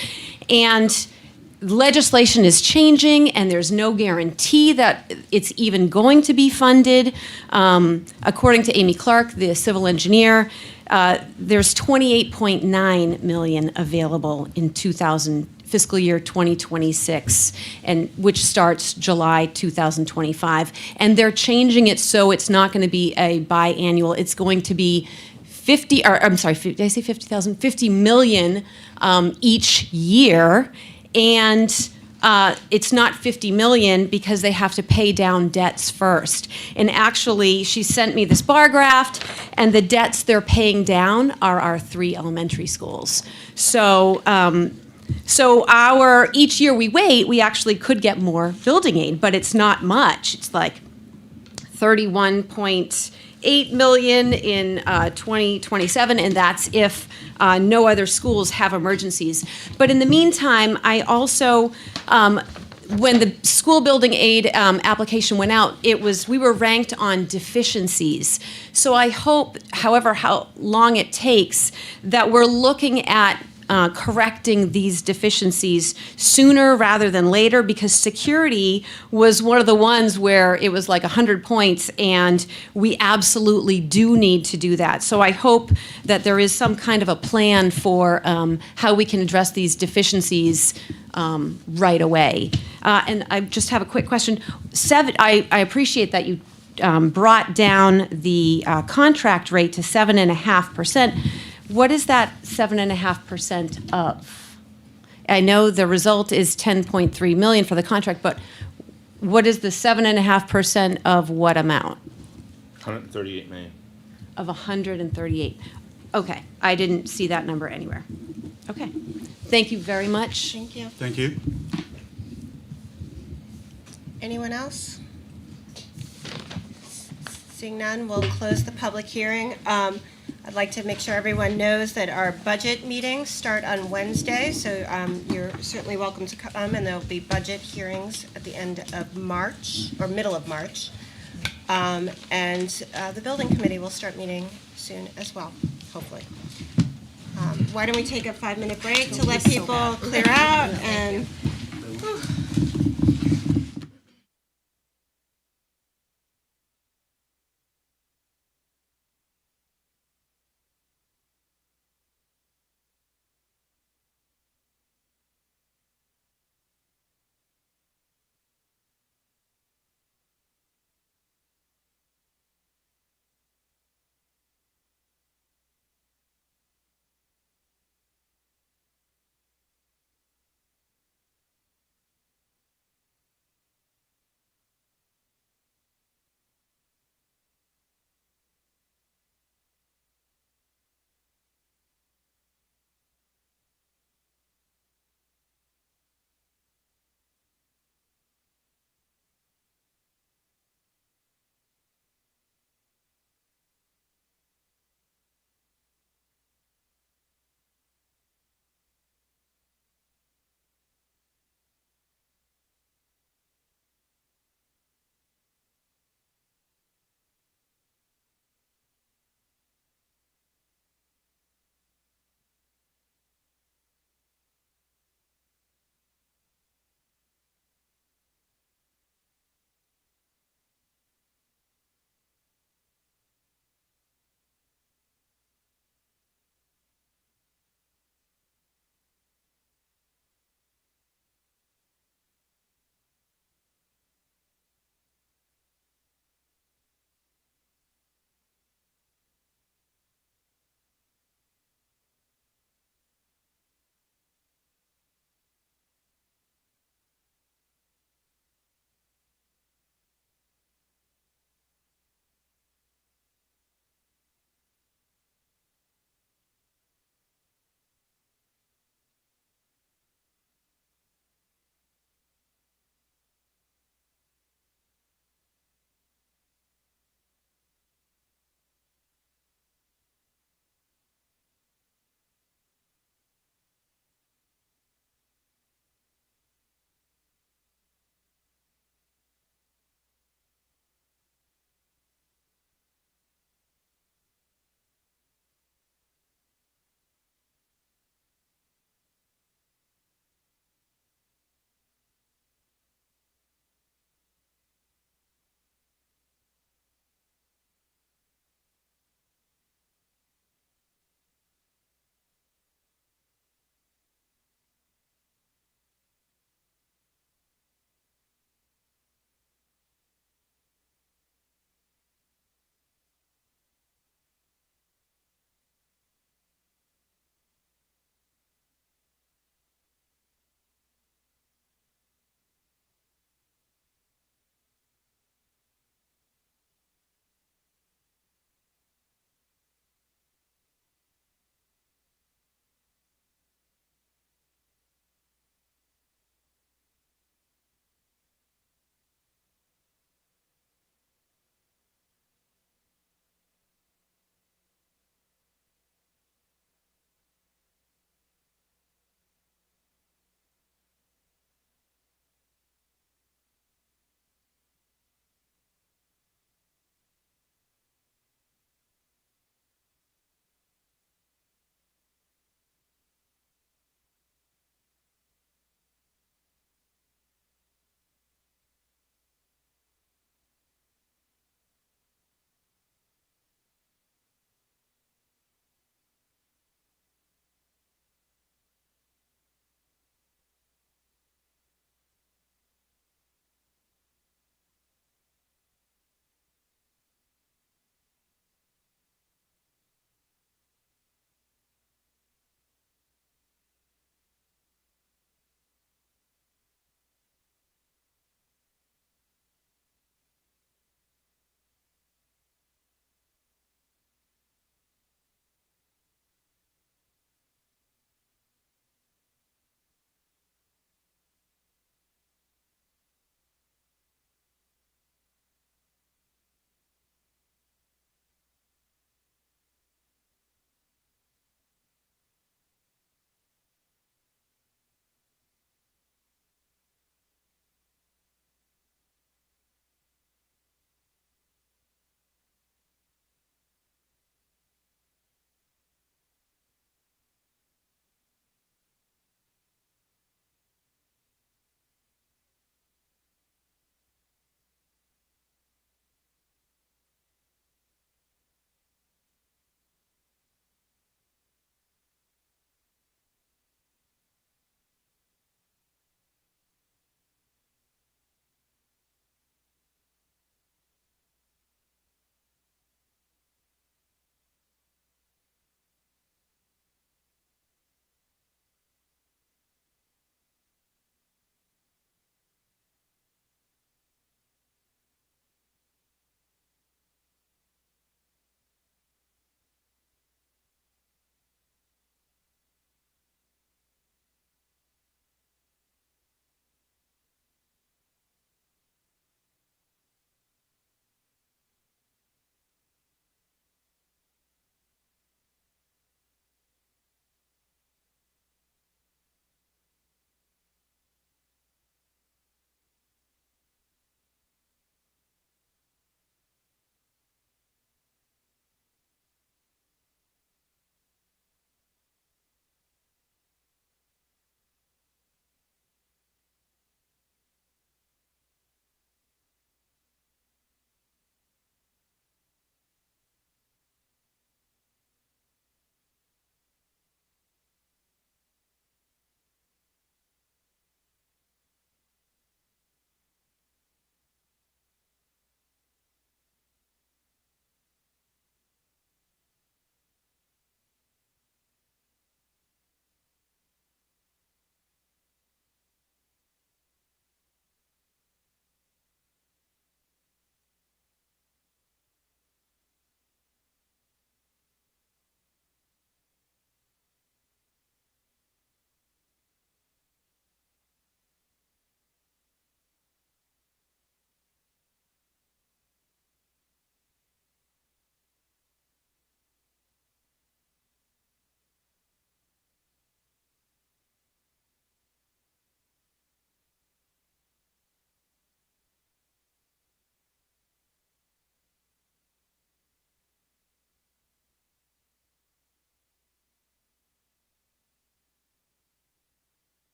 and legislation is changing, and there's no guarantee that it's even going to be funded. According to Amy Clark, the civil engineer, there's $28.9 million available in fiscal year 2026, and which starts July 2025. And they're changing it so it's not going to be a biannual. It's going to be 50 million each year. And it's not 50 million because they have to pay down debts first. And actually, she sent me this bar graph, and the debts they're paying down are our 3 elementary schools. So each year we wait, we actually could get more building aid, but it's not much. It's like 31.8 million in 2027, and that's if no other schools have emergencies. But in the meantime, I also, when the school building aid application went out, we were ranked on deficiencies. So I hope, however how long it takes, that we're looking at correcting these deficiencies sooner rather than later, because security was one of the ones where it was like 100 points, and we absolutely do need to do that. So I hope that there is some kind of a plan for how we can address these deficiencies right away. And I just have a quick question. I appreciate that you brought down the contract rate to 7.5%. What is that 7.5% of? I know the result is 10.3 million for the contract, but what is the 7.5% of what amount? 138 million. Of 138. Okay, I didn't see that number anywhere. Okay, thank you very much. Thank you. Thank you. Anyone else? Seeing none, we'll close the public hearing. I'd like to make sure everyone knows that our budget meetings start on Wednesday, so you're certainly welcome to come, and there'll be budget hearings at the end of March, or middle of March. And the building committee will start meeting soon as well, hopefully. Why don't we take a 5-minute break to let people clear out and...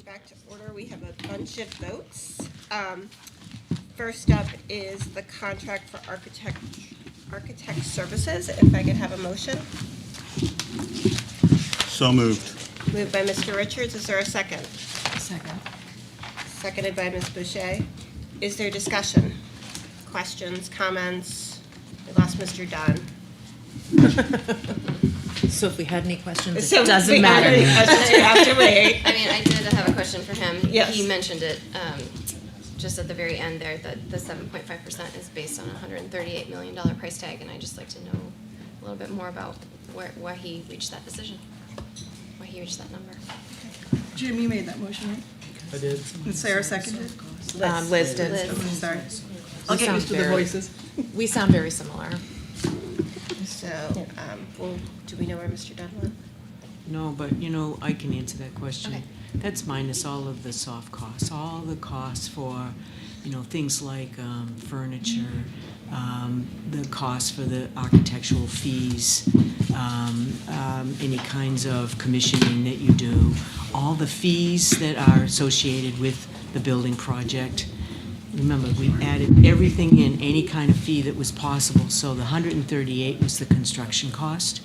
back to order. We have a bunch of votes. First up is the contract for architect services. If I could have a motion. So moved. Moved by Mr. Richards. Is there a second? Second. Seconded by Ms. Boucher. Is there discussion? Questions, comments? We lost Mr. Dunn. So if we had any questions, So it if doesn't we have matter. any questions, you have to wait. I mean, I did have a question for him. Yes. He mentioned it just at the very end there, that the 7.5% is based on a $138 million price tag, and I'd just like to know a little bit more about why he reached that decision, why he reached that number. Jim, you made that motion, right? I did. And Sarah seconded? Liz did. Liz. Okay, sorry. We I'll get sound used to the very- voices. We sound very similar. So, well, do we know where Mr. Dunn went? No, but I can answer that question. Okay. That's minus all of the soft costs, all the costs for, things like furniture, the cost for the architectural fees, any kinds of commissioning that you do, all the fees that are associated with the building project. Remember, we added everything in, any kind of fee that was possible. So the 138 was the construction cost,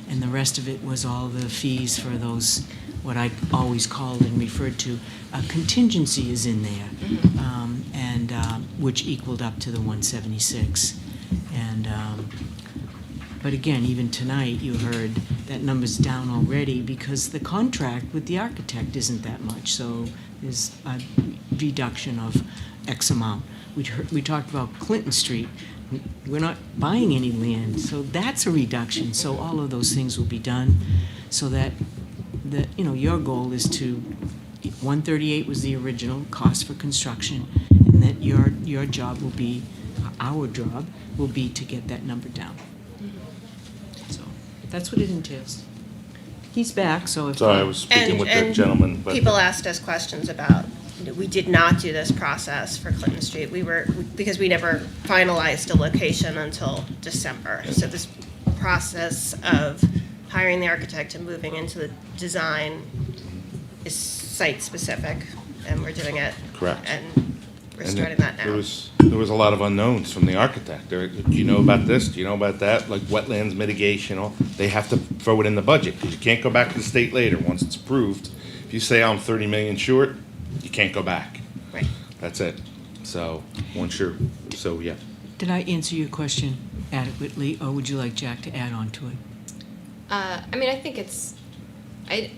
and the rest of it was all the fees for those, what I always called and referred to, contingency is in there, and which equaled up to the 176. And but again, even tonight, you heard that number's down already because the contract with the architect isn't that much. So there's a reduction of X amount. We talked about Clinton Street. We're not buying any land, so that's a reduction. So all of those things will be done, so that your goal is to 138 was the original cost for construction, and that your job will be, our job will be to get that number down. So that's what it entails. He's back, so if Sorry, I was speaking with the gentleman, but People asked us questions about, we did not do this process for Clinton Street. Because we never finalized a location until December. So this process of hiring the architect and moving into the design is site-specific, and we're doing it. Correct. And we're And starting that now. There was a lot of unknowns from the architect. Do you know about this? Do you know about that? Like wetlands mitigation, they have to throw it in the budget, because you can't go back to the state later once it's approved. If you say I'm 30 million short, you can't go back. Right. That's it. So, yeah. Did I answer your question adequately, or would you like Jack to add on to it? I mean, I think I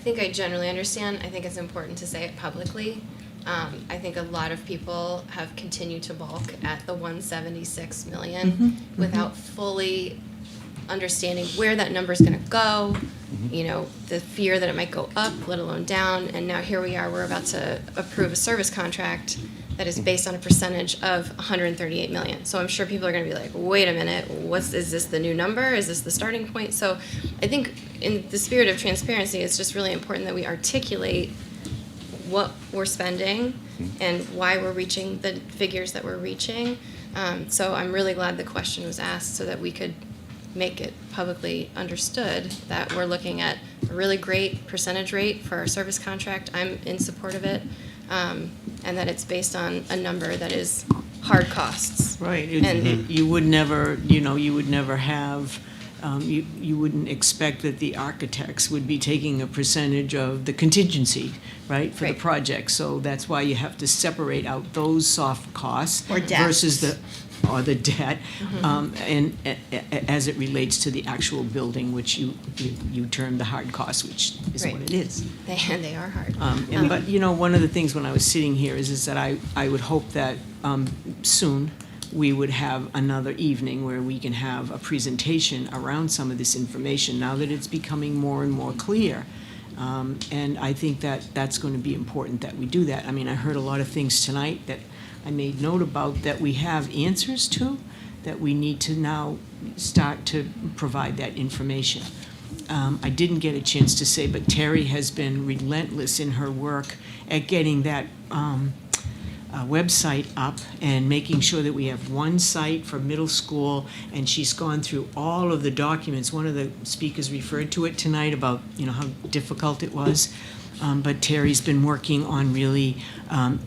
think I generally understand. I think it's important to say it publicly. I think a lot of people have continued to balk at the 176 million without fully understanding where that number is going to go, the fear that it might go up, let alone down. And now here we are, we're about to approve a service contract that is based on a percentage of 138 million. So I'm sure people are going to be like, wait a minute, is this the new number? Is this the starting point? So I think in the spirit of transparency, it's just really important that we articulate what we're spending and why we're reaching the figures that we're reaching. So I'm really glad the question was asked so that we could make it publicly understood that we're looking at a really great percentage rate for our service contract. I'm in support of it, and that it's based on a number that is hard costs. Right. And You would never, you would never have, you wouldn't expect that the architects would be taking a percentage of the contingency, right, for the Right. project. So that's why you have to separate out those soft costs Or debts. versus the debt, and as it relates to the actual building, which you term the hard costs, which is what Right. it is. they are hard. But one of the things when I was sitting here is that I would hope that soon we would have another evening where we can have a presentation around some of this information now that it's becoming more and more clear. And I think that that's going to be important that we do that. I mean, I heard a lot of things tonight that I made note about that we have answers to, that we need to now start to provide that information. I didn't get a chance to say, but Terry has been relentless in her work at getting that website up and making sure that we have one site for middle school, and she's gone through all of the documents. One of the speakers referred to it tonight about how difficult it was. But Terry's been working on really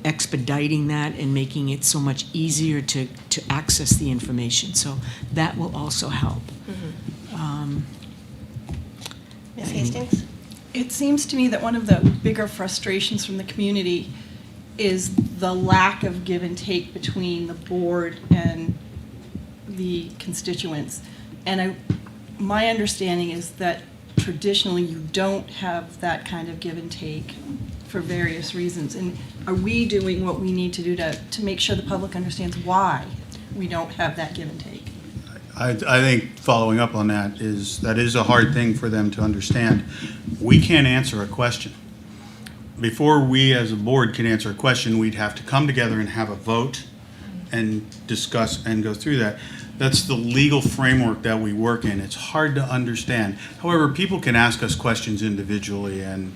expediting that and making it so much easier to access the information. So that will also help. Ms. Hastings? It seems to me that one of the bigger frustrations from the community is the lack of give and take between the board and the constituents. And my understanding is that traditionally you don't have that kind of give and take for various reasons. And are we doing what we need to do to make sure the public understands why we don't have that give and take? I think following up on that is a hard thing for them to understand. We can't answer a question. Before we as a board can answer a question, we'd have to come together and have a vote and discuss and go through that. That's the legal framework that we work in. It's hard to understand. However, people can ask us questions individually, and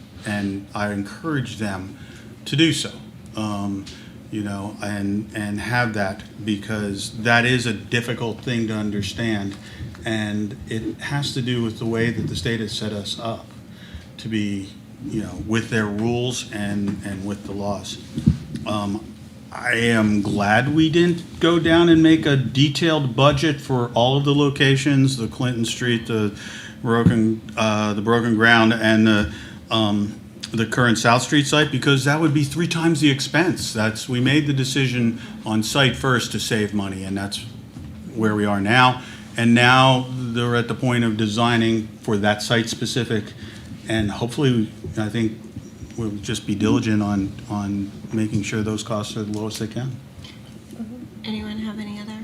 I encourage them to do so. And have that, because that is a difficult thing to understand, and it has to do with the way that the state has set us up to be, with their rules and with the laws. I am glad we didn't go down and make a detailed budget for all of the locations, the Clinton Street, the Broken Ground, and the current South Street site, because that would be 3 times the expense. We made the decision on site first to save money, and that's where we are now. And now they're at the point of designing for that site specific, and hopefully, I think we'll just be diligent on making sure those costs are the lowest they can. Anyone have any other?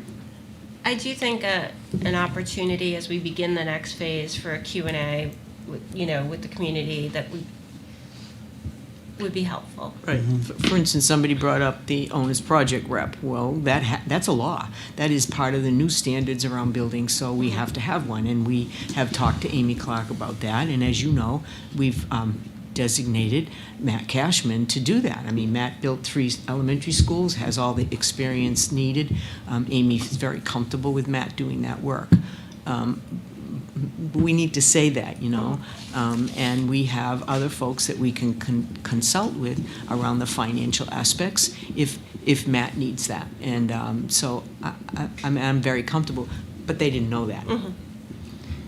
I do think an opportunity as we begin the next phase for a Q&A, with the community that would be helpful. Right. For instance, somebody brought up the owner's project rep. Well, that's a law. That is part of the new standards around buildings, so we have to have one. And we have talked to Amy Clark about that. And as you know, we've designated Matt Cashman to do that. I mean, Matt built 3 elementary schools, has all the experience needed. Amy is very comfortable with Matt doing that work. We need to say that, and we have other folks that we can consult with around the financial aspects if Matt needs that. And so I'm very comfortable, but they didn't know that.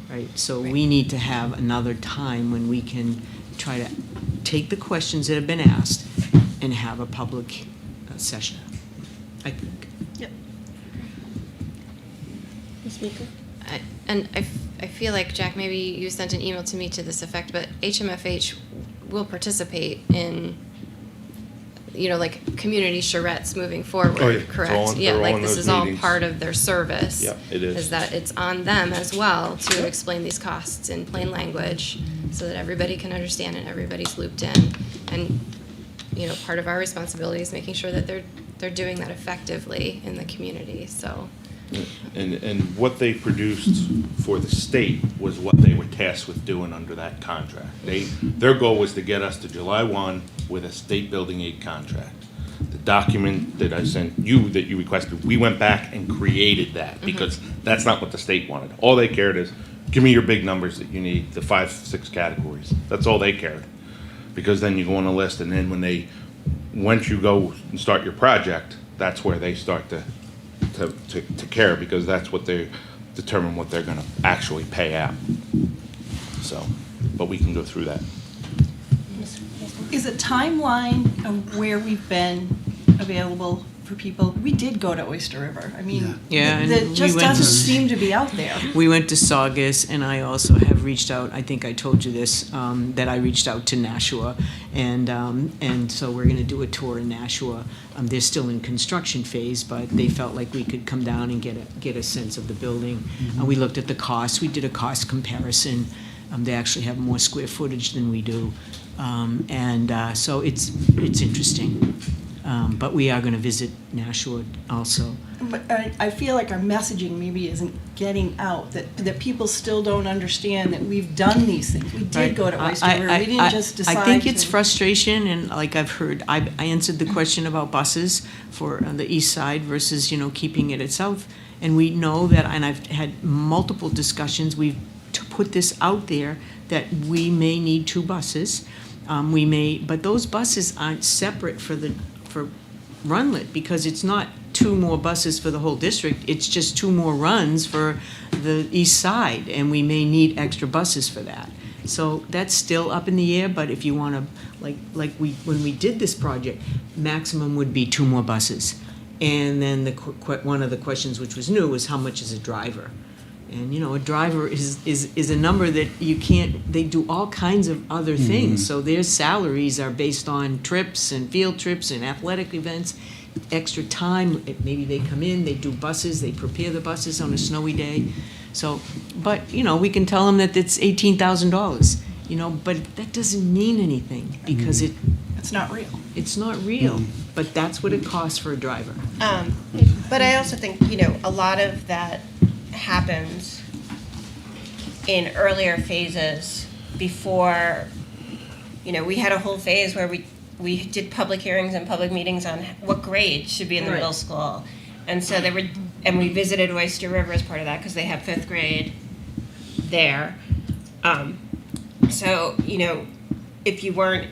Right? So we need to have another time when we can try to take the questions that have been asked and have a public session, I think. Yep. Ms. Meeker? I feel like, Jack, maybe you sent an email to me to this effect, but HMFH will participate in, like community charrettes moving forward, Oh, yeah. correct? They're all in this those is all meetings. part of their service. Yeah, it is. Is that it's on them as well to explain these costs in plain language so that everybody can understand and everybody's looped in. And, part of our responsibility is making sure that they're doing that effectively in the community, so. And what they produced for the state was what they were tasked with doing under that contract. Their goal was to get us to July 1 with a state building aid contract. The document that I sent you that you requested, we went back and created that because that's not what the state wanted. All they cared is, give me your big numbers that you need, the 5, 6 categories. That's all they cared. Because then you go on a list, and then once you go and start your project, that's where they start to care, because that's what they determine what they're going to actually pay out. So, but we can go through that. Is a timeline of where we've been available for people? We did go to Oyster River. I mean, and that just we went doesn't to- seem to be out there. We went to Saugus, and I also have reached out, I think I told you this, that I reached out to Nashua, and so we're gonna do a tour in Nashua. They're still in construction phase, but they felt like we could come down and get a sense of the building. We looked at the costs, we did a cost comparison. They actually have more square footage than we do, so it's interesting. But we are gonna visit Nashua also. But I feel like our messaging maybe isn't getting out, that people still don't understand that we've done these things. We did go to Oyster River, we didn't just decide I think it's to- frustration, and like I answered the question about buses for the east side versus, keeping it at south. And we know that, and I've had multiple discussions, we've put this out there, that we may need 2 buses. We may, but those buses aren't separate for Runlet, because it's not 2 more buses for the whole district, it's just 2 more runs for the east side, and we may need extra buses for that. So that's still up in the air, but if you want to, when we did this project, maximum would be 2 more buses. And then one of the questions which was new was how much is a driver? And, a driver is a number that you can't, they do all kinds of other things. So their salaries are based on trips and field trips and athletic events, extra time. Maybe they come in, they do buses, they prepare the buses on a snowy day. So, but, we can tell them that it's $18,000, but that doesn't mean anything because It's not real. it's not real. But that's what it costs for a driver. But I also think, a lot of that happens in earlier phases before, we had a whole phase where we did public hearings and public meetings on what grade should be in the middle school. And so and we visited Oyster River as part of that because they have 5th grade there. So, if you weren't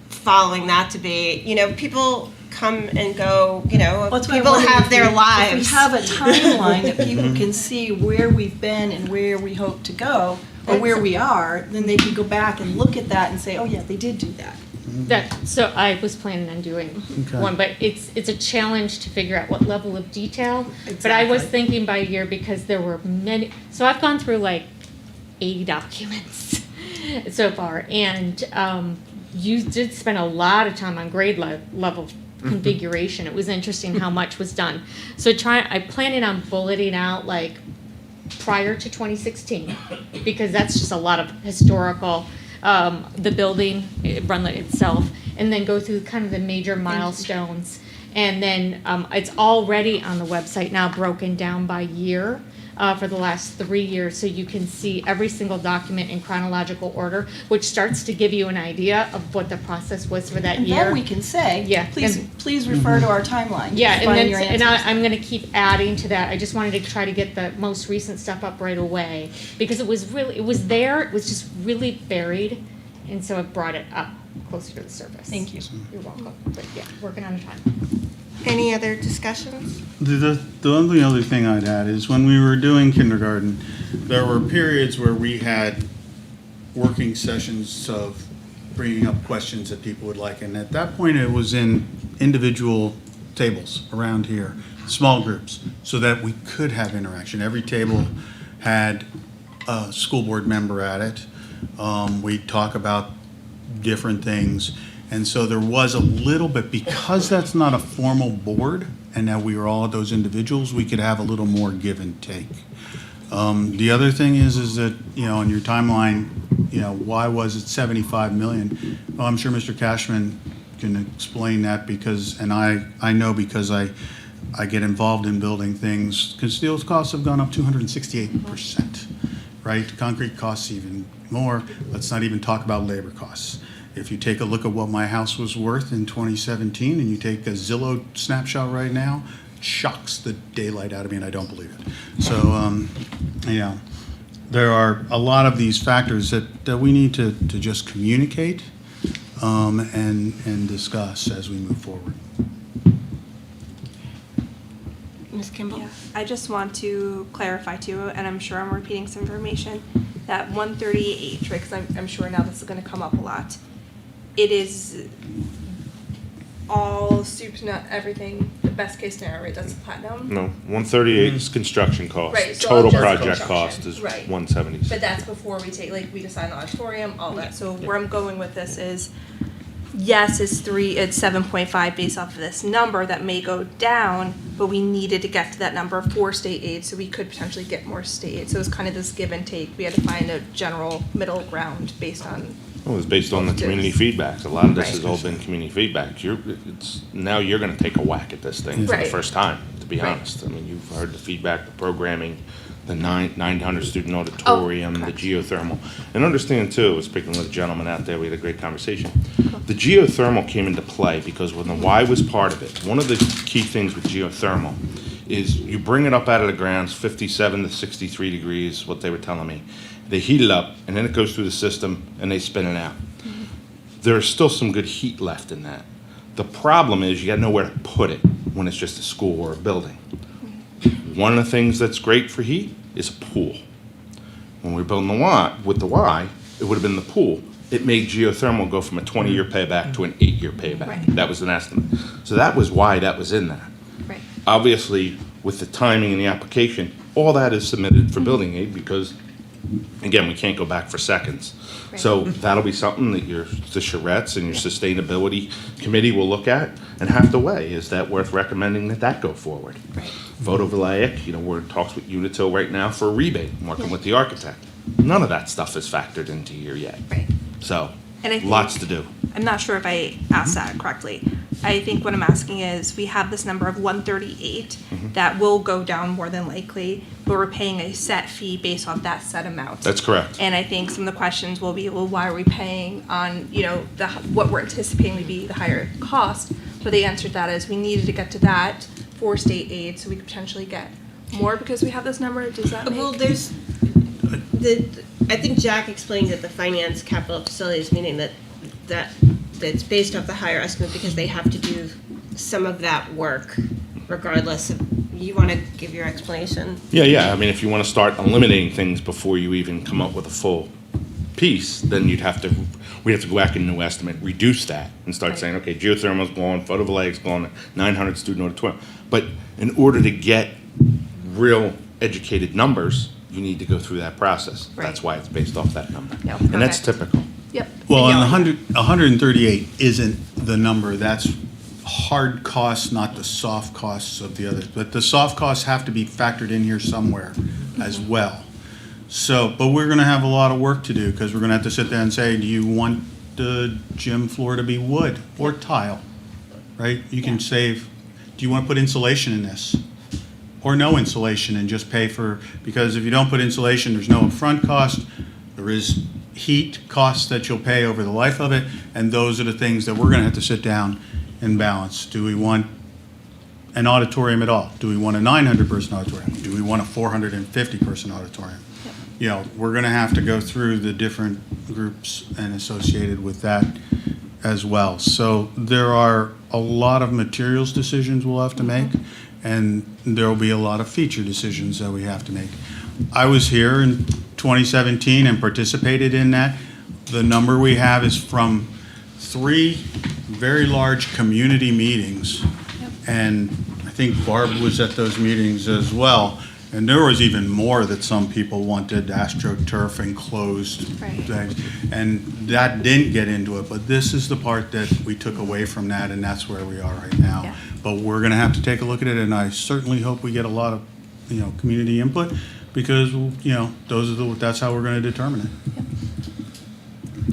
following that to be, people come and go, people have their lives. If we have a timeline that people can see where we've been and where we hope to go, or where we are, then they can go back and look at that and say, oh yeah, they did do that. So I was planning on doing one, but it's a challenge to figure out what level of detail. But I was thinking by year because there were many, so I've gone through like 80 documents so far, and you did spend a lot of time on grade level configuration. It was interesting how much was done. So I planning on bulleting out like prior to 2016, because that's just a lot of historical, the building, Runlet itself, and then go through kind of the major milestones. And then it's already on the website now, broken down by year. For the last 3 years, so you can see every single document in chronological order, which starts to give you an idea of what the process was for that And year. then we can say, Yeah, please refer to our timeline. Yeah, to find your and answers. I'm going to keep adding to that. I just wanted to try to get the most recent stuff up right away because it was there. It was just really buried, and so it brought it up closer to the surface. Thank you. You're welcome. But yeah, working on a time. Any other discussions? The only other thing I'd add is when we were doing kindergarten, there were periods where we had working sessions of bringing up questions that people would like. And at that point, it was in individual tables around here, small groups, so that we could have interaction. Every table had a school board member at it. We'd talk about different things. And so there was a little bit, because that's not a formal board, and that we were all those individuals, we could have a little more give and take. The other thing is that, on your timeline, why was it 75 million? Well, I'm sure Mr. Cashman can explain that because, and I know because I get involved in building things, because steel costs have gone up 268%, right? Concrete costs even more. Let's not even talk about labor costs. If you take a look at what my house was worth in 2017 and you take a Zillow snapshot right now, it shocks the daylight out of me and I don't believe it. So, there are a lot of these factors that we need to just communicate and discuss as we move forward. Ms. Kimball? Yeah, I just want to clarify too, and I'm sure I'm repeating some information, that 138H, right, because I'm sure now this is going to come up a lot. It is all soup, not everything, the best case scenario, right? That's platinum? No, 138 is construction cost. Right, so Total just project construction. cost is Right. 170. But that's before we we design the auditorium, all that. So where I'm going with this is, yes, it's 7.5 based off of this number that may go down, but we needed to get to that number for state aid, so we could potentially get more state aid. So it was kind of this give and take. We had to find a general middle ground based on. Well, it's based on the community feedbacks. A lot of this has all been community feedback. Now you're going to take a whack at this thing for the Right. first time, to be Right. honest. I mean, you've heard the feedback, the programming, the 900 student auditorium, the geothermal. And understand too, I was speaking with a gentleman out there, we had a great conversation. The geothermal came into play because when the Y was part of it, one of the key things with geothermal is you bring it up out of the ground, 57 to 63 degrees, what they were telling me. They heat it up, and then it goes through the system, and they spin it out. there's still some good heat left in that. The problem is you got nowhere to put it when it's just a school or a building. One of the things that's great for heat is a pool. When we were building the Y, with the Y, it would have been the pool. It made geothermal go from a 20-year payback to an 8-year payback. Right. That was an estimate. So that was why that was in there. Right. Obviously, with the timing and the application, all that is submitted for building aid because, again, we can't go back for seconds. So that'll be something that the charrettes and your sustainability committee will look at and have to weigh. Is that worth recommending that go forward? Photovoltaic, we're in talks with Unitil right now for a rebate, working with the architect. None of that stuff is factored into here yet. Right. So, And I think- lots to do. I'm not sure if I asked that correctly. I think what I'm asking is, we have this number of 138 that will go down more than likely, but we're paying a set fee based on that set amount. That's correct. And I think some of the questions will be, well, why are we paying on, what we're anticipating to be the higher cost? But the answer to that is, we needed to get to that for state aid, so we could potentially get more because we have this number. Does that make? Well, I think Jack explained at the finance capital facilities meeting that's based off the higher estimate because they have to do some of that work regardless of, you want to give your explanation? Yeah. I mean, if you want to start eliminating things before you even come up with a full piece, then we'd have to go back in new estimate, reduce that, and start saying, okay, geothermal's gone, photovoltaic's gone, 900 student auditorium. But in order to get real educated numbers, you need to go through that process. Right. That's why it's based off that number. Yeah, And that's perfect. typical. Yep. Well, and 138 isn't the number, that's hard costs, not the soft costs of the others. But the soft costs have to be factored in here somewhere as well. So, but we're gonna have a lot of work to do, because we're gonna have to sit there and say, do you want the gym floor to be wood or tile? Right? You can save, do you wanna put insulation in this? Or no insulation and just pay for, because if you don't put insulation, there's no upfront cost, there is heat costs that you'll pay over the life of it, and those are the things that we're gonna have to sit down and balance. Do we want an auditorium at all? Do we want a 900-person auditorium? Do we want a 450-person auditorium? We're gonna have to go through the different groups and associated with that as well. So there are a lot of materials decisions we'll have to make, and there will be a lot of feature decisions that we have to make. I was here in 2017 and participated in that. The number we have is from 3 very large community meetings. And I think Barb was at those meetings as well. And there was even more that some people wanted, AstroTurf enclosed things. And that didn't get into it, but this is the part that we took away from that, and that's where we are right now. Yeah. But we're gonna have to take a look at it, and I certainly hope we get a lot of, community input, because, that's how we're gonna determine it.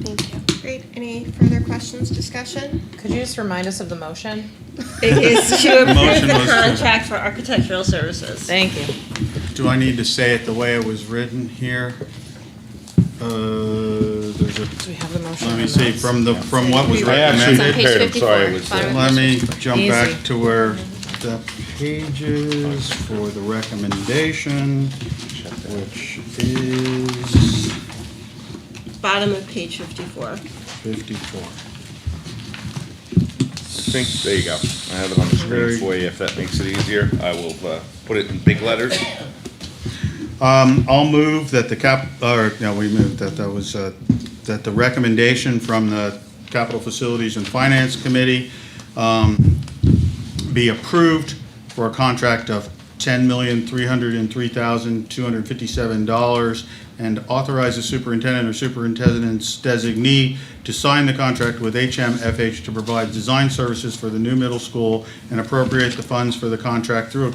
Thank you. Great. Any further questions, discussion? Could you just remind us of the motion? It is to approve motion the was to- contract for architectural services. Thank you. Do I need to say it the way it was written here? There's a, Do we have the motion? let me on see, those? from what was I actually recommended. did hear it, I'm sorry. It was, Let me jump Easy. back to where the pages for the recommendation, which is Bottom of page 54. 54. there you go. I have it on the screen for you if that makes it easier. I will put it in big letters. I'll move that we moved that the recommendation from the Capital Facilities and Finance Committee be approved for a contract of $10,303,257 and authorize the superintendent or superintendent's designee to sign the contract with HMFH to provide design services for the new middle school and appropriate the funds for the contract through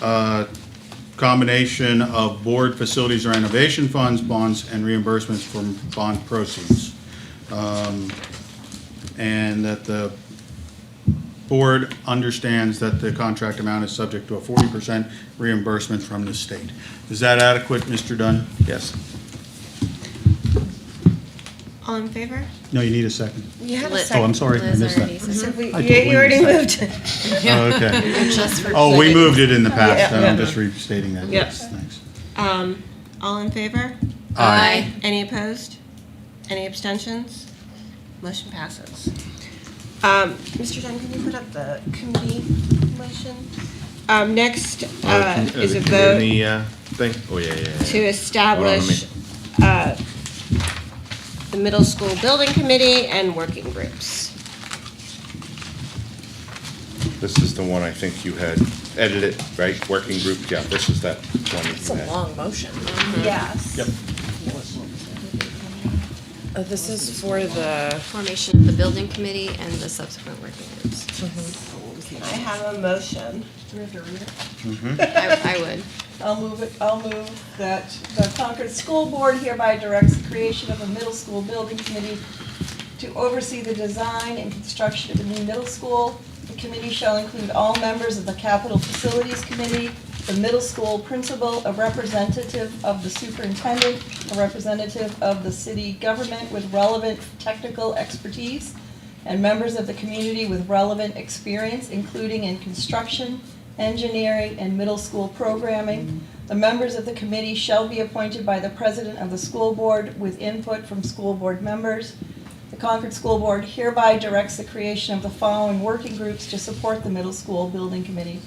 a combination of board facilities renovation funds, bonds, and reimbursements from bond proceeds. And that the board understands that the contract amount is subject to a 40% reimbursement from the state. Is that adequate, Mr. Dunn? Yes. All in favor? No, you need a second. You have a Oh, second. I'm sorry, I missed that. So I you totally already missed moved. Oh, okay. Just for Oh, we second. moved it in the past, Yeah. and I'm just restating that. Yep. Yes, thanks. All in favor? Aye. Any opposed? Any abstentions? Motion passes. Mr. Dunn, can you put up the committee motion? Next is a vote Thing? Oh, yeah. to establish the middle school building committee and working groups. This is the one I think you had edited, right? Working group, yeah, this is that one that It's you a had. long motion. Yes. Yep. This is for the. Formation of the building committee and the subsequent working groups. Can I have a motion? Do we have to read it? I would. I'll move that the Concord School Board hereby directs the creation of a middle school building committee to oversee the design and construction of a new middle school. The committee shall include all members of the Capital Facilities Committee, the middle school principal, a representative of the superintendent, a representative of the city government with relevant technical expertise, and members of the community with relevant experience, including in construction, engineering, and middle school programming. The members of the committee shall be appointed by the president of the school board with input from school board members. The Concord School Board hereby directs the creation of the following working groups to support the middle school building committee: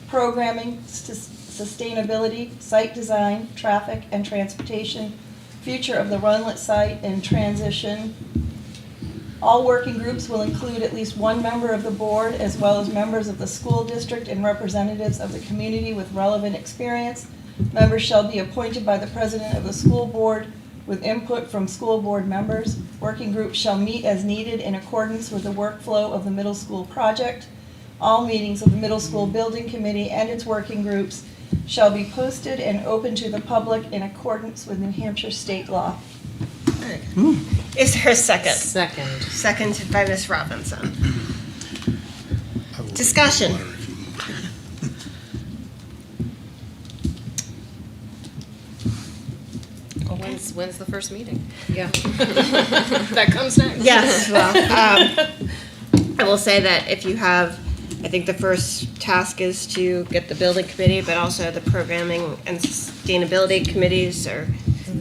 programming, sustainability, site design, traffic and transportation, future of the Runlet site, and transition. All working groups will include at least one member of the board, as well as members of the school district and representatives of the community with relevant experience. Members shall be appointed by the president of the school board with input from school board members. Working groups shall meet as needed in accordance with the workflow of the middle school project. All meetings of the middle school building committee and its working groups shall be posted and open to the public in accordance with New Hampshire state law. Is there a second? Second. Seconded by Ms. Robinson. Discussion. When's the first meeting? Yeah. That comes next. Yes, well, I will say that if you have, I think the first task is to get the building committee, but also the programming and sustainability committees are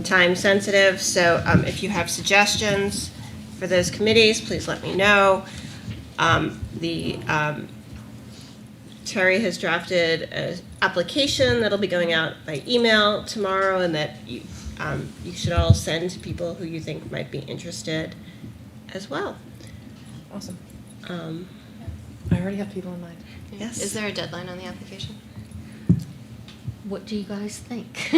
time sensitive. So if you have suggestions for those committees, please let me know. Terry has drafted an application that'll be going out by email tomorrow, and that you should all send to people who you think might be interested as well. Awesome. Um, I already have people in mind. Yes. Is there a deadline on the application? What do you guys think?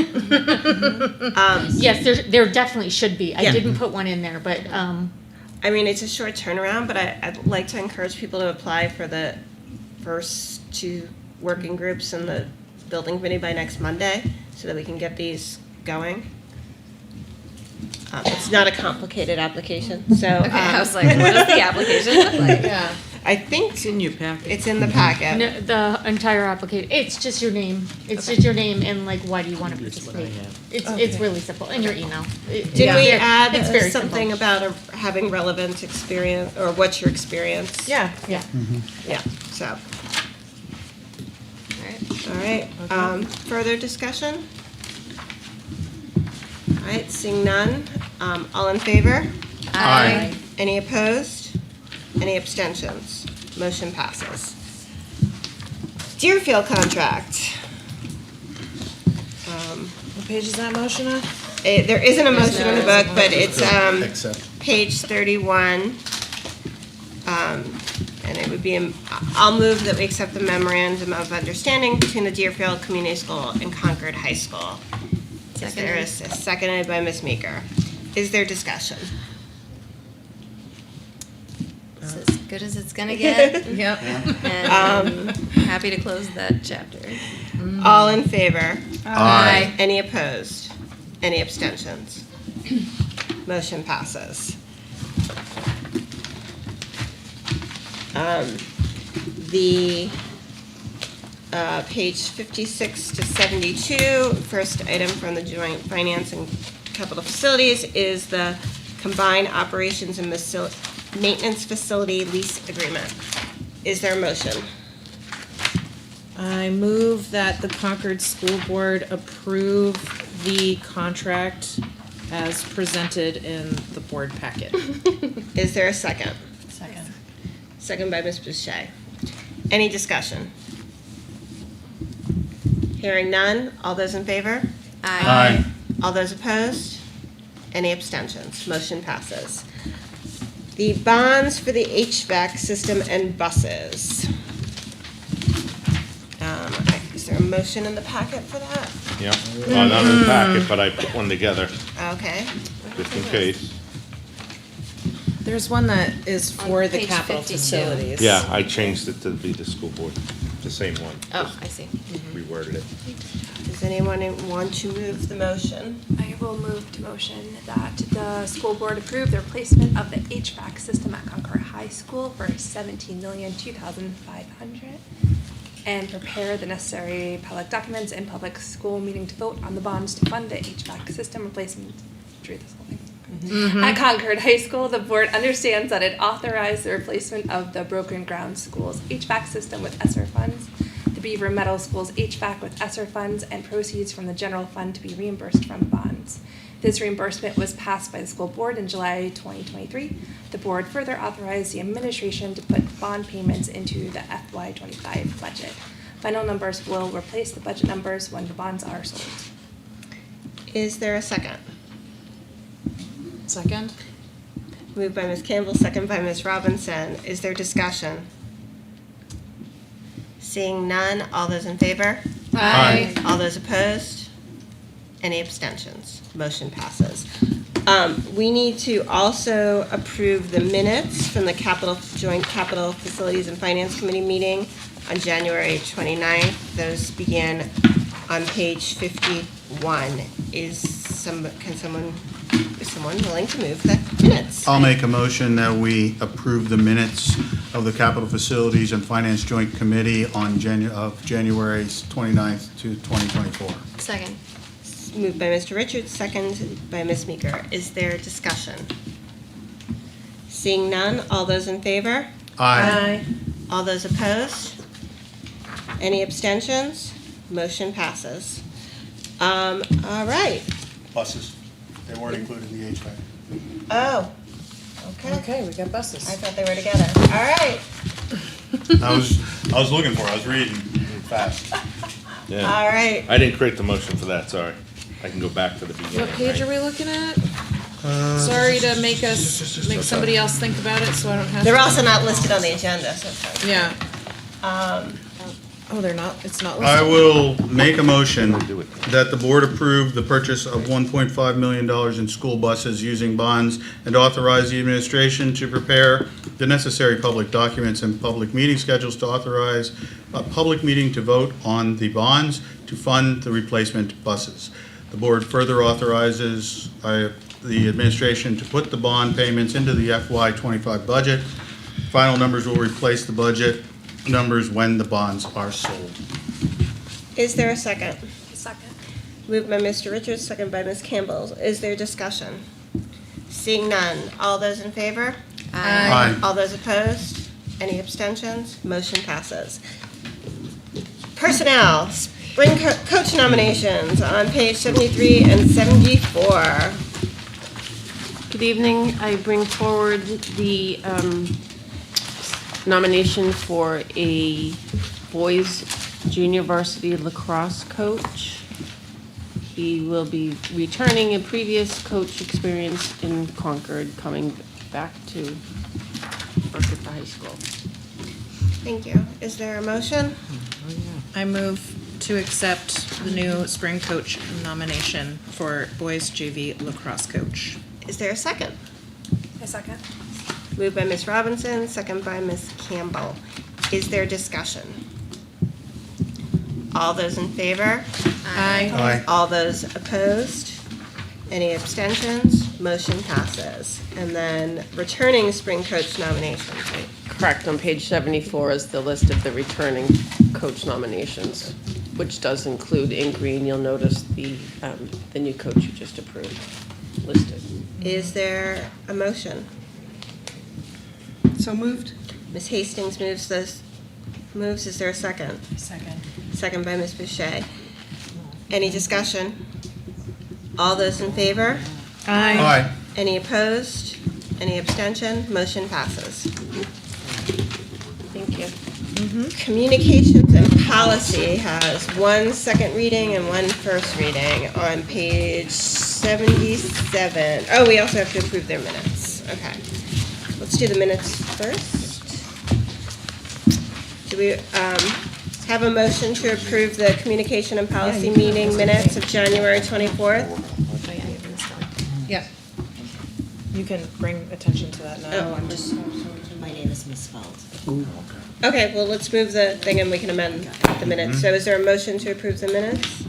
Um, Yes, there definitely should be. I Yeah. didn't put one in there, but, I mean, it's a short turnaround, but I'd like to encourage people to apply for the first two working groups in the building committee by next Monday, so that we can get these going. It's not a complicated application, so. Okay, I was like, what does the application look like? Yeah. I think It's in your packet. it's in the packet. no, the entire application, it's just your name. It's just your name and like, why do you want to participate? It's really simple, and your email. Did we add It's very something simple. about having relevant experience, or what's your experience? Yeah. Yeah. Yeah, so, All right. all right. Further discussion? All right, seeing none. All in favor? Aye. Any opposed? Any abstentions? Motion passes. Deerfield contract. What page is that motion on? There isn't a motion in the book, but it's Except. page 31. And it would be, I'll move that we accept the memorandum of understanding between the Deerfield Community School and Concord High School. Is there a seconded by Ms. Meeker? Is there discussion? It's as good as it's gonna get. Yep. And happy to close that chapter. All in favor? Aye. Any opposed? Any abstentions? Motion passes. The page 56 to 72, first item from the Joint Finance and Capital Facilities is the Combined Operations and Maintenance Facility Lease Agreement. Is there a motion? I move that the Concord School Board approve the contract as presented in the board packet. Is there a second? Second. Second by Ms. Boucher. Any discussion? Hearing none, all those in favor? Aye. All those opposed? Any abstentions? Motion passes. The bonds for the HVAC system and buses. Is there a motion in the packet for that? Yeah, well, not in the packet, but I put one together, Okay. just in case. There's one that is for the page capital 52. facilities. Yeah, I changed it to be the school board, the same one. Oh, I see. Reworded it. Does anyone want to move the motion? I will move to motion that the school board approve the replacement of the HVAC system at Concord High School for $17,002,500 and prepare the necessary public documents and public school meeting to vote on the bonds to fund the HVAC system replacement. Drew this whole thing. At Concord High School, the board understands that it authorized the replacement of the Broken Ground School's HVAC system with ESSER funds, the Beaver Meadow School's HVAC with ESSER funds, and proceeds from the general fund to be reimbursed from bonds. This reimbursement was passed by the school board in July 2023. The board further authorized the administration to put bond payments into the FY25 budget. Final numbers will replace the budget numbers when the bonds are sold. Is there a second? Second? Moved by Ms. Campbell, second by Ms. Robinson. Is there discussion? Seeing none, all those in favor? Aye. All those opposed? Any abstentions? Motion passes. We need to also approve the minutes from the Joint Capital Facilities and Finance Committee meeting on January 29th. Those begin on page 51. Is someone willing to move the minutes? I'll make a motion that we approve the minutes of the Capital Facilities and Finance Joint Committee on January 29th to 2024. Second. Moved by Mr. Richards, second by Ms. Meeker. Is there discussion? Seeing none, all those in favor? Aye. All those opposed? Any abstentions? Motion passes. All right. Buses, they weren't included in the HVAC. Oh, okay. Okay, we got buses. I thought they were together. All right. I was looking for it, I was reading fast. Yeah. All right. I didn't create the motion for that, sorry. I can go back to the beginning. What page right? are we looking at? Sorry to make somebody else think about it, so I don't have to. They're also not listed on the agenda, so it's fine. Yeah. Oh, they're not, it's not listed. I will make a motion that the board approve the purchase of $1.5 million in school buses using bonds and authorize the administration to prepare the necessary public documents and public meeting schedules to authorize a public meeting to vote on the bonds to fund the replacement buses. The board further authorizes the administration to put the bond payments into the FY25 budget. Final numbers will replace the budget numbers when the bonds are sold. Is there a second? Second. Moved by Mr. Richards, second by Ms. Campbell. Is there discussion? Seeing none, all those in favor? Aye. All those opposed? Any abstentions? Motion passes. Personnel, spring coach nominations on page 73 and 74. Good evening. I bring forward the nomination for a boys junior varsity lacrosse coach. He will be returning a previous coach experience in Concord, coming back to work at the high school. Thank you. Is there a motion? I move to accept the new spring coach nomination for boys JV lacrosse coach. Is there a second? A second. Moved by Ms. Robinson, second by Ms. Campbell. Is there discussion? All those in favor? Aye. Aye. All those opposed? Any abstentions? Motion passes. And then returning spring coach nominations. Correct. On page 74 is the list of the returning coach nominations, which does include in green. You'll notice the new coach you just approved listed. Is there a motion? So moved. Ms. Hastings moves this. Is there a second? Second. Second by Ms. Boucher. Any discussion? All those in favor? Aye. Any opposed? Any abstention? Motion passes. Thank you. Communications and policy has one second reading and one first reading on page 77. Oh, we also have to approve their minutes. Okay. Let's do the minutes first. Do we have a motion to approve the communication and policy meeting minutes of January 24th? Yeah. You can bring attention to that now. Oh, I'm just, My name is misspelled. okay, well, let's move the thing and we can amend the minutes. So is there a motion to approve the minutes?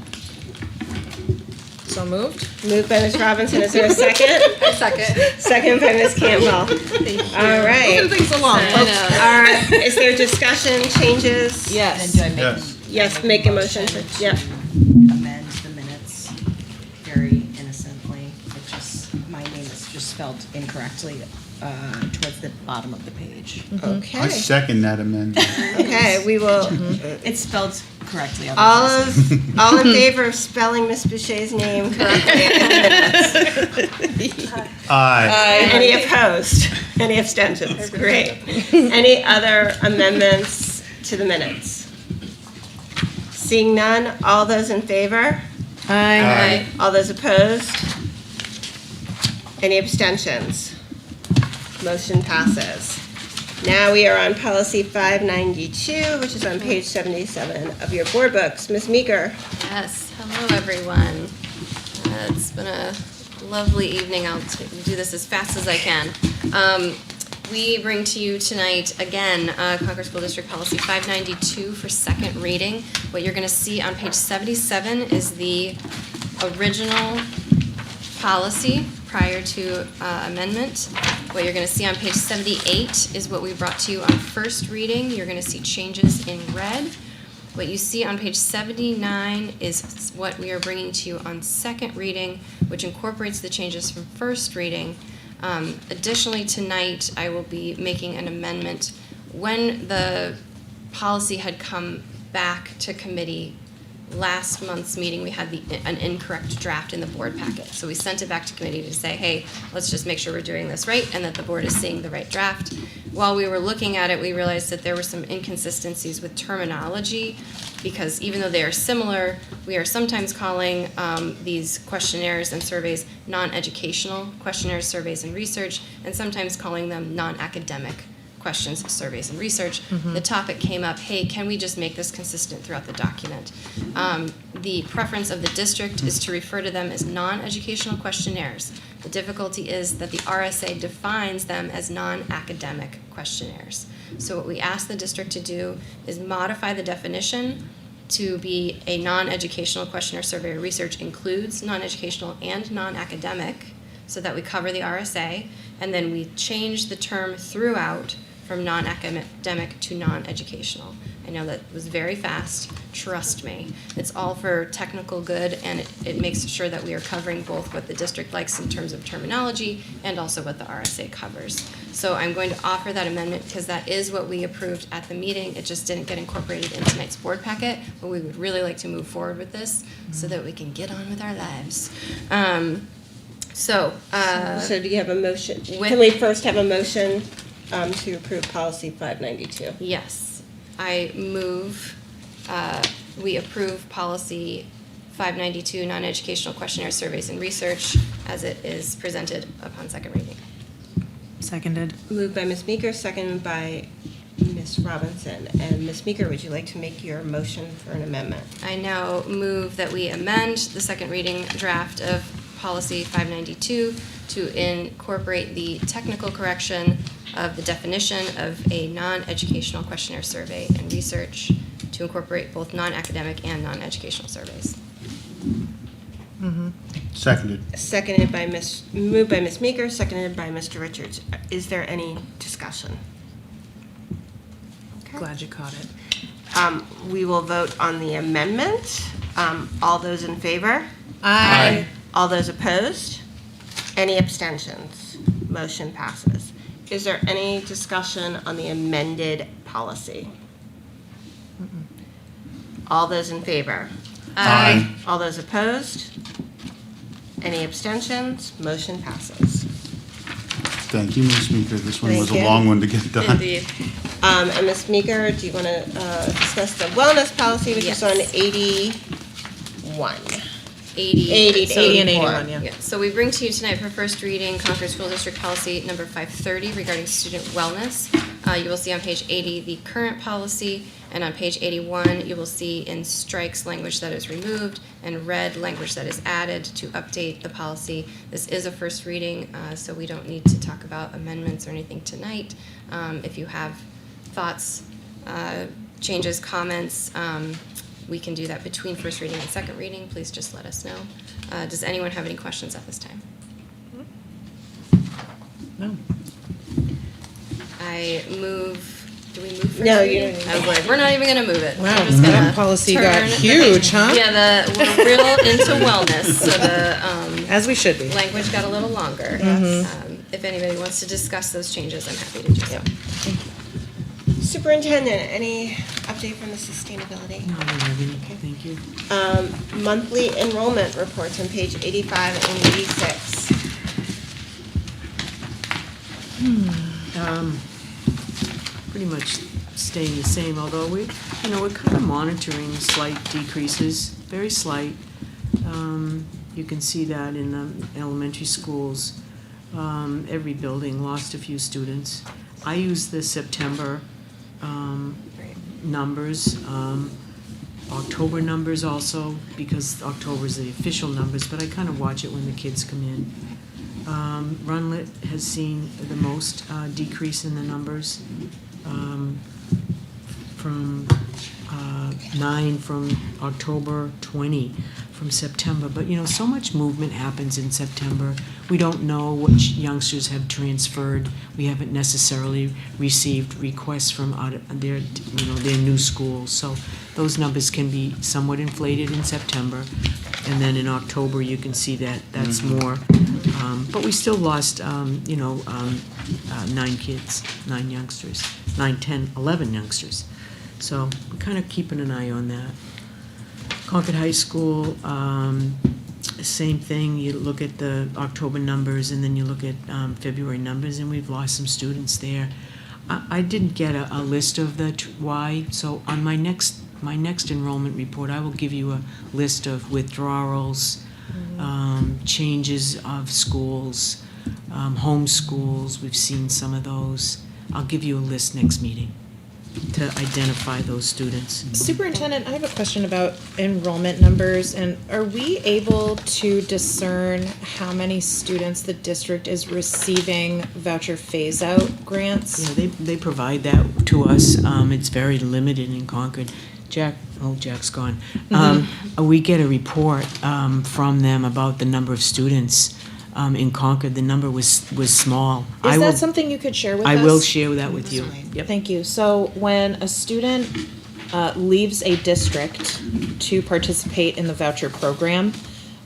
So moved? Moved by Ms. Robinson, is there a second? Second. Second by Ms. Campbell. All right. Moving things along, folks. All right, is there discussion, changes? Yes. Then do I make? Yes. Yes, make a motion to, yep. Amend the minutes very innocently. It just, my name is just spelled incorrectly towards the bottom of the page. I Okay, second that amendment. okay, we will, It's spelled correctly. all otherwise. all in favor of spelling Ms. Boucher's name correctly in the minutes? Aye. Any opposed? Any abstentions? Great. Any other amendments to the minutes? Seeing none, all those in favor? Aye. All those opposed? Any abstentions? Motion passes. Now we are on policy 592, which is on page 77 of your board books. Ms. Meeker? Yes, hello, everyone. It's been a lovely evening. I'll do this as fast as I can. We bring to you tonight, again, Concord School District Policy 592 for second reading. What you're going to see on page 77 is the original policy prior to amendment. What you're going to see on page 78 is what we brought to you on first reading. You're going to see changes in red. What you see on page 79 is what we are bringing to you on second reading, which incorporates the changes from first reading. Additionally, tonight, I will be making an amendment. When the policy had come back to committee, last month's meeting, we had an incorrect draft in the board packet. So we sent it back to committee to say, hey, let's just make sure we're doing this right and that the board is seeing the right draft. While we were looking at it, we realized that there were some inconsistencies with terminology, because even though they are similar, we are sometimes calling these questionnaires and surveys non-educational questionnaires, surveys, and research, and sometimes calling them non-academic questions, surveys, and research. The topic came up, hey, can we just make this consistent throughout the document? The preference of the district is to refer to them as non-educational questionnaires. The difficulty is that the RSA defines them as non-academic questionnaires. So what we ask the district to do is modify the definition to be a non-educational questionnaire, survey, or research includes non-educational and non-academic, so that we cover the RSA, and then we change the term throughout from non-academic to non-educational. I know that was very fast, trust me. It's all for technical good, and it makes sure that we are covering both what the district likes in terms of terminology and also what the RSA covers. So I'm going to offer that amendment because that is what we approved at the meeting. It just didn't get incorporated in tonight's board packet, but we would really like to move forward with this so that we can get on with our lives. So do you have a motion? Can we first have a motion to approve policy 592? Yes. I move we approve policy 592, non-educational questionnaire, surveys, and research as it is presented upon second reading. Seconded. Moved by Ms. Meeker, seconded by Ms. Robinson. And Ms. Meeker, would you like to make your motion for an amendment? I now move that we amend the second reading draft of policy 592 to incorporate the technical correction of the definition of a non-educational questionnaire, survey, and research to incorporate both non-academic and non-educational surveys. Seconded. Moved by Ms. Meeker, seconded by Mr. Richards. Is there any discussion? Okay. Glad you caught it. We will vote on the amendment. All those in favor? Aye. All those opposed? Any abstentions? Motion passes. Is there any discussion on the amended policy? All those in favor? Aye. All those opposed? Any abstentions? Motion passes. Thank you, Ms. Meeker. This one was Thank a you. long one to get done. Indeed. And Ms. Meeker, do you want to discuss the wellness policy, which is on 81? 80 to 80 and 84. 81, yeah. So we bring to you tonight for first reading Concord School District Policy number 530 regarding student wellness. You will see on page 80 the current policy, and on page 81 you will see in strikes language that is removed and red language that is added to update the policy. This is a first reading, so we don't need to talk about amendments or anything tonight. If you have thoughts, changes, comments, we can do that between first reading and second reading. Please just let us know. Does anyone have any questions at this time? No. I move, do we move first No, reading? you don't need to. Oh, boy, we're not even gonna move it. Wow, We're just gonna that policy got turn the huge, page. huh? Yeah, we're real into wellness, so the, As we should be. language got a little longer. If anybody wants to discuss those changes, I'm happy to do so. Superintendent, any update from the sustainability? No, I don't have any. Thank you. Monthly enrollment reports on page 85 and 86. Pretty much staying the same, although we're kind of monitoring slight decreases, very slight. You can see that in the elementary schools. Every building lost a few students. I use the September numbers, October numbers also, because October is the official numbers, but I kind of watch it when the kids come in. Runlet has seen the most decrease in the numbers, from 9 from October, 20 from September. But, so much movement happens in September. We don't know which youngsters have transferred. We haven't necessarily received requests from out of their new schools. So those numbers can be somewhat inflated in September. And then in October, you can see that that's more. But we still lost, 9 kids, 9 youngsters, 9, 10, 11 youngsters. So we're kind of keeping an eye on that. Concord High School, same thing. You look at the October numbers and then you look at February numbers, and we've lost some students there. I didn't get a list of the why, so on my next enrollment report, I will give you a list of withdrawals, changes of schools, home schools. We've seen some of those. I'll give you a list next meeting to identify those students. Superintendent, I have a question about enrollment numbers, and are we able to discern how many students the district is receiving voucher phase-out grants? Yeah, they provide that to us. It's very limited in Concord. Jack's gone. We get a report from them about the number of students in Concord. The number was small. Is that something you could share with us? I will share that with you. Yep. Thank you. So when a student leaves a district to participate in the voucher program,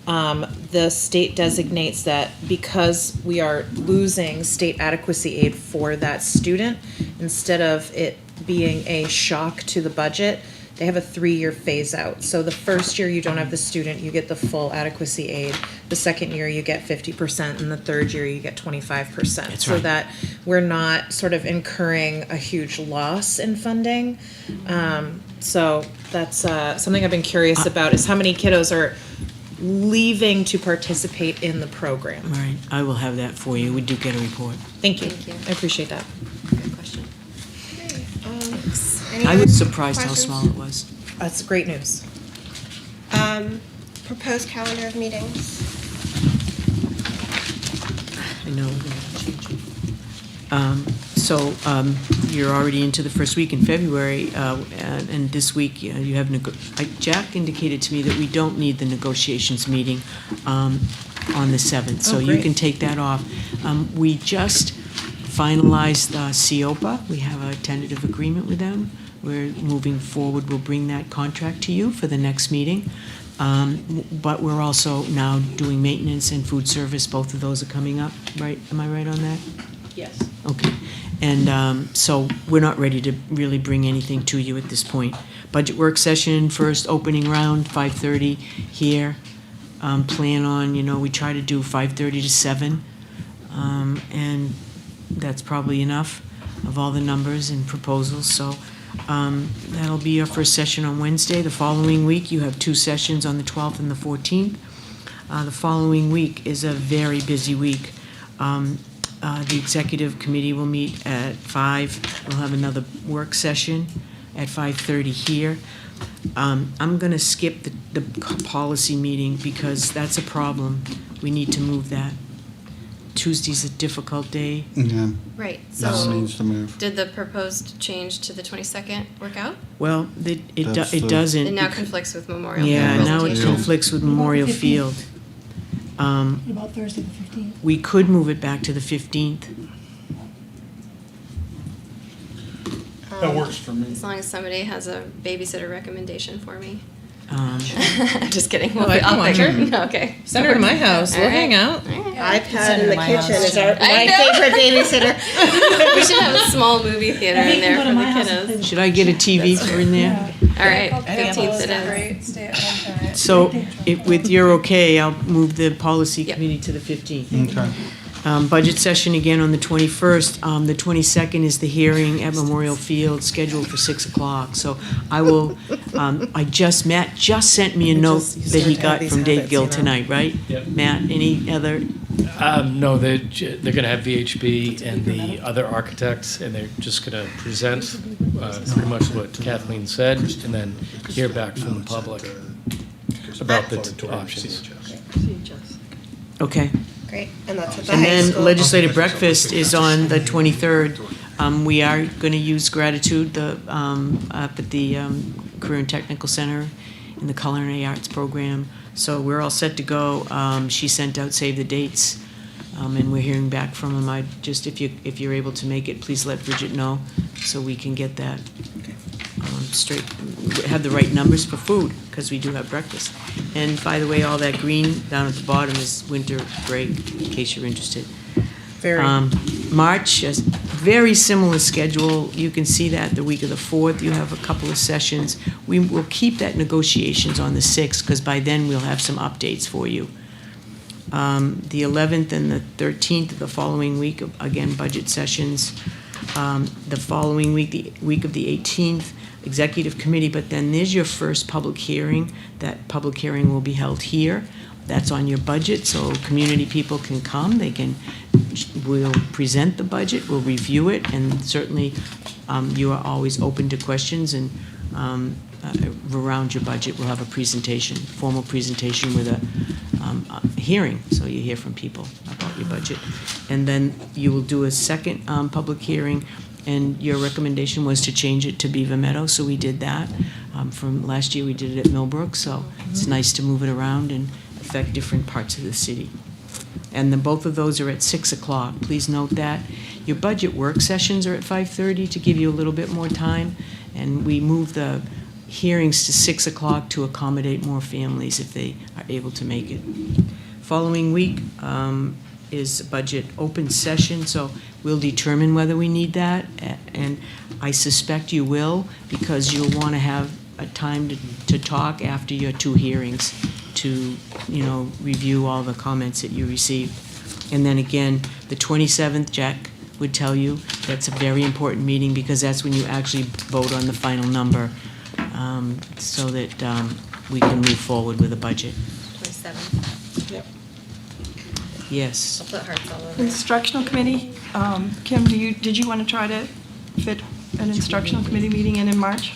the state designates that because we are losing state adequacy aid for that student, instead of it being a shock to the budget, they have a 3-year phase out. So the first year you don't have the student, you get the full adequacy aid. The second year you get 50%, and the third year you get 25%. That's so right. that we're not sort of incurring a huge loss in funding. So that's something I've been curious about, is how many kiddos are leaving to participate in the program. All right, I will have that for you. We do get a report. Thank you. Thank you. I appreciate that. Good question. Any I was other surprised how questions? small it was. That's great news. Proposed calendar of meetings. I know. You're already into the first week in February, and this week you have Jack indicated to me that we don't need the negotiations meeting on the 7th, so you great. can take that off. We just finalized CEOPA. We have a tentative agreement with them. We're moving forward. We'll bring that contract to you for the next meeting. But we're also now doing maintenance and food service. Both of those are coming up, right? Am I right on that? Yes. Okay. And so we're not ready to really bring anything to you at this point. Budget work session, first opening round, 5:30 here. plan on, we try to do 5:30 to 7. And that's probably enough of all the numbers and proposals. So that'll be your first session on Wednesday. The following week, you have 2 sessions on the 12th and the 14th. The following week is a very busy week. The executive committee will meet at 5. We'll have another work session at 5:30 here. I'm going to skip the policy meeting because that's a problem. We need to move that. Tuesday's a difficult day. Yeah. Right, That so needs to move. did the proposed change to the 22nd work out? Well, it That's the- doesn't. It now conflicts with Memorial Day Yeah, now it presentation. conflicts with Memorial Field. What about Thursday, the 15th? We could move it back to the 15th. That works for me. As long as somebody has a babysitter recommendation for me. Um, Just kidding. Well, I I'll can. figure. Okay. Send her to my house. We'll All right. hang out. iPad in the my kitchen house, is too. my I know. favorite babysitter. We should have a small movie theater in there for the kiddos. Should I get a TV for in there? All right, 15th it is. Stay at home parent. So, with your okay, I'll move the policy committee to the 15th. Okay. Budget session again on the 21st. The 22nd is the hearing at Memorial Field, scheduled for 6 o'clock. So I will, Matt just sent me a note that he got from Dave Gill tonight, right? Yep. Matt, any other? No, they're going to have VHB and the other architects, and they're just going to present pretty much what Kathleen said, and then hear back from the public about the options. Okay. Great, and that's at the And high then school. legislative breakfast is on the 23rd. We are going to use Gratitude up at the Career and Technical Center in the Culinary Arts program. So we're all set to go. She sent out save the dates, and we're hearing back from them. If you're able to make it, please let Bridget know so we can get that straight, have the right numbers for food, because we do have breakfast. And by the way, all that green down at the bottom is winter break, in case you're interested. March, a very similar schedule. You can see that the week of the 4th, you have a couple of sessions. We will keep that negotiations on the 6th, because by then we'll have some updates for you. The 11th and the 13th, the following week, again, budget sessions. The following week, the week of the 18th, executive committee, but then there's your first public hearing. That public hearing will be held here. That's on your budget, so community people can come. We'll present the budget, we'll review it, and certainly you are always open to questions, and around your budget, we'll have a presentation, formal presentation with a hearing, so you hear from people about your budget. And then you will do a second public hearing, and your recommendation was to change it to Beaver Meadow, so we did that. From last year, we did it at Milbrook, so it's nice to move it around and affect different parts of the city. And then both of those are at 6 o'clock. Please note that. Your budget work sessions are at 5:30 to give you a little bit more time, and we move the hearings to 6 o'clock to accommodate more families if they are able to make it. Following week is budget open session, so we'll determine whether we need that, and I suspect you will, because you'll want to have a time to talk after your 2 hearings to, review all the comments that you received. And then again, the 27th, Jack would tell you, that's a very important meeting, because that's when you actually vote on the final number, so that we can move forward with a budget. 27th. Yep. Yes. I'll put hearts all over it. Instructional committee, Kim, did you want to try to fit an instructional committee meeting in March?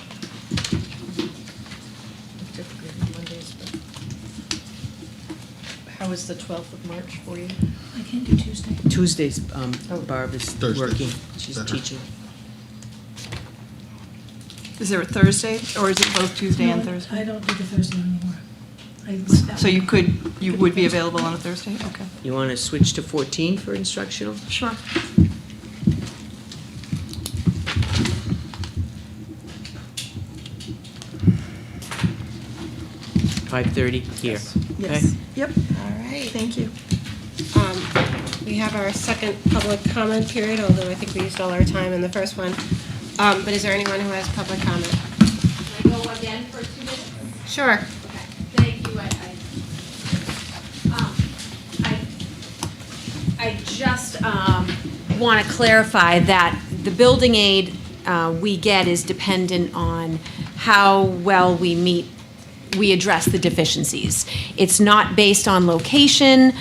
How is the 12th of March for you? I can't do Tuesday. Tuesdays, Barb is Thursdays. working, she's Better. teaching. Is there a Thursday, or is it both Tuesday and No, Thursday? I don't do the Thursday anymore. So you would be available on a Thursday? Okay. You want to switch to 14 for instructional? Sure. $5:30 here. Yes. Okay? Yep. All right. Thank you. We have our second public comment period, although I think we used all our time in the first one. But is there anyone who has public comment? Can I go again for 2 minutes? Sure. Thank you. want to clarify that the building aid we get is dependent on how well we address the deficiencies. It's not based on location.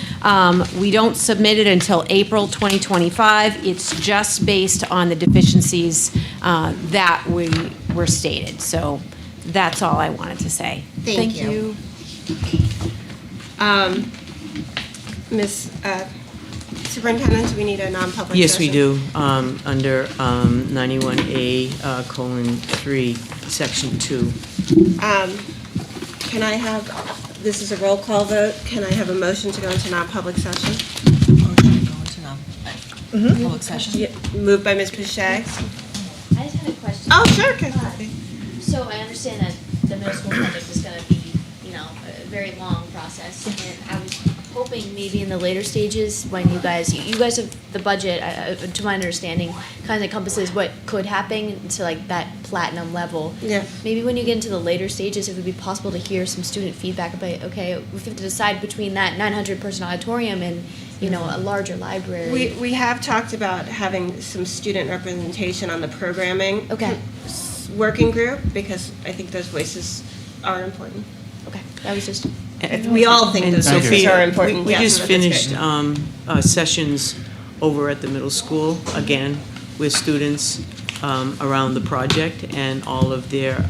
We don't submit it until April 2025. It's just based on the deficiencies that were stated. So that's all I wanted to say. Thank you. Ms. Superintendent, do we need a non-public session? Yes, we do, under 91A:3, Section 2. Can I have, this is a roll call vote, can I have a motion to go into non-public session? Public session. Yeah, moved by Ms. Boucher. I just had a question. Oh, sure, Kathy. So I understand that the middle school project is gonna be, you know, a very long process, and I was hoping maybe in the later stages, when you guys have the budget, to my understanding, kind of encompasses what could happen to like that platinum level. Yeah. Maybe when you get into the later stages, it would be possible to hear some student feedback about, okay, we have to decide between that 900-person auditorium and, you know, a larger library. We have talked about having some student representation on the programming. Okay. Working group, because I think those voices are important. Okay, that was just. We all think And those voices Sophia, are important. We yes, just so that's finished great. sessions over at the middle school, again, with students around the project and all of their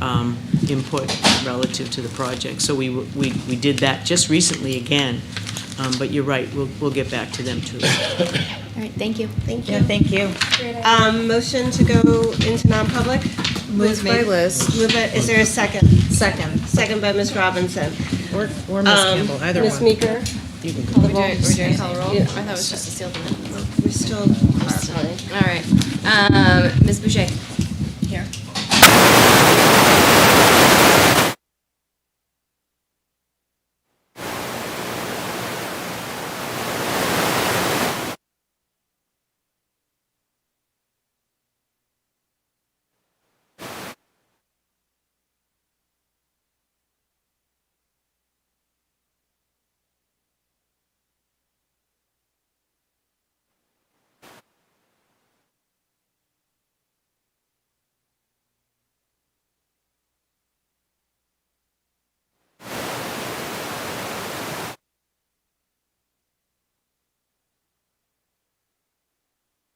input relative to the project. So we did that just recently again, but you're right, we'll get back to them too. All right, thank you. Thank you. Yeah, thank you. Motion to go into non-public? Moved by Liz. Moved by, is there a second? Second. Second by Ms. Robinson. Or Ms. Campbell, either Ms. one. Meeker? You can Call the We're roll. doing call roll? Yeah. I thought it was just a sealed minute. We're still. All right. Ms. Boucher. Here.